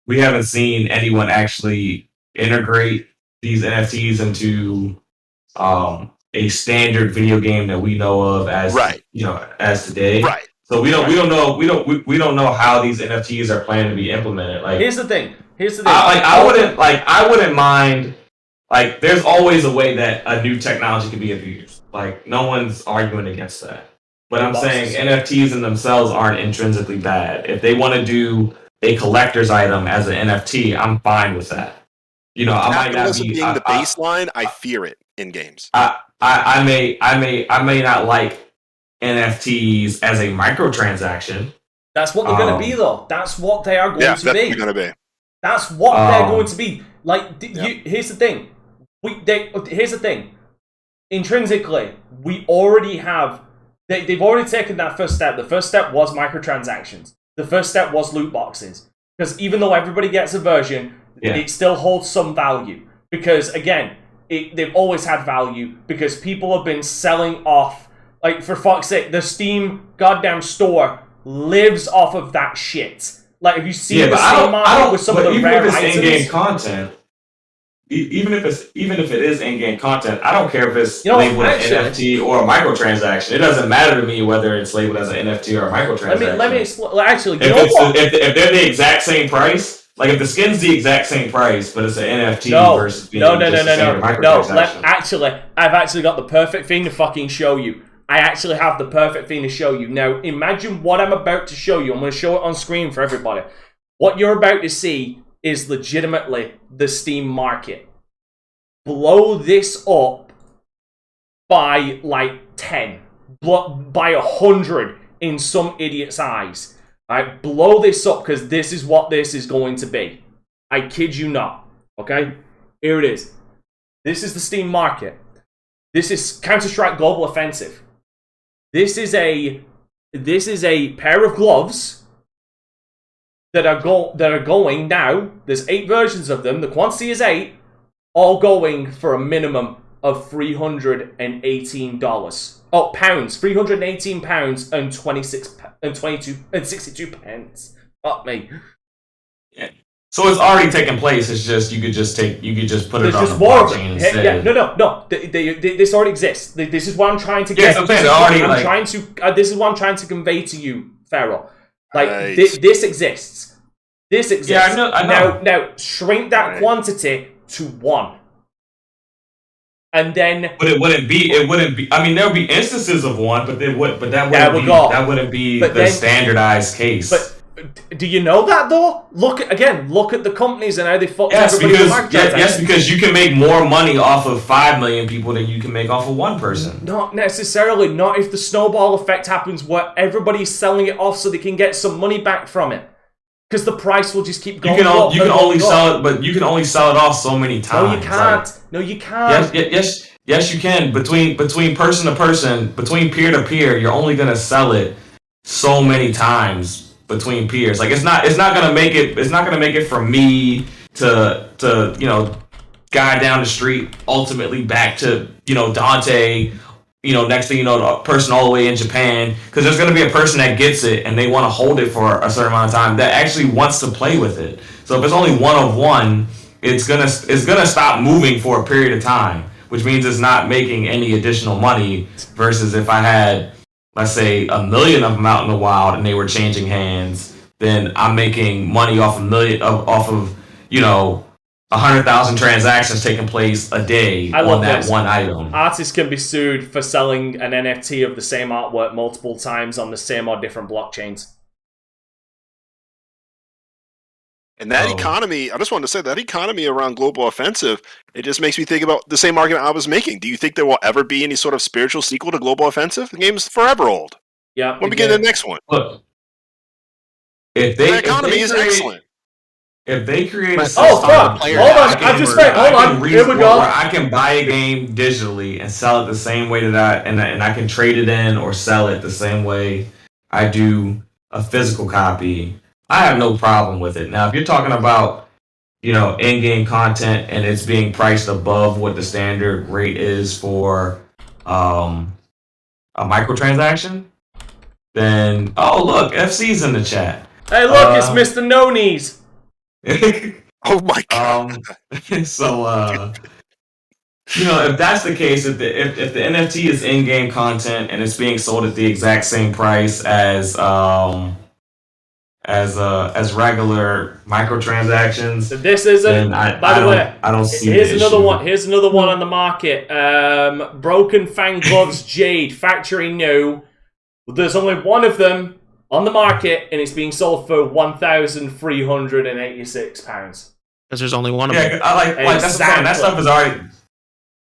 we haven't seen anyone actually integrate these NFTs into a standard video game that we know of as as today. Right. So we don't know how these NFTs are planning to be implemented. Like, here's the thing. I wouldn't mind. Like, there's always a way that a new technology can be abused. Like, no one's arguing against that. But I'm saying NFTs in themselves aren't intrinsically bad. If they want to do a collector's item as an NFT, I'm fine with that. I might not be being the baseline. I fear it in games. I may not like NFTs as a microtransaction. That's what they're going to be, though. That's what they are going to be. Yeah, that's going to be. That's what they're going to be. Like, here's the thing. Here's the thing. Intrinsically, we already have. They've already taken that first step. The first step was microtransactions. The first step was loot boxes. Because even though everybody gets a version, it still holds some value. Because, again, they've always had value. Because people have been selling off. Like, for fuck's sake, the Steam goddamn store lives off of that shit. Like, if you see the Steam market with some of the rare items. In-game content, even if it is in-game content, I don't care if it's labeled as NFT or a microtransaction. It doesn't matter to me whether it's labeled as an NFT or a microtransaction. Let me explain. Actually, if they're the exact same price, like if the skin's the exact same price, but it's an NFT versus being microtransaction. Actually, I've actually got the perfect thing to fucking show you. I actually have the perfect thing to show you. Now, imagine what I'm about to show you. I'm going to show it on screen for everybody. What you're about to see is legitimately the Steam market. Blow this up by like 10. By 100 in some idiot's eyes. Alright, blow this up because this is what this is going to be. I kid you not. Okay? Here it is. This is the Steam market. This is Counter-Strike Global Offensive. This is a pair of gloves that are going now. There's 8 versions of them. The quantity is 8, all going for a minimum of $318. Oh, pounds. £318 and 62 pence. Fuck me. Yeah. So it's already taken place. It's just you could just put it There's on just the more of blockchain them. instead. Yeah, no. This already exists. This is what I'm trying to get. I'm saying This is what I'm trying to convey to you, Pharaoh. Like Right. this exists. This exists. Yeah, I know. Now shrink that quantity to 1, and then. But it wouldn't be. I mean, there would be instances of 1, but that wouldn't be the standardized case. But do you know that though? Look at the companies and how they fucked everybody. Because you can make more money off of 5 million people than you can make off of 1 person. Not necessarily. Not if the snowball effect happens where everybody's selling it off so they can get some money back from it. Because the price will just keep going up. You can only sell it, but you can only sell it off so many times. No, you can't. No, you can't. Yes, you can. Between person to person, between peer to peer, you're only gonna sell it so many times between peers. Like it's not gonna make it. It's not gonna make it from me to guy down the street. Ultimately back to Dante. Next thing you know, a person all the way in Japan, because there's gonna be a person that gets it and they want to hold it for a certain amount of time that actually wants to play with it. So if it's only 1 of 1, it's gonna stop moving for a period of time, which means it's not making any additional money. Versus if I had, let's say, 1 million of them out in the wild and they were changing hands, then I'm making money off of 100,000 transactions taking place a day on that one item. Artists can be sued for selling an NFT of the same artwork multiple times on the same or different blockchains. And that economy, I just wanted to say, that economy around Global Offensive, it just makes me think about the same argument I was making. Do you think there will ever be any sort of spiritual sequel to Global Offensive? The game's forever old. Yeah. When we get to the next one. Look, the economy is excellent. If they create a system, hold on. Here we go. Where I can buy a game digitally and sell it the same way and I can trade it in or sell it the same way I do a physical copy, I have no problem with it. Now, if you're talking about, in-game content and it's being priced above what the standard rate is for a microtransaction, then look, FC's in the chat. Hey, look, it's Mr. No Knees. Oh my god! So, if that's the case, if the NFT is in-game content and it's being sold at the exact same price as regular microtransactions, so this isn't. By the way, I don't see. Here's another one. Here's another one on the market. Broken Fang Gloves Jade factory new. There's only one of them on the market, and it's being sold for £1,386. Because there's only one of them. Yeah, that's that stuff is already.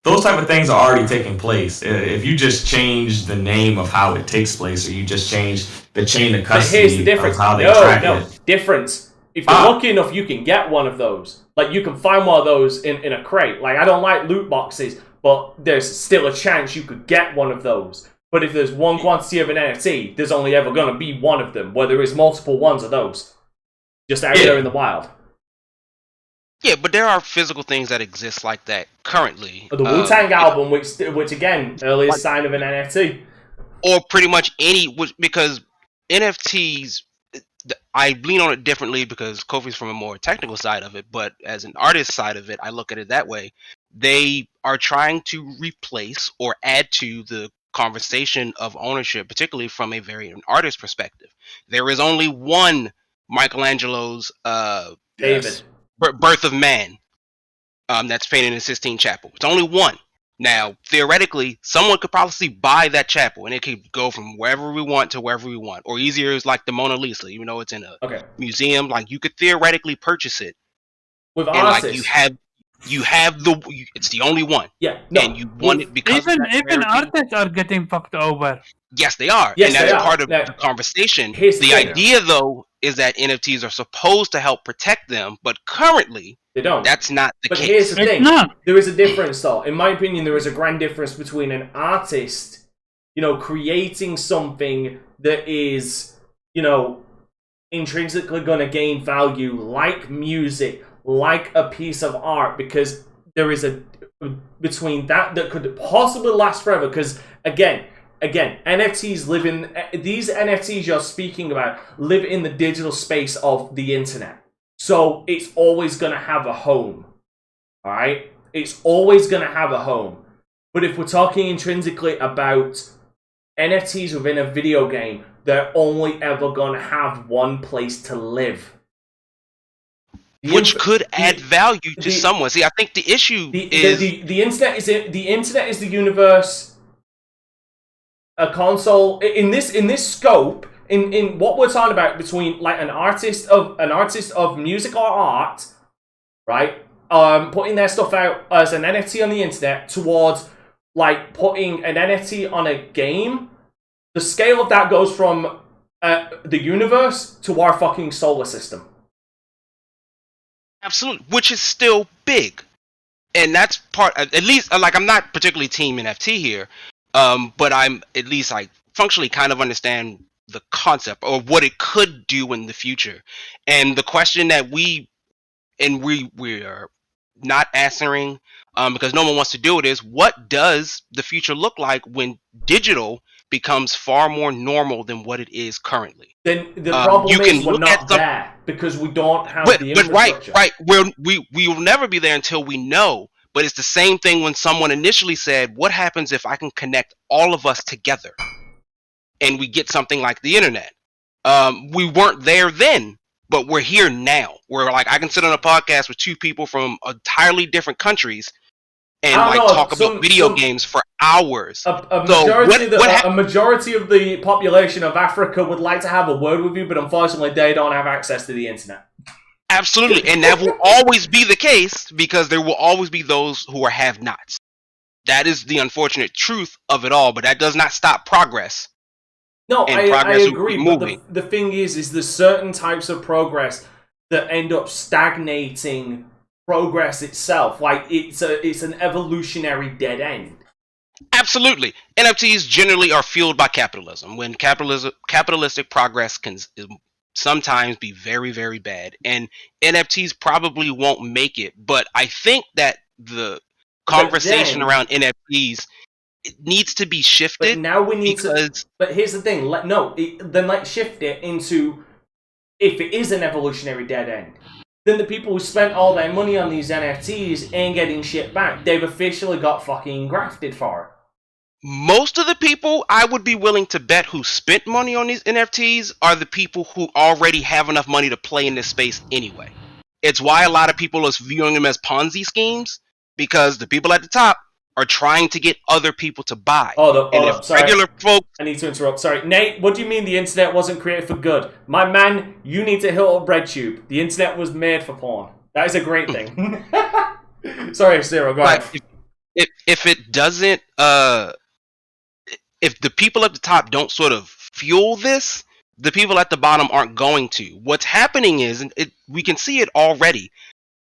Those type of things are already taking place. If you just change the name of how it takes place, or you just change the chain of custody, here's the difference. Of how they track it. Difference. If you're lucky enough, you can get one of those. Like, you can find one of those in a crate. Like, I don't like loot boxes, but there's still a chance you could get one of those. But if there's one quantity of an NFT, there's only ever going to be one of them, where there is multiple ones of those. Just out there in the wild. Yeah, but there are physical things that exist like that currently. The Wu-Tang album, which again, earliest sign of an NFT. Or pretty much because NFTs, I lean on it differently because Kofi's from a more technical side of it, but as an artist side of it, I look at it that way. They are trying to replace or add to the conversation of ownership, particularly from an artist perspective. There is only one Michelangelo's David Birth of Man that's painted in Sistine Chapel. It's only one. Now, theoretically, someone could probably buy that chapel, and it could go from wherever we want to wherever we want. Or easier is like the Mona Lisa, even though it's in a museum. Like, you could theoretically purchase it. With and artists. Like you have it's the only one. Yeah, no. And you want it because even artists are getting fucked over. Yes, they are. Yes, and that's part of the conversation. The idea, though, is that NFTs are supposed to help protect them, but currently They don't. That's not the but case. Here's the thing. not. There is a difference, though. In my opinion, there is a grand difference between an artist, creating something that is, intrinsically going to gain value, like music, like a piece of art, because there is a between that could possibly last forever. Because again, NFTs live in these NFTs you're speaking about live in the digital space of the internet, so it's always going to have a home. All right, it's always going to have a home. But if we're talking intrinsically about NFTs within a video game, they're only ever going to have one place to live. Which could add value to someone. See, I think the issue is the internet is the universe. A console in this scope, in what we're talking about between like an artist of music or art, right? Putting their stuff out as an NFT on the internet towards like putting an NFT on a game. The scale of that goes from the universe to our fucking solar system. absolutely, which is still big, and that's part. At least, like, I'm not particularly team NFT here, but I'm at least like functionally kind of understand the concept or what it could do in the future. And the question that we are not answering, because no one wants to do it, is what does the future look like when digital becomes far more normal than what it is currently? Then the problem is we're not there because we don't have the infrastructure. Right. We will never be there until we know. But it's the same thing when someone initially said, what happens if I can connect all of us together and we get something like the internet? We weren't there then, but we're here now. We're like, I can sit on a podcast with two people from entirely different countries and talk about video games for hours. A majority of the population of Africa would like to have a word with you, but unfortunately they don't have access to the internet. Absolutely, and that will always be the case because there will always be those who are have-nots. That is the unfortunate truth of it all, but that does not stop progress. No, I agree, but the thing is there's certain types of progress that end up stagnating progress itself. Like, it's an evolutionary dead end. Absolutely. NFTs generally are fueled by capitalism. When capitalistic progress can sometimes be very, very bad, and NFTs probably won't make it, but I think that the conversation around NFTs needs to be shifted. But now we need to. But here's the thing. Let's shift it into, if it is an evolutionary dead end, then the people who spent all their money on these NFTs ain't getting shit back. They've officially got fucking grafted for it. Most of the people I would be willing to bet who spent money on these NFTs are the people who already have enough money to play in this space anyway. It's why a lot of people are viewing them as Ponzi schemes, because the people at the top are trying to get other people to buy. Sorry. Regular folks... I need to interrupt. Sorry. Nate, what do you mean the internet wasn't created for good? My man, you need to hit up BreadTube. The internet was made for porn. That is a great thing. Sorry, Cyril, go ahead. If it doesn't... if the people at the top don't sort of fuel this, the people at the bottom aren't going to. What's happening is, we can see it already,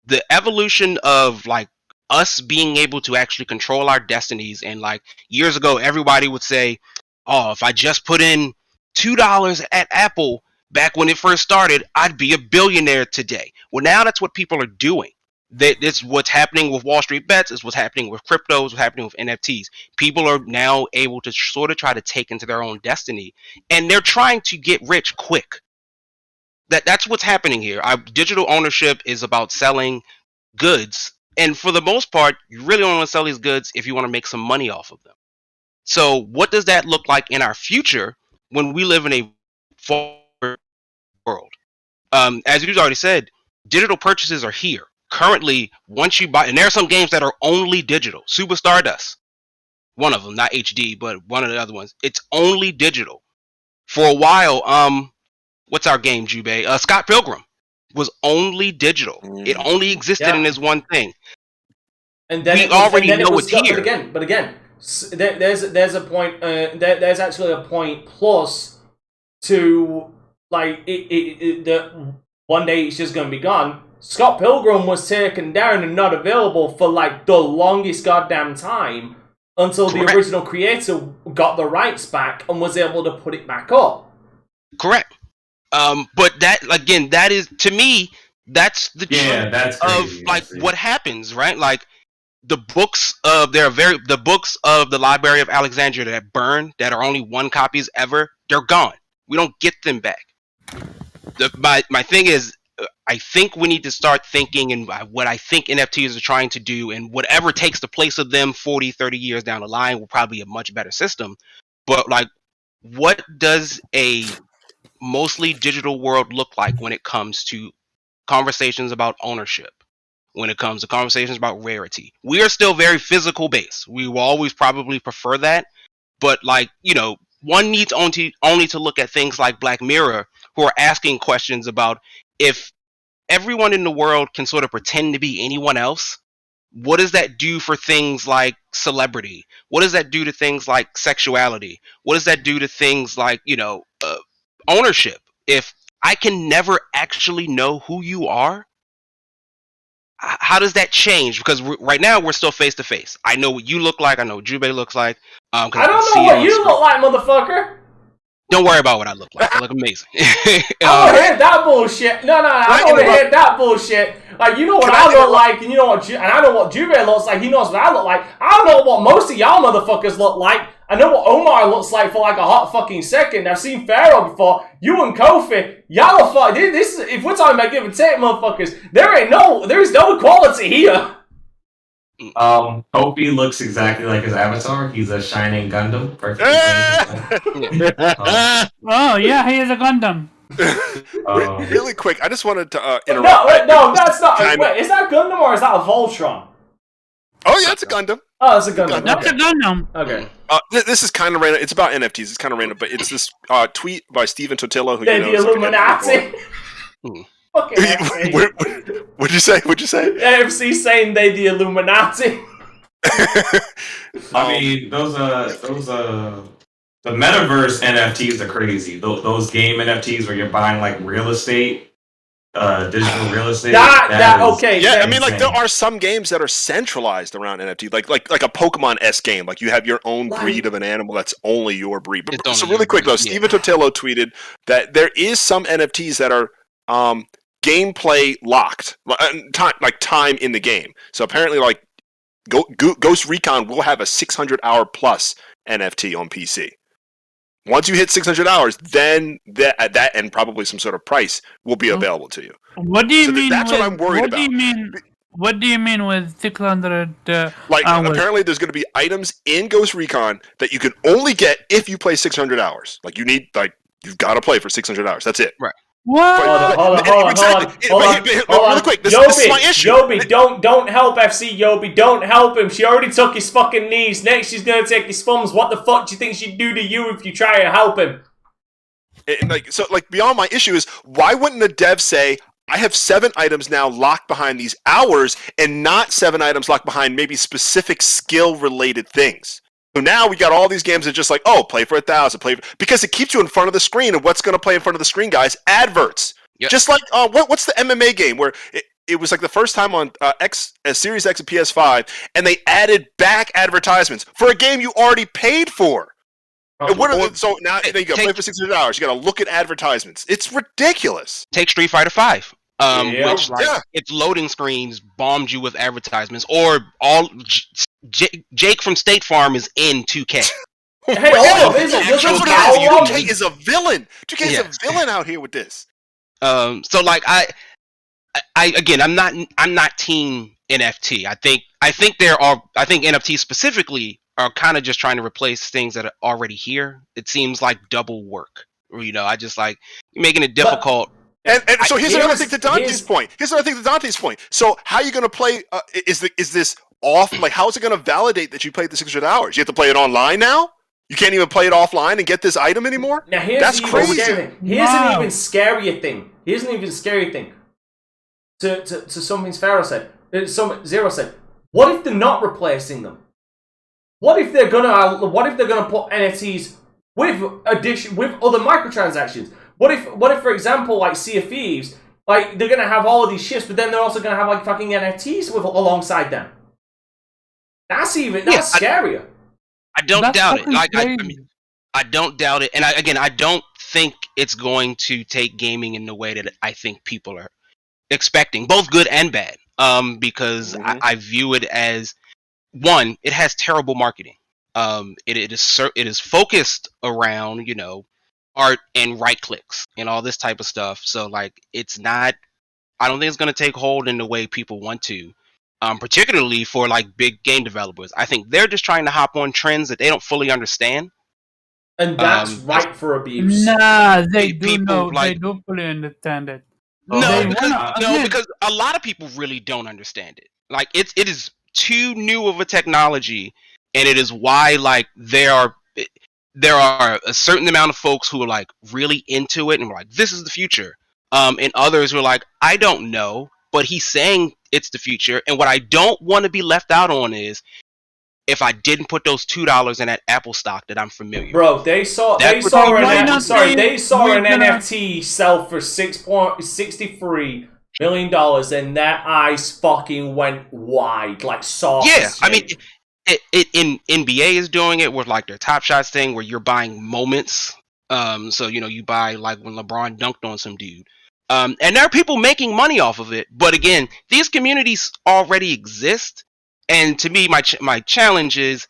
the evolution of like us being able to actually control our destinies. And like years ago, everybody would say, oh, if I just put in $2 at Apple back when it first started, I'd be a billionaire today. Well, now that's what people are doing. It's what's happening with Wall Street bets. It's what's happening with crypto. It's what's happening with NFTs. People are now able to sort of try to take into their own destiny, and they're trying to get rich quick. That's what's happening here. Digital ownership is about selling goods, and for the most part, you really only want to sell these goods if you want to make some money off of them. So, what does that look like in our future when we live in a forward world? As you've already said, digital purchases are here. Currently, once you buy, and there are some games that are only digital. Super Stardust, one of them, not HD, but one of the other ones. It's only digital. For a while, what's our game, Jubei? Scott Pilgrim was only digital. It only existed in this one thing. And then we already know it's here. But again, there's a point. There's actually a point plus to like that one day it's just going to be gone. Scott Pilgrim was taken down and not available for like the longest goddamn time until the original creator got the rights back and was able to put it back up. Correct. But that again, that is to me, that's the truth that's crazy. of like what happens, right? Like the books of the books of the Library of Alexandria that burn, that are only 1 copies ever, they're gone. We don't get them back. My thing is, I think we need to start thinking, and what I think NFTs are trying to do, and whatever takes the place of them 40, 30 years down the line will probably be a much better system. But like, what does a mostly digital world look like when it comes to conversations about ownership, when it comes to conversations about rarity? We are still very physical based. We will always probably prefer that. But like, you know, one needs only to look at things like Black Mirror, who are asking questions about, if everyone in the world can sort of pretend to be anyone else, what does that do for things like celebrity? What does that do to things like sexuality? What does that do to things like, you know, ownership? If I can never actually know who you are, how does that change? Because right now we're still face to face. I know what you look like. I know what Jubei looks like. I don't know what you look like, motherfucker. Don't worry about what I look like. I look amazing. I don't hear that bullshit. No, I don't hear that bullshit. Like, you know what I look like, and you know what, and I know what Jubei looks like. He knows what I look like. I don't know what most of y'all motherfuckers look like. I know what Omar looks like for like a hot fucking second. I've seen Pharaoh before. You and Kofi, y'all are fuck. This is, if we're talking about give and take, motherfuckers, there is no equality here. Kofi looks exactly like his avatar. He's a shining Gundam. Oh yeah, he is a Gundam. Really quick, I just wanted to interrupt. No, that's not. Wait, is that Gundam or is that a Voltron? Oh yeah, it's a Gundam. Oh, it's a Gundam. That's a Gundam. Okay. This is kind of random. It's about NFTs. It's kind of random, but it's this tweet by Steven Totillo, who They're the Illuminati. Fucking FC. What'd you say? FC saying they the Illuminati. I mean, those the metaverse NFTs are crazy. Those game NFTs where you're buying like real estate, digital real estate. Okay. Yeah, I mean, like there are some games that are centralized around NFT, like a Pokemon-esque game. Like you have your own breed of an animal that's only your breed. But, so really quick though, Steven Totillo tweeted that there is some NFTs that are gameplay locked, time in the game. So apparently, like Ghost Recon will have a 600-hour plus NFT on PC. Once you hit 600 hours, then that and probably some sort of price will be available to you. What do you mean? That's what I'm worried about. What do you mean with 600 hours? Apparently there's going to be items in Ghost Recon that you can only get if you play 600 hours. Like you've got to play for 600 hours. That's it. Right. What? Hold on. Really quick, this is my issue. Yobi, don't help FC Yobi. Don't help him. She already took his fucking knees. Next, she's gonna take his thumbs. What the fuck do you think she'd do to you if you try to help him? Beyond my issue is, why wouldn't the dev say, I have 7 items now locked behind these hours, and not 7 items locked behind maybe specific skill-related things? So now we got all these games that are just like, oh, play for 1,000, because it keeps you in front of the screen, and what's going to play in front of the screen, guys? Adverts. Yep. Just like, what's the MMA game where it was like the first time on Series X and PS5, and they added back advertisements for a game you already paid for. So now you got to play for 600 hours. You got to look at advertisements. It's ridiculous. Take Street Fighter V. Which its loading screens bombed you with advertisements, or Jake from State Farm is in 2K. Hey, UK is a villain. 2K is a villain out here with this. So like I again, I'm not team NFT. I think NFT specifically are kind of just trying to replace things that are already here. It seems like double work. You know, I just like making it difficult. And so here's another thing to Dante's point. So how are you going to play? Is this off? Like, how is it going to validate that you played the 600 hours? You have to play it online now? You can't even play it offline and get this item anymore? Now that's crazy. Here's an even scarier thing. To something Pharaoh said. Zero said. What if they're not replacing them? What if they're gonna put NFTs with other microtransactions? What if, for example, like Sea of Thieves, Like, they're gonna have all of these ships, but then they're also gonna have like fucking NFTs alongside them. That's scarier. I don't doubt it. I don't doubt it, and I don't think it's going to take gaming in the way that I think people are expecting, both good and bad. Because I view it as, one, it has terrible marketing. It is focused around, art and right clicks and all this type of stuff. So like, it's not. I don't think it's going to take hold in the way people want to. Particularly for like big game developers. I think they're just trying to hop on trends that they don't fully understand. And that's right for abuse. Nah, they do know. They do fully understand it. Because a lot of people really don't understand it. Like it is too new of a technology, and it is why like there are a certain amount of folks who are like really into it and like, this is the future. And others who are like, I don't know, but he's saying it's the future. And what I don't want to be left out on is if I didn't put those $2 in that Apple stock that I'm familiar with. Bro, they saw an NFT sell for $63 million, and their eyes fucking went wide, like soft. Yeah, I mean, in NBA is doing it with like their Top Shots thing, where you're buying moments. So you buy like when LeBron dunked on some dude. And there are people making money off of it, but again, these communities already exist. And to me, my challenge is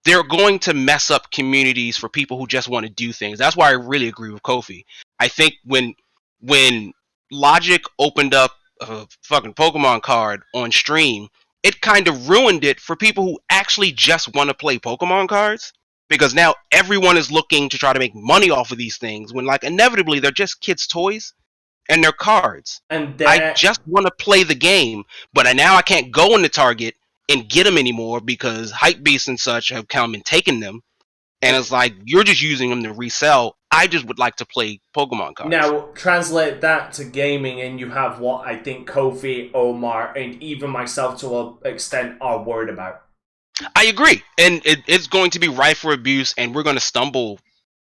they're going to mess up communities for people who just want to do things. That's why I really agree with Kofi. I think when Logic opened up a fucking Pokemon card on stream, it kind of ruined it for people who actually just want to play Pokemon cards. Because now everyone is looking to try to make money off of these things when like inevitably they're just kids' toys. And their cards. And I just want to play the game, but now I can't go into Target and get them anymore because Hypebeast and such have come and taken them. And it's like, you're just using them to resell. I just would like to play Pokemon cards. Now, translate that to gaming, and you have what I think Kofi, Omar, and even myself to an extent are worried about. I agree. And it's going to be rife for abuse, and we're going to stumble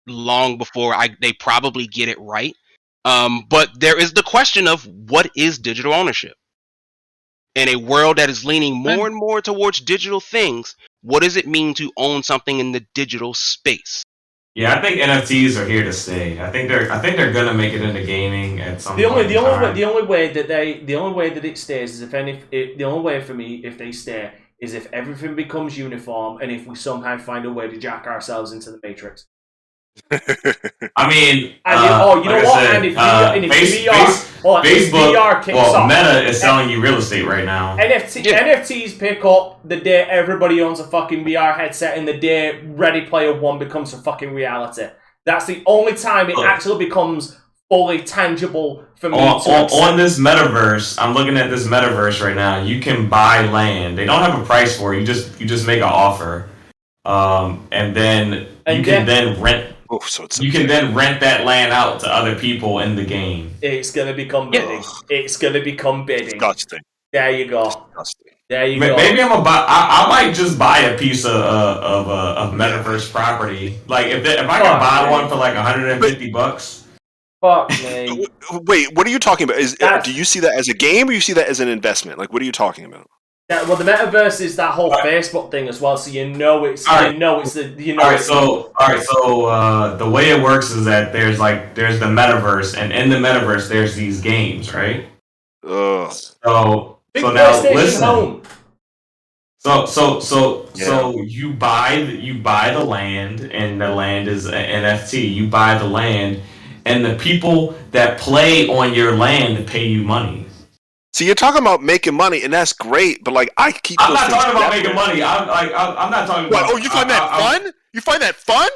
long before they probably get it right. But there is the question of what is digital ownership? In a world that is leaning more and more towards digital things, what does it mean to own something in the digital space? Yeah, I think NFTs are here to stay. I think they're gonna make it into gaming at some point. The only way that it stays is the only way for me if they stay is if everything becomes uniform and if we somehow find a way to jack ourselves into the Matrix. I mean, Facebook, Meta is selling you real estate right now. NFTs pick up the day everybody owns a fucking VR headset and the day Ready Player One becomes a fucking reality. That's the only time it actually becomes fully tangible for me. On this metaverse, I'm looking at this metaverse right now. You can buy land. They don't have a price for it. You just make an offer, and then you can then rent. You can then rent that land out to other people in the game. It's gonna become bidding. It's gonna become bidding. Disgusting. There you go. Disgusting. There you go. Maybe I'm gonna buy. I might just buy a piece of metaverse property. Like if I can buy one for like $150. Fuck me. Wait, what are you talking about? Do you see that as a game or you see that as an investment? Like, what are you talking about? Yeah, well, the metaverse is that whole Facebook thing as well, so the way it works is that there's the metaverse, and in the metaverse there's these games, right? Ugh. So now listen. So you buy the land, and the land is an NFT. You buy the land, and the people that play on your land pay you money. So you're talking about making money, and that's great, but like I'm not talking about making money. I'm not talking about. Oh, you find that fun? You find that fun?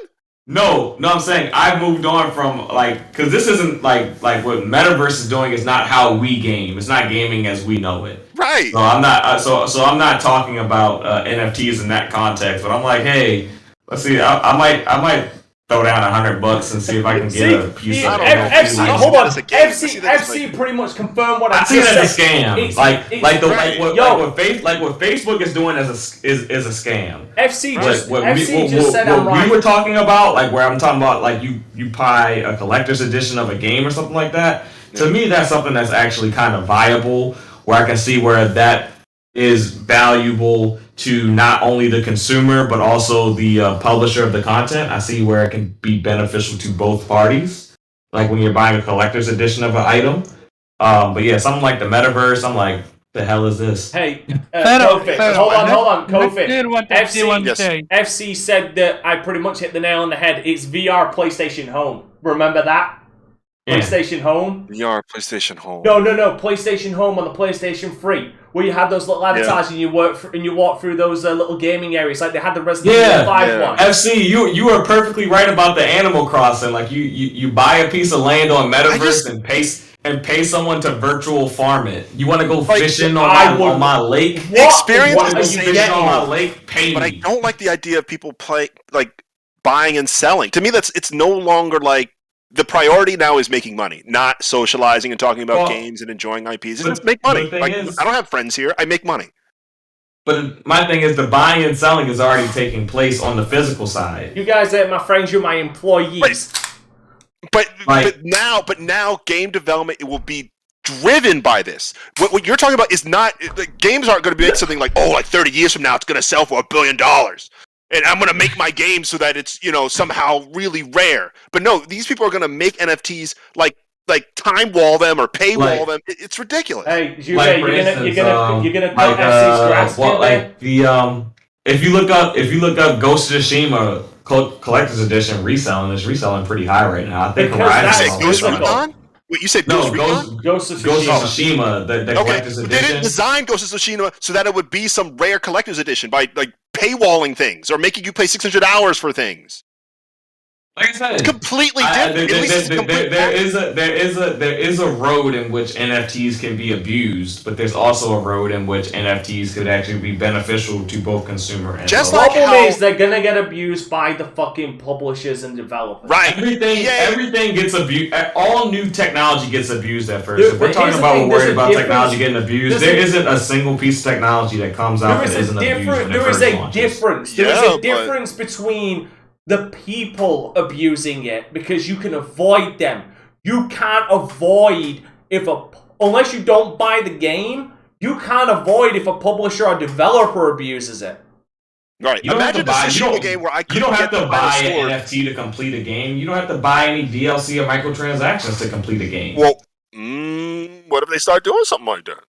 No, I'm saying I've moved on from because this isn't like what Metaverse is doing is not how we game. It's not gaming as we know it. Right. So I'm not. So I'm not talking about NFTs in that context. But I'm like, hey, let's see. I might throw down $100 and see if I can get a piece of FC. Hold on, FC pretty much confirmed what I see that as a scam. What Facebook is doing is a scam. FC just said I'm right. What we were talking about, like where I'm talking about, like you buy a collector's edition of a game or something like that. To me, that's something that's actually kind of viable, where I can see where that is valuable to not only the consumer but also the publisher of the content. I see where it can be beneficial to both parties, like when you're buying a collector's edition of an item. But yeah, something like the metaverse, I'm like, the hell is this? Hey, Kofi, hold on, Kofi. FC, FC said that I pretty much hit the nail on the head. It's VR PlayStation Home. Remember that? Yeah. PlayStation Home? VR PlayStation Home. No. PlayStation Home on the PlayStation 3, where you had those little avatars and you walk through those little gaming areas, like they had the Resident Evil 5 one. FC, you are perfectly right about the Animal Crossing. Like you buy a piece of land on Metaverse and pay someone to virtual farm it. You want to go fishing on my lake? The experience is the same. Fishing on my lake, pay but me. I don't like the idea of people buying and selling. To me, it's no longer like the priority now is making money, not socializing and talking about games and enjoying IPs. It's make money. I don't have friends here. I make money. But my thing is, the buying and selling is already taking place on the physical side. You guys ain't my friends. You're my employees. But now game development, it will be driven by this. What you're talking about is not games aren't going to be something like 30 years from now it's going to sell for $1 billion, and I'm going to make my game so that it's somehow really rare. But no, these people are going to make NFTs like time wall them or paywall them. It's ridiculous. Hey, you're gonna cut FC's grass. If you look up Ghost of Tsushima Collector's Edition reselling pretty high right now. I think Horizon. Wait, you said Ghost of Tsushima, the Collector's Edition. They didn't design Ghost of Tsushima so that it would be some rare Collector's Edition by paywalling things or making you play 600 hours for things. Like I said, it's completely different. There is a road in which NFTs can be abused, but there's also a road in which NFTs could actually be beneficial to both consumer and the problem is they're gonna get abused by the fucking publishers and developers. Right. Everything gets abused. All new technology gets abused at first. If we're talking about worried about technology getting abused, there isn't a single piece of technology that comes out that isn't abused. There is a difference. There is a difference between the people abusing it, because you can avoid them. You can't avoid unless you don't buy the game, you can't avoid if a publisher or developer abuses it. Right. Imagine a Tsushima game where I couldn't You don't have get to buy an NFT to complete a game. You don't have to buy any DLC or microtransactions to complete a game. Well, what if they start doing something like that?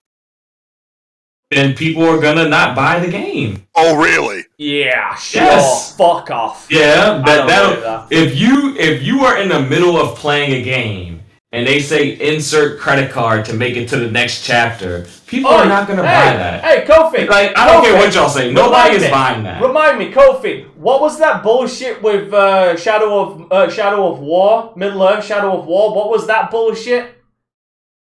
Then people are gonna not buy the game. Oh, really? Yeah, sure. Yes. Fuck off. Yeah, that. If you are in the middle of playing a game and they say insert credit card to make it to the next chapter, people are not gonna buy that. Hey, Kofi. I don't care what y'all say. Nobody is buying that. Remind me, Kofi. What was that bullshit with Shadow of War, Middle Earth, Shadow of War? What was that bullshit?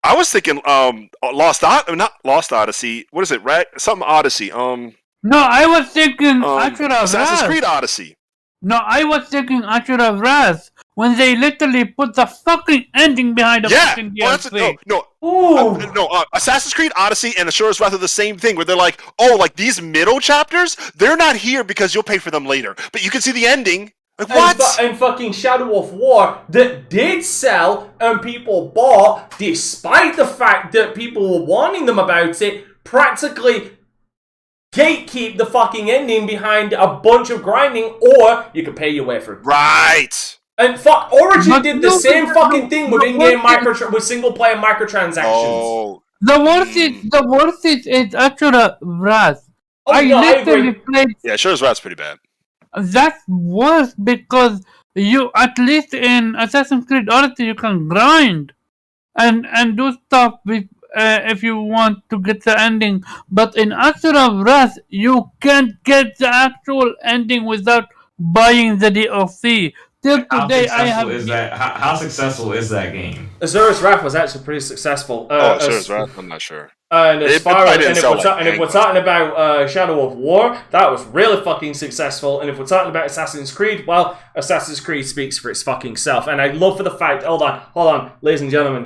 I was thinking, not Lost Odyssey. What is it? Something Odyssey. No, I was thinking Assassin's Creed Odyssey. No, I was thinking Ashura Wrath when they literally put the fucking ending behind the fucking DLC. No. Assassin's Creed Odyssey and Ashura's Wrath are the same thing, where they're like, these middle chapters, they're not here because you'll pay for them later, but you can see the ending. Like, what? And fucking Shadow of War that did sell and people bought, despite the fact that people were warning them about it, practically gatekeep the fucking ending behind a bunch of grinding, or you could pay your way through. Right. And Origin did the same fucking thing with in-game with single-player microtransactions. Oh. The worst is Ashura Wrath. I literally played. Yeah, Ashura's Wrath's pretty bad. That's worse because you, at least in Assassin's Creed Odyssey, you can grind and do stuff with, if you want to get the ending. But in Ashura Wrath, you can't get the actual ending without buying the DLC. Till today, how successful is that game? Ashura's Wrath was actually pretty successful. Ashura's Wrath? I'm not sure. And as It far probably as, didn't and if, sell we're, like and if we're talking about Shadow of War, that was really fucking successful. And if we're talking about Assassin's Creed, well, Assassin's Creed speaks for its fucking self. And I love for the fact, hold on, ladies and gentlemen,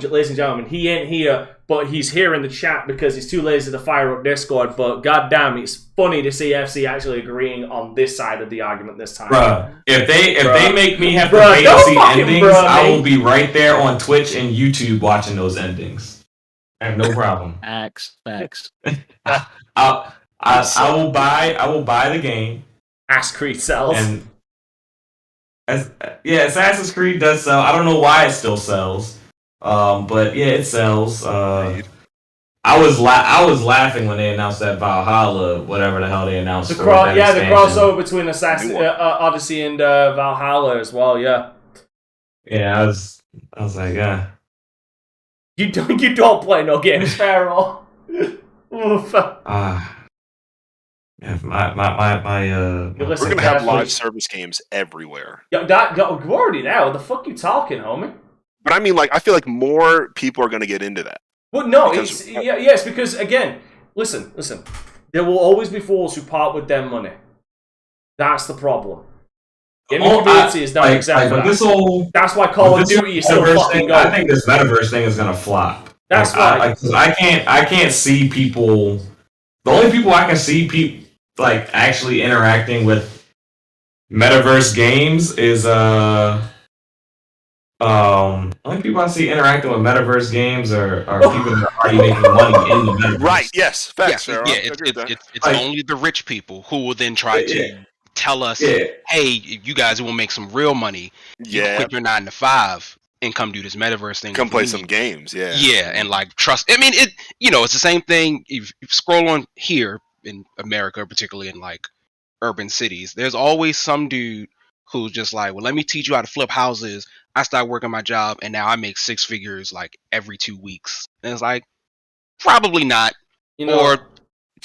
he ain't here, but he's here in the chat because he's too lazy to fire up Discord. But goddamn, it's funny to see FC actually agreeing on this side of the argument this time. Bruh, if they make me have to pay to see endings, I will be right there on Twitch and YouTube watching those endings. I have no problem. Facts. I will buy the game. Ass Creed sells. And Assassin's Creed does sell. I don't know why it still sells. But yeah, it sells. I was laughing when they announced that Valhalla, whatever the hell they announced. The crossover between Odyssey and Valhalla as well. Yeah. Yeah, I was like, yeah. You don't play no games, Pharaoh. Oof. Yeah, We're gonna have live service games everywhere. We're already there. What the fuck you talking, homie? But I mean, like, I feel like more people are gonna get into that. Well, no, yes, because again, listen. There will always be fools who part with their money. That's the problem. Gaming community is not exactly that. That's why Call of Duty is so fucking good. I think this metaverse thing is gonna flop. That's why. I can't see people. The only people I can see like actually interacting with metaverse games is only people I see interacting with metaverse games are people that are already making money in the metaverse. Right? Yes. Facts. Yeah. It's only the rich people who will then try to tell us, hey, you guys will make some real money. You quit your 9 to 5 and come do this metaverse thing. Come play some games, yeah. Yeah, and like trust. I mean, it's the same thing. If you scroll on here in America, particularly in like urban cities, there's always some dude who's just like, well, let me teach you how to flip houses. I start working my job, and now I make 6 figures like every 2 weeks. And it's like, probably not. Or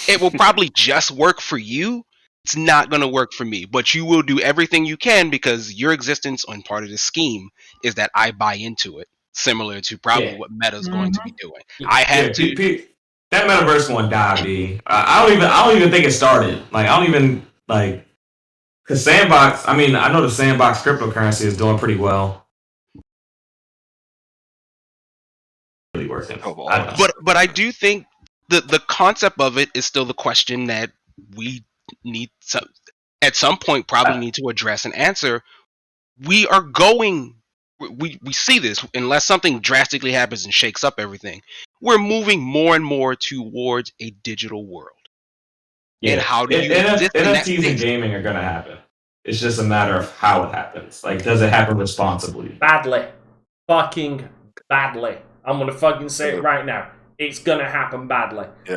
it will probably just work for you. It's not going to work for me, but you will do everything you can because your existence on part of the scheme is that I buy into it, similar to probably what Meta's going to be doing. I had to. That metaverse one died, B. I don't even think it started. Like, I don't even like, because Sandbox. I mean, I know the Sandbox cryptocurrency is doing pretty well. Really working. But I do think the concept of it is still the question that we need to, at some point, probably need to address and answer. We see this unless something drastically happens and shakes up everything. We're moving more and more towards a digital world. Yeah. And how do you NFTs and gaming are going to happen? It's just a matter of how it happens. Like, does it happen responsibly? Badly. Fucking badly. I'm going to fucking say it right now. It's going to happen badly. Yeah.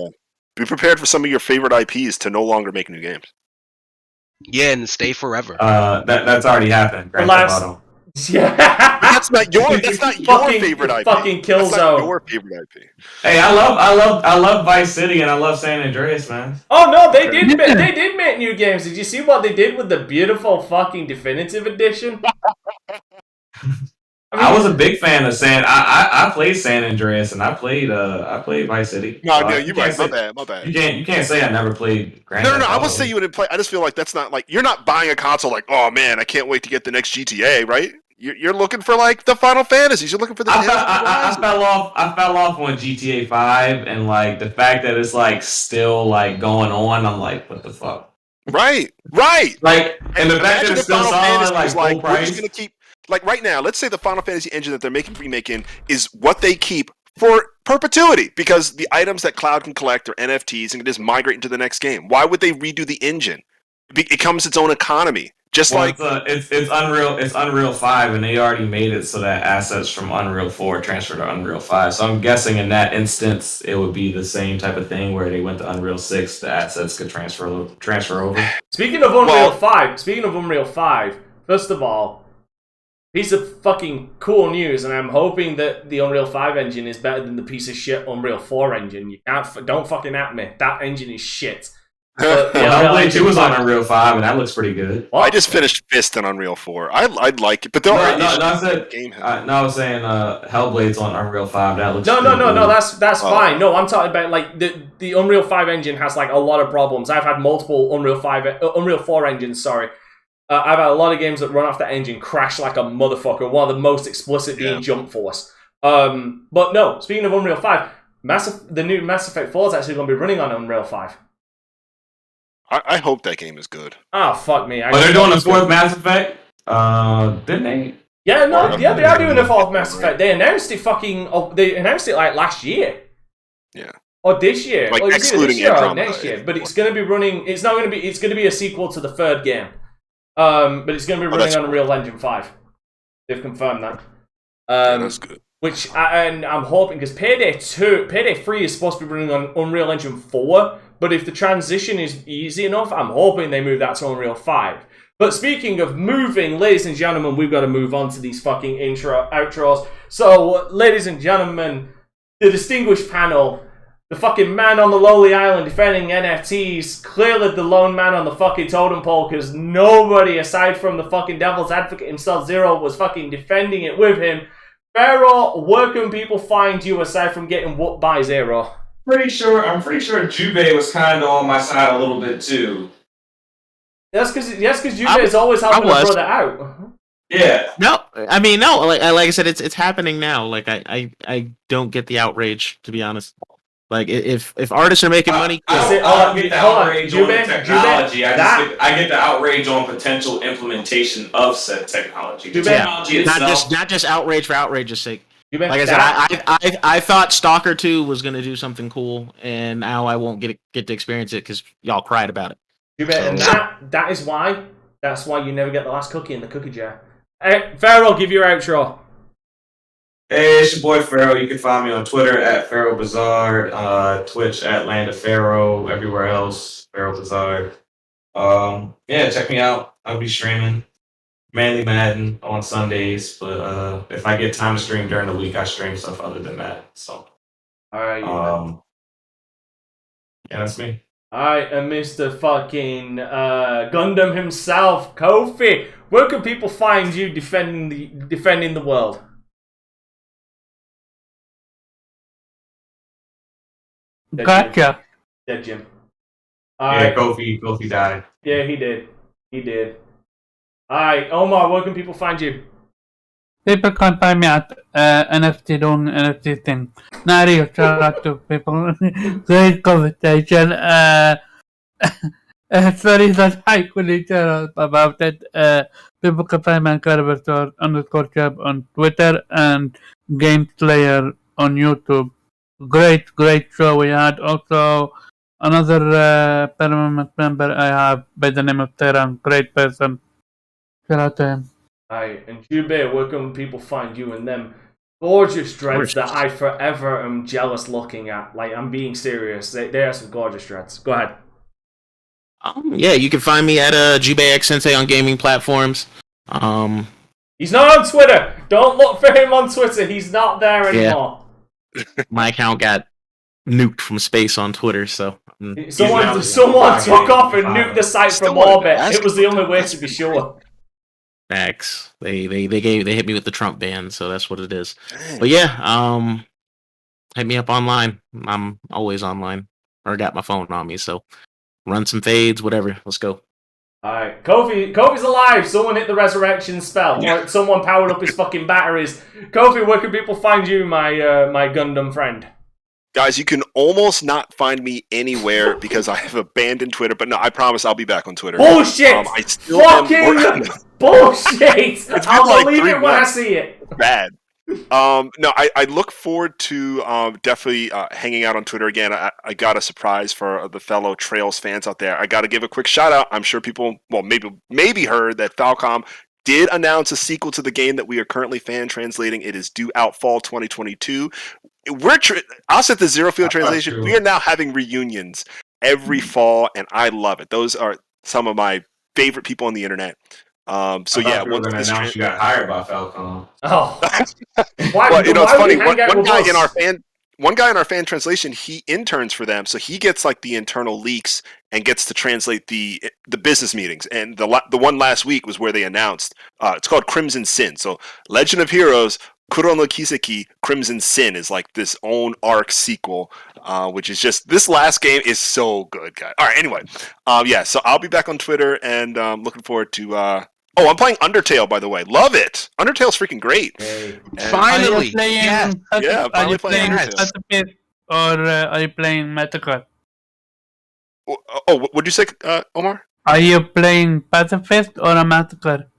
Be prepared for some of your favorite IPs to no longer make new games. Yeah, and stay forever. That's already happened. Yeah. That's not your favorite IP. Fucking Killzone. That's not your favorite IP. Hey, I love Vice City and I love San Andreas, man. Oh no, they did make new games. Did you see what they did with the beautiful fucking definitive edition? I was a big fan of I played San Andreas and I played Vice City. No, you're right. My bad. You can't say I never played Grand Theft No. I Auto. wouldn't say you wouldn't play. I just feel like that's not like you're not buying a console like, oh man, I can't wait to get the next GTA, right? You're looking for like the Final Fantasies. You're looking for the. I fell off on GTA 5 and like the fact that it's like still like going on. I'm like, what the fuck? Right. Like, and the fact that it's still solid, like full we're just gonna keep. Like right now, let's say the Final Fantasy engine that they're remaking is what they keep for perpetuity because the items that Cloud can collect are NFTs and can just migrate into the next game. Why would they redo the engine? It comes its own economy. It's Unreal. It's Unreal 5, and they already made it so that assets from Unreal 4 transfer to Unreal 5. So I'm guessing in that instance, it would be the same type of thing where they went to Unreal 6, the assets could transfer over. Speaking of Unreal 5, first of all. Piece of fucking cool news, and I'm hoping that the Unreal 5 engine is better than the piece of shit Unreal 4 engine. Don't fucking at me. That engine is shit. But, Hellblade 2 was on Unreal 5, and that looks pretty good. I just finished Fist on Unreal 4. I'd like it, but there are issues with the game. I was saying Hellblade's on Unreal 5. That looks no. That's fine. No, I'm talking about like the Unreal 5 engine has like a lot of problems. I've had multiple Unreal 4 engines. Sorry, I've had a lot of games that run off that engine crash like a motherfucker. One of the most explicit being Jump Force. But no, speaking of Unreal 5, the new Mass Effect 4 is actually going to be running on Unreal 5. I hope that game is good. Oh, fuck me. But they're doing the fourth Mass Effect? Didn't they? Yeah, they are doing the fourth Mass Effect. They announced it they announced it like last year. Yeah. Or this year. Like excluding this year or Andromeda. next year. But it's going to be running, it's going to be a sequel to the third game. But it's going to be running on Unreal Engine 5. They've confirmed that. That's good. Which, and I'm hoping, because Payday 3 is supposed to be running on Unreal Engine 4, but if the transition is easy enough, I'm hoping they move that to Unreal 5. But speaking of moving, ladies and gentlemen, we've got to move on to these fucking outros. So, ladies and gentlemen, the distinguished panel, the fucking man on the lowly island defending NFTs, clearly the lone man on the fucking totem pole, because nobody aside from the fucking devil's advocate himself, Zero, was fucking defending it with him. Pharaoh, where can people find you aside from getting whooped by Zero? I'm pretty sure Jubei was kind of on my side a little bit too. That's because Jubei is always helping a brother out. Yeah. No, I mean no. Like I said, it's happening now. Like I don't get the outrage, to be honest. Like if artists are making money, I don't get the outrage on the technology. I get the outrage on potential implementation of said technology. The technology itself, not just outrage for outrage's sake. Like I said, I thought Stalker 2 was going to do something cool, and now I won't get to experience it because y'all cried about it. And that's why you never get the last cookie in the cookie jar. Hey, Pharaoh, give your outro. Hey, it's your boy Pharaoh. You can find me on Twitter at Pharaoh Bazaar, Twitch at Land of Pharaoh, everywhere else Pharaoh Bazaar. Yeah, check me out. I'll be streaming mainly Madden on Sundays, but if I get time to stream during the week, I stream stuff other than that. So, all right, yeah, that's me. All right, and Mr. fucking Gundam himself, Kofi. Where can people find you defending the world? Gotcha. Dead Jim. Yeah, Kofi died. Yeah, he did. Alright, Omar, where can people find you? People can find me at NFT doing NFT thing. Not real, shout out to people. Great conversation. Sorry that I couldn't tell about it. People can find me on _Chub on Twitter and Game Slayer on YouTube. Great show we had. Also, another permanent member I have by the name of Teran. Great person. Shout out to him. Alright, and Jubei, where can people find you and them gorgeous dreads that I forever am jealous looking at? Like, I'm being serious. They are some gorgeous dreads. Go ahead. Yeah, you can find me at Jubei X Sensei on gaming platforms. He's not on Twitter. Don't look for him on Twitter. He's not there anymore. My account got nuked from space on Twitter, so someone took off and nuked the site from orbit. It was the only way to be sure. Facts. They hit me with the Trump ban, so that's what it is. But yeah, hit me up online. I'm always online, or got my phone on me, so run some fades, whatever. Let's go. Alright, Kofi's alive. Someone hit the resurrection spell. Yeah. Or someone powered up his fucking batteries. Kofi, where can people find you, my Gundam friend? Guys, you can almost not find me anywhere because I have abandoned Twitter. But no, I promise I'll be back on Twitter. Bullshit! I still fucking bullshit! I'll believe it when I see it. Bad. No, I look forward to definitely hanging out on Twitter again. I got a surprise for the fellow Trails fans out there. I got to give a quick shout out. I'm sure people, well, maybe heard that Falcom did announce a sequel to the game that we are currently fan translating. It is due out fall 2022. I'll set the Zero Field translation. We are now having reunions every fall, and I love it. Those are some of my favorite people on the internet. So yeah, once this you got hired by Falcon. Oh, well, it's funny. One guy in our one guy in our fan translation, he interns for them, so he gets like the internal leaks and gets to translate the business meetings. And the one last week was where they announced it's called Crimson Sin. So Legend of Heroes Kuro no Kiseki Crimson Sin is like this own arc sequel, which is just this last game is so good, guys. All right, anyway, yeah. So I'll be back on Twitter and looking forward to. Oh, I'm playing Undertale, by the way. Love it. Undertale's freaking great. Hey. Finally, Are you playing, Yeah, I'm are you finally playing playing Undertale. Patron or are you playing Metacut? Oh, what'd you say, Omar? Are you playing Pacifist or a Massacre?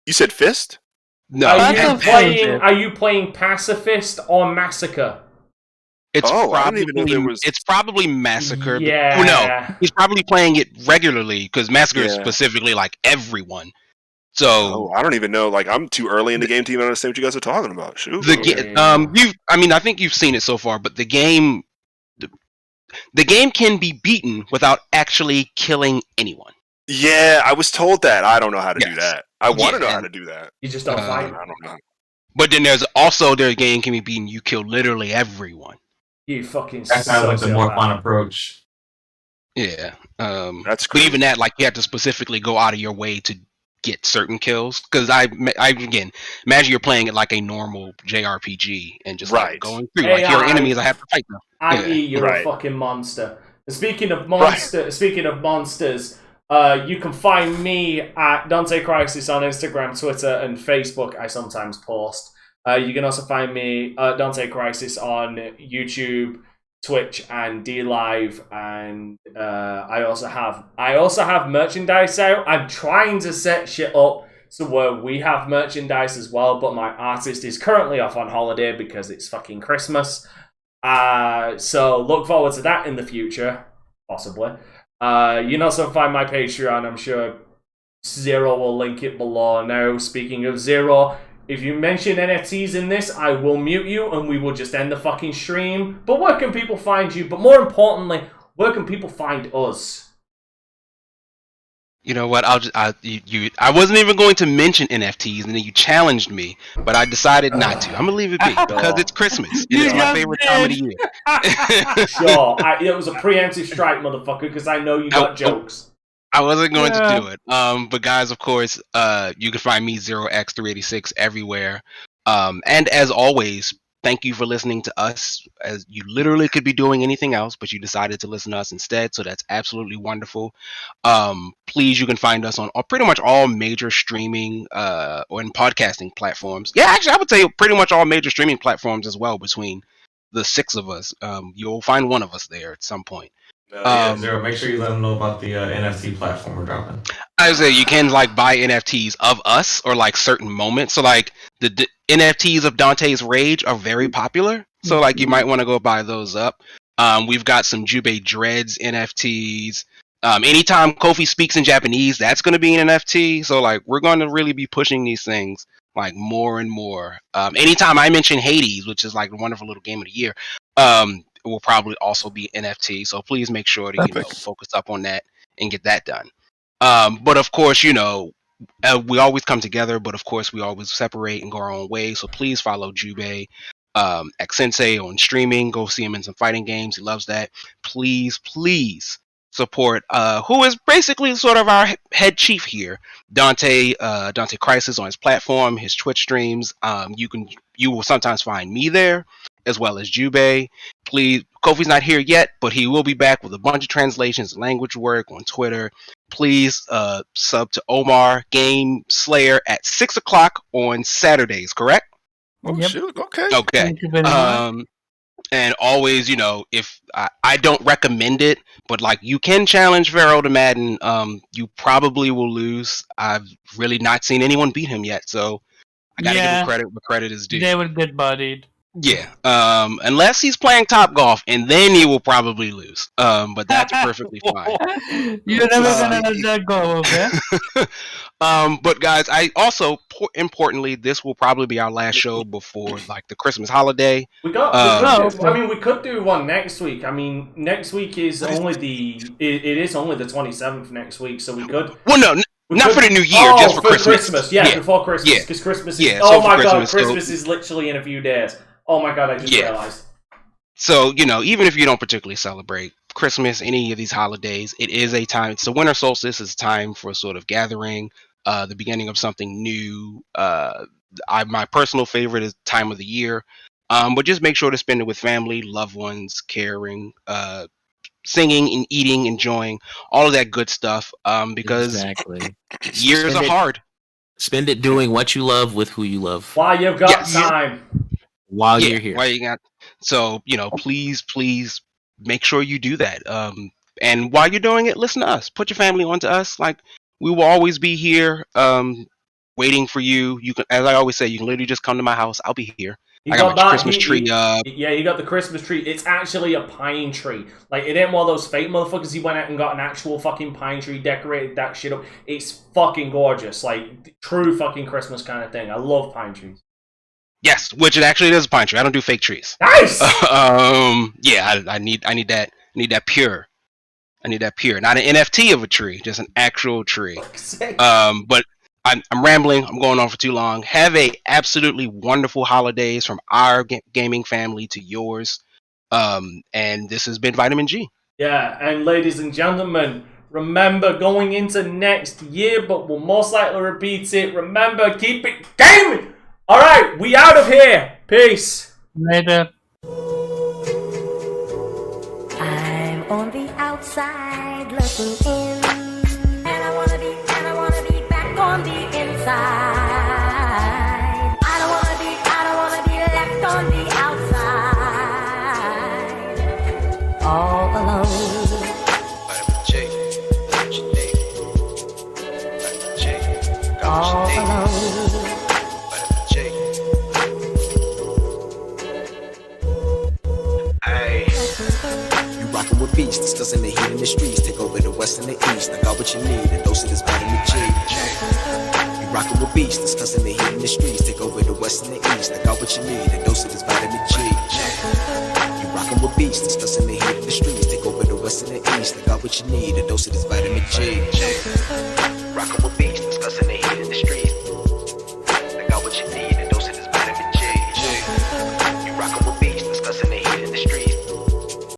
You said Fist? no, Are you playing Pacifist or Massacre? it's Oh, I probably didn't even know there was- it's probably Massacre. Yeah. Oh, no, he's probably playing it regularly because Massacre is Yeah. specifically like everyone. Oh, So I don't even know. Like, I'm too early in the game to even understand what you guys are talking about. Shoot. I think you've seen it so far, but the game can be beaten without actually killing anyone. Yeah, I was told that. I don't know how to do Yes. that. I want to know Yeah. how to do that. You just don't Uh, fight. I don't know. But then there's also their game can be beaten. You kill literally everyone. You fucking That sounds like the more sociopath. fun approach. Yeah. That's But crazy. even that, like, you have to specifically go out of your way to get certain kills. Because again, imagine you're playing it like a normal JRPG and just Right. like going through. Hey, Like, your I- enemies, I have to fight them. i.e. you're Right. a fucking monster. And speaking of monsters, you can find me at Dante Crisis on Instagram, Twitter, and Facebook. I sometimes post. You can also find me at Dante Crisis on YouTube, Twitch, and DLive. And I also have merchandise out. I'm trying to set shit up so where we have merchandise as well, but my artist is currently off on holiday because it's fucking Christmas. So look forward to that in the future, possibly. You can also find my Patreon. I'm sure Zero will link it below. Now, speaking of Zero, if you mention NFTs in this, I will mute you and we will just end the fucking stream. But where can people find you? But more importantly, where can people find us? You know what? I wasn't even going to mention NFTs, and then you challenged me, but I decided not to. I'm gonna leave it be because it's Christmas. And it's my favorite time of the year. Sure, it was a preemptive strike, motherfucker, because I know you got jokes. I wasn't going to do it. But guys, of course, you can find me 0x386 everywhere. And as always, thank you for listening to us. As you literally could be doing anything else, but you decided to listen to us instead. So that's absolutely wonderful. Please, you can find us on pretty much all major streaming or in podcasting platforms. Yeah, actually, I would say pretty much all major streaming platforms as well. Between the six of us, you'll find one of us there at some point. Zero, make sure you let them know about the NFT platform we're dropping. I would say you can like buy NFTs of us or like certain moments. So like the NFTs of Dante's Rage are very popular. So like you might want to go buy those up. We've got some Jubei Dreads NFTs. Anytime Kofi speaks in Japanese, that's going to be an NFT. So like we're going to really be pushing these things like more and more. Anytime I mention Hades, which is like a wonderful little game of the year, it will probably also be NFT. So please make sure to focus up on that and get that done. But of course, we always come together, but of course we always separate and go our own way. So please follow Jubei X Sensei on streaming. Go see him in some fighting games. He loves that. Please support who is basically sort of our head chief here, Dante Crisis on his platform, his Twitch streams. You will sometimes find me there, as well as Jubei. Please, Kofi's not here yet, but he will be back with a bunch of translations and language work on Twitter. Please sub to Omar Game Slayer at 6 o'clock on Saturdays, correct? Oh, shoot. Okay. Okay. Thank you very much. And always, if I don't recommend it, but like you can challenge Pharaoh to Madden, you probably will lose. I've really not seen anyone beat him yet, so I gotta give him credit where credit is due. They will get bodied. Yeah, unless he's playing Top Golf, and then he will probably lose. But that's perfectly fine. You're never gonna let that go, okay? But guys, I also importantly, this will probably be our last show before like the Christmas holiday. We could do one next week. I mean, next week is only it is only the 27th next week, so we could. Well, no. Not for the new year, just for Christmas. Yeah, before Christmas. Because Christmas is... Yeah, oh so my god, Christmas is literally in a few days. Oh my god, I just realized. So, even if you don't particularly celebrate Christmas, any of these holidays, it is a time. It's the winter solstice. It's time for sort of gathering, the beginning of something new. My personal favorite is time of the year. But just make sure to spend it with family, loved ones, caring, singing and eating, enjoying all of that good stuff. Because exactly. years are hard. Spend it doing what you love with who you love. While you've got time. While you're here. While you got. So, please make sure you do that. And while you're doing it, listen to us. Put your family onto us. Like, we will always be here, waiting for you. You can, as I always say, you can literally just come to my house. I'll be here. I got my Christmas tree up. Yeah, you got the Christmas tree. It's actually a pine tree. Like, it ain't one of those fake motherfuckers. He went out and got an actual fucking pine tree, decorated that shit up. It's fucking gorgeous. Like, true fucking Christmas kind of thing. I love pine trees. Yes, which it actually is a pine tree. I don't do fake trees. Nice. Yeah, I need that. I need that pure. I need that pure. Not an NFT of a tree, just an actual tree. But I'm rambling. I'm going on for too long. Have a absolutely wonderful holidays from our gaming family to yours. And this has been Vitamin G. Yeah, and ladies and gentlemen, remember going into next year, but we'll most likely repeat it. Remember, keep it gaming. All right, we out of here. Peace. Later. I'm on the outside looking in, and I wanna be back on the inside. I don't wanna be left on the outside, all alone. Vitamin J, what you need? Vitamin J, got what All you need. alone. Vitamin J. Hey, you rockin' with beasts, discussing the heat in the streets. Take over the west and the east. I got what you need, a dose of this vitamin J. You rockin' with beasts, discussing the heat in the streets. Take over the west and the east. I got what you need, a dose of this vitamin J. You rockin' with beasts, discussing the heat in the streets. Take over the west and the east. I got what you need, a dose of this vitamin J. Rockin' with beasts.